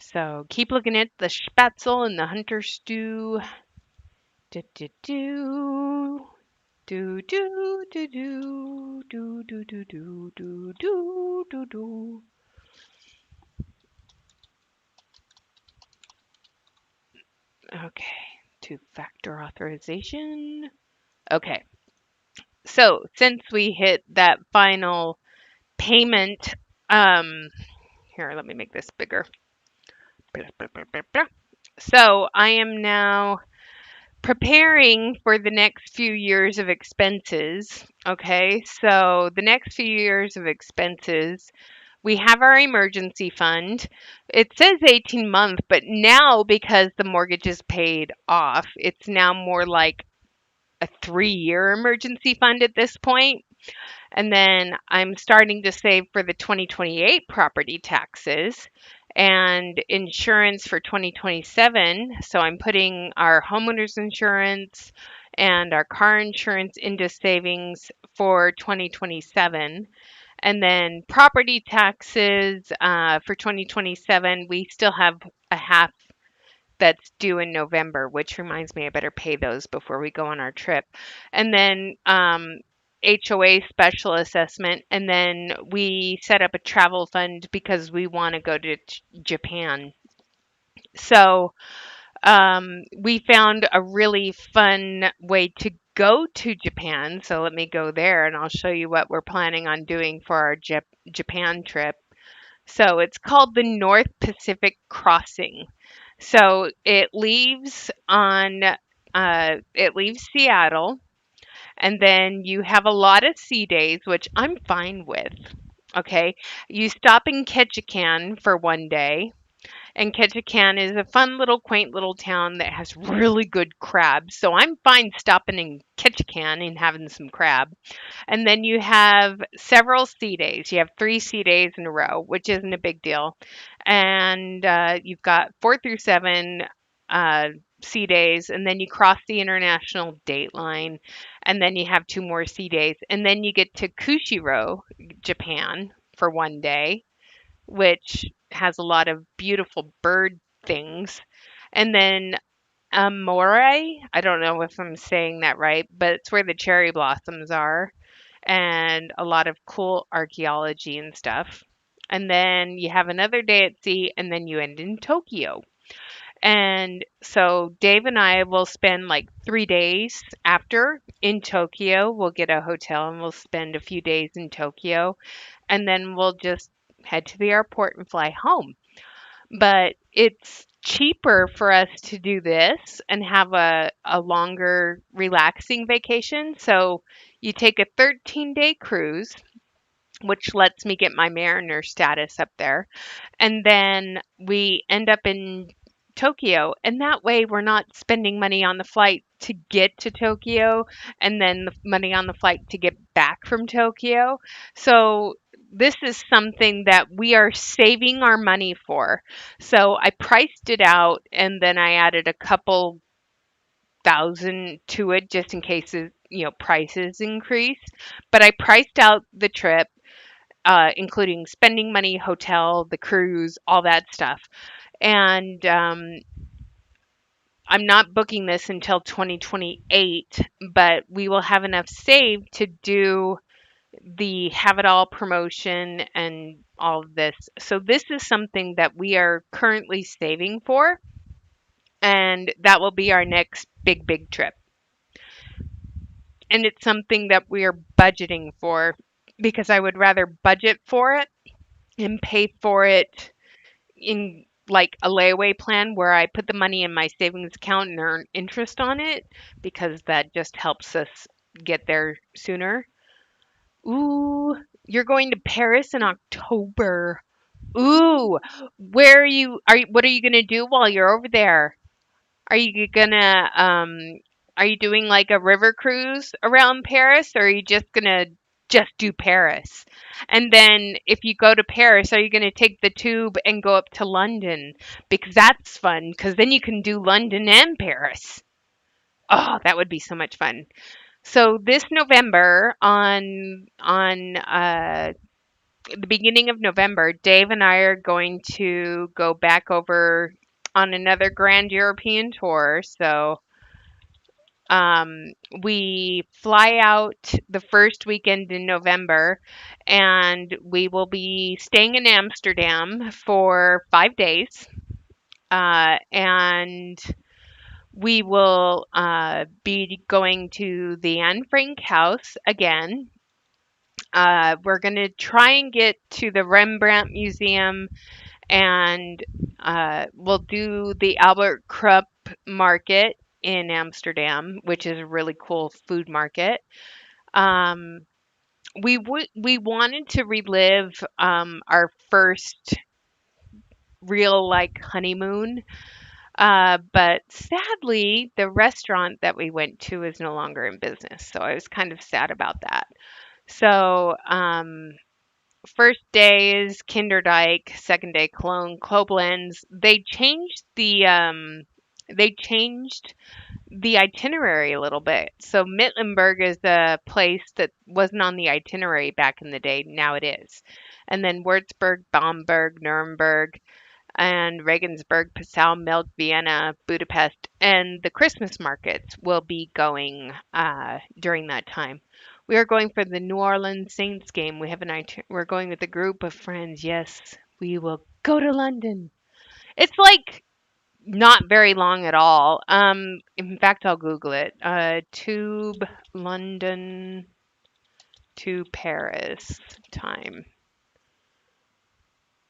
So, keep looking at the spatzel and the hunter stew. Do, do, do. Do do do do do do do do do do do do. Okay, two-factor authorization. Okay, so since we hit that final payment, um, here, let me make this bigger. So I am now preparing for the next few years of expenses. Okay, so the next few years of expenses, we have our emergency fund. It says 18 month, but now because the mortgage is paid off, it's now more like a 3-year emergency fund at this point. And then I'm starting to save for the 2028 property taxes and insurance for 2027. So I'm putting our homeowners insurance and our car insurance into savings for 2027. And then property taxes for 2027, we still have a half that's due in November, which reminds me I better pay those before we go on our trip. And then HOA special assessment. And then we set up a travel fund because we want to go to Japan. So we found a really fun way to go to Japan. So let me go there and I'll show you what we're planning on doing for our Japan trip. So it's called the North Pacific Crossing. So it leaves Seattle, and then you have a lot of sea days, which I'm fine with. Okay, you stop in Ketchikan for one day, and Ketchikan is a fun little quaint little town that has really good crabs. So I'm fine stopping in Ketchikan and having some crab. And then you have several sea days. You have 3 sea days in a row, which isn't a big deal. And you've got 4 through 7 uh, sea days, and then you cross the international date line, and then you have 2 more sea days, and then you get to Kushiro, Japan, for one day, which has a lot of beautiful bird things. And then Amore, I don't know if I'm saying that right, but it's where the cherry blossoms are and a lot of cool archaeology and stuff. And then you have another day at sea, and then you end in Tokyo. And so Dave and I will spend like 3 days after in Tokyo. We'll get a hotel and we'll spend a few days in Tokyo. And then we'll just head to the airport and fly home. But it's cheaper for us to do this and have a longer, relaxing vacation. So you take a 13-day cruise, which lets me get my mariner status up there. And then we end up in Tokyo. And that way we're not spending money on the flight to get to Tokyo and then the money on the flight to get back from Tokyo. So this is something that we are saving our money for. So I priced it out and then I added a couple thousand to it just in case prices increase. But I priced out the trip, including spending money, hotel, the cruise, all that stuff. And I'm not booking this until 2028, but we will have enough saved to do the Have It All promotion and all of this. So this is something that we are currently saving for, and that will be our next big trip. And it's something that we are budgeting for because I would rather budget for it and pay for it in like a layaway plan where I put the money in my savings account and earn interest on it because that just helps us get there sooner. Ooh, you're going to Paris in October. Ooh, where what are you going to do while you're over there? Are you gonna are you doing like a river cruise around Paris or are you just gonna just do Paris? And then if you go to Paris, are you gonna take the tube and go up to London? Because that's fun, because then you can do London and Paris. Oh, that would be so much fun. So this November on the beginning of November, Dave and I are going to go back over on another grand European tour. So um, we fly out the first weekend in November, and we will be staying in Amsterdam for 5 days. And we will be going to the Anne Frank house again. We're going to try and get to the Rembrandt Museum, and we'll do the Albert Krupp Market in Amsterdam, which is a really cool food market. Um, we wanted to relive our first real like honeymoon, but sadly, the restaurant that we went to is no longer in business. So I was kind of sad about that. So first day is Kinderdijk, second day Cologne, Koblenz. They changed the itinerary a little bit. So Mittlenburg is a place that wasn't on the itinerary back in the day. Now it is. And then Würzburg, Bamberg, Nuremberg, and Regensburg, Passau, Milk, Vienna, Budapest, and the Christmas markets will be going during that time. We are going for the New Orleans Saints game. We're going with a group of friends. Yes, we will go to London. It's like not very long at all. In fact, I'll Google it. Tube London to Paris time.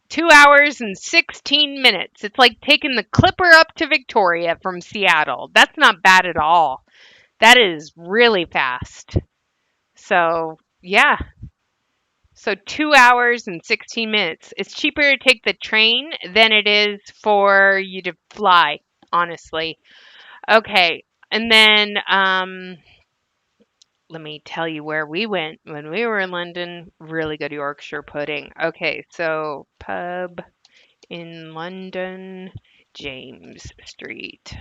2 hours and 16 minutes. It's like taking the Clipper up to Victoria from Seattle. That's not bad at all. That is really fast. So, yeah. So 2 hours and 16 minutes. It's cheaper to take the train than it is for you to fly, honestly. Okay. And then let me tell you where we went when we were in London. Really good Yorkshire pudding. Okay, so pub in London, James Street.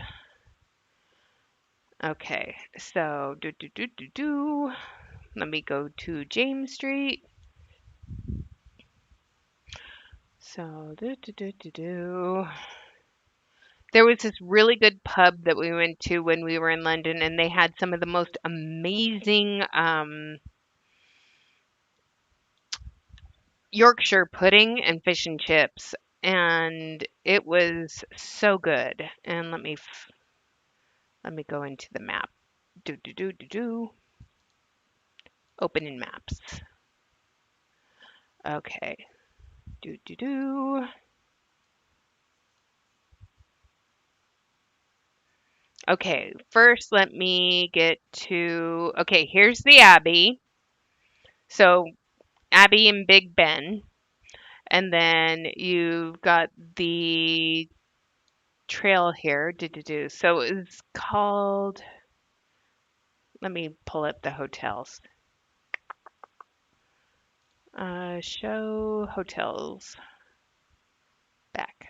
Okay, so let me go to James Street. So there was this really good pub that we went to when we were in London, and they had some of the most amazing Yorkshire pudding and fish and chips, and it was so good. And let me go into the map. Open in maps. Okay. Do do do. Okay, first let me get to. Okay, here's the Abbey. So Abbey and Big Ben, and then you've got the trail here. So it's called, let me pull up the hotels. Show hotels back.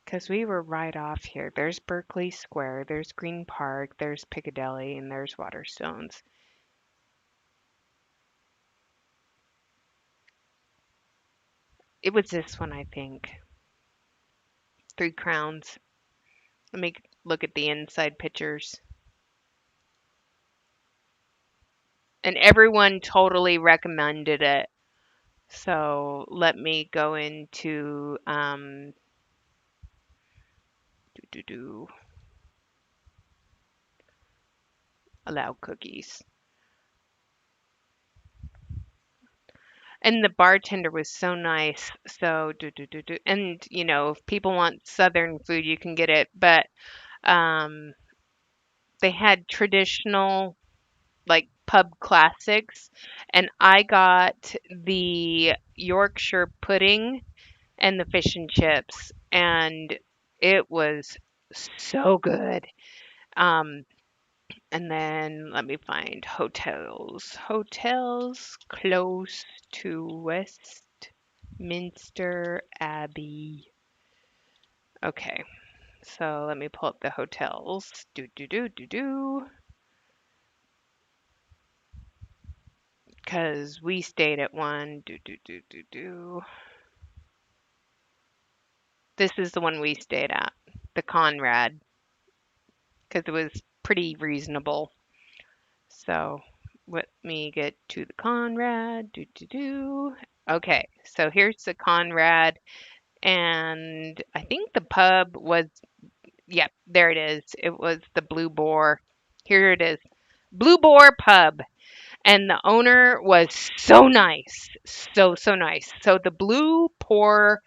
Because we were right off here. There's Berkeley Square, there's Green Park, there's Piccadilly, and there's Waterstones. It was this one, I think. Three Crowns. Let me look at the inside pictures. And everyone totally recommended it. So let me go into allow cookies. And the bartender was so nice. So and if people want southern food, you can get it, but um they had traditional like pub classics, and I got the Yorkshire pudding and the fish and chips, and it was so good. Um, and then let me find hotels. Hotels close to Westminster Abbey. Okay, so let me pull up the hotels. Because we stayed at one. This is the one we stayed at, the Conrad, because it was pretty reasonable. So let me get to the Conrad. Okay, so here's the Conrad, and I think the pub was, yep, there it is. It was the Blue Boar. Here it is, Blue Boar Pub, and the owner was so nice, so nice. So the Blue Boar,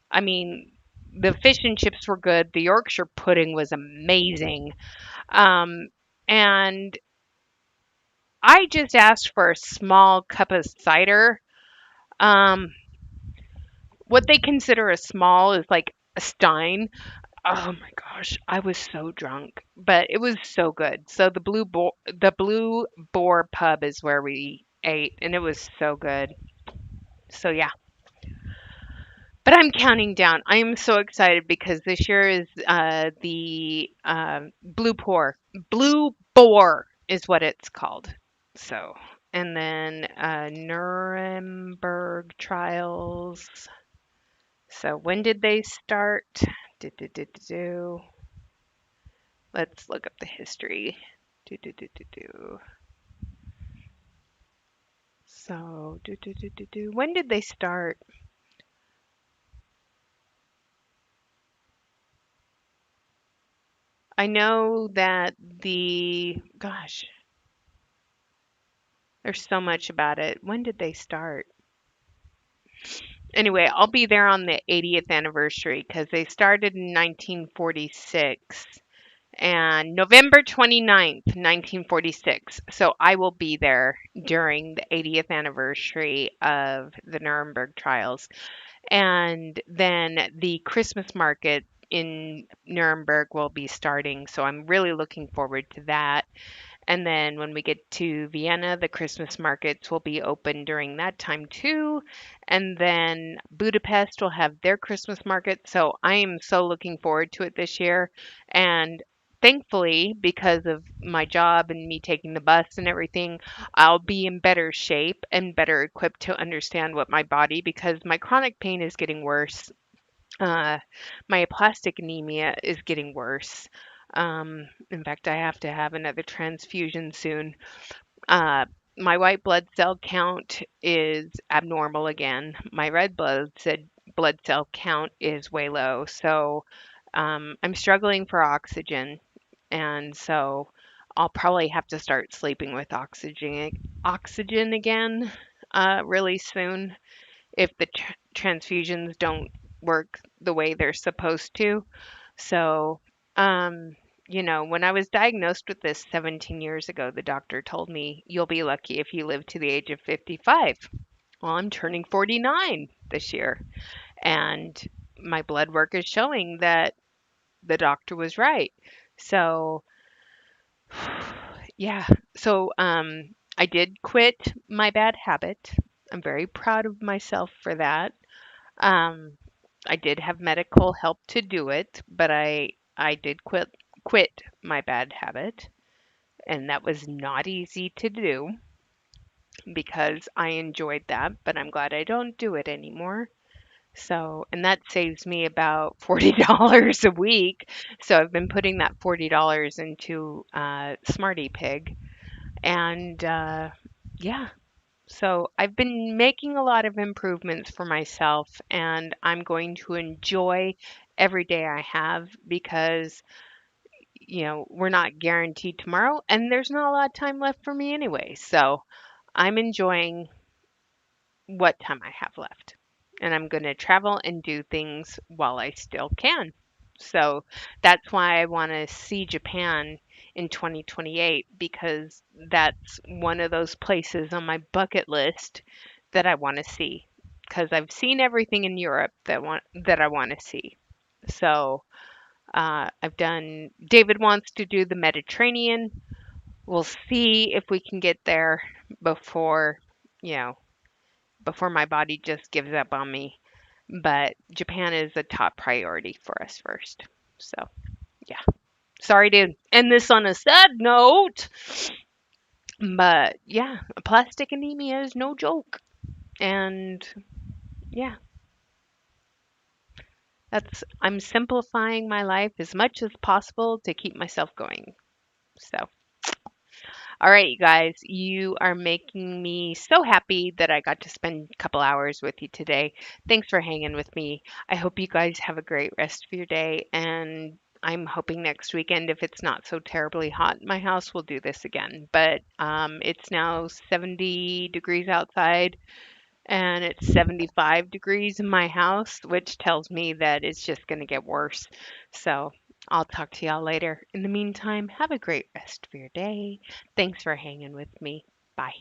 I mean, the fish and chips were good. The Yorkshire pudding was amazing. Um, and I just asked for a small cup of cider. Um, what they consider a small is like a stein. Oh my gosh, I was so drunk, but it was so good. So the Blue Boar Pub is where we ate, and it was so good. So yeah, but I'm counting down. I am so excited because this year is the Blue Boar is what it's called. So, and then Nuremberg trials. So when did they start? Do, do, do, do, do. Let's look up the history. Do, do, do, do, do. So, when did they start? I know that gosh, there's so much about it. When did they start? Anyway, I'll be there on the 80th anniversary because they started in 1946 and November 29th, 1946. So I will be there during the 80th anniversary of the Nuremberg trials. And then the Christmas market in Nuremberg will be starting. So I'm really looking forward to that. And then when we get to Vienna, the Christmas markets will be open during that time too. And then Budapest will have their Christmas market. So I am so looking forward to it this year. And thankfully, because of my job and me taking the bus and everything, I'll be in better shape and better equipped to understand what my body, because my chronic pain is getting worse. Uh, my aplastic anemia is getting worse. In fact, I have to have another transfusion soon. Uh, my white blood cell count is abnormal again. My blood cell count is way low. So I'm struggling for oxygen, and so I'll probably have to start sleeping with oxygen again really soon if the transfusions don't work the way they're supposed to. So, um, when I was diagnosed with this 17 years ago, the doctor told me, you'll be lucky if you live to the age of 55. Well, I'm turning 49. this year. And my blood work is showing that the doctor was right. So, yeah. So, I did quit my bad habit. I'm very proud of myself for that. Um, I did have medical help to do it, but I did quit my bad habit, and that was not easy to do because I enjoyed that, but I'm glad I don't do it anymore. So, and that saves me about $40 a week. So I've been putting that $40 into Smarty Pig, and yeah. So I've been making a lot of improvements for myself, and I'm going to enjoy every day I have because, we're not guaranteed tomorrow, and there's not a lot of time left for me anyway. So I'm enjoying what time I have left. And I'm going to travel and do things while I still can. So that's why I want to see Japan in 2028 because that's one of those places on my bucket list that I want to see because I've seen everything in Europe that I want to see. So I've done. David wants to do the Mediterranean. We'll see if we can get there before you know before my body just gives up on me. But Japan is a top priority for us first. So, yeah. Sorry to end this on a sad note, but yeah, plastic anemia is no joke. And yeah, I'm simplifying my life as much as possible to keep myself going. So, all right, you guys, you are making me so happy that I got to spend a couple hours with you today. Thanks for hanging with me. I hope you guys have a great rest of your day. And I'm hoping next weekend, if it's not so terribly hot in my house, we'll do this again. But it's now 70 degrees outside and it's 75 degrees in my house, which tells me that it's just going to get worse. So I'll talk to y'all later. In the meantime, have a great rest of your day. Thanks for hanging with me. Bye.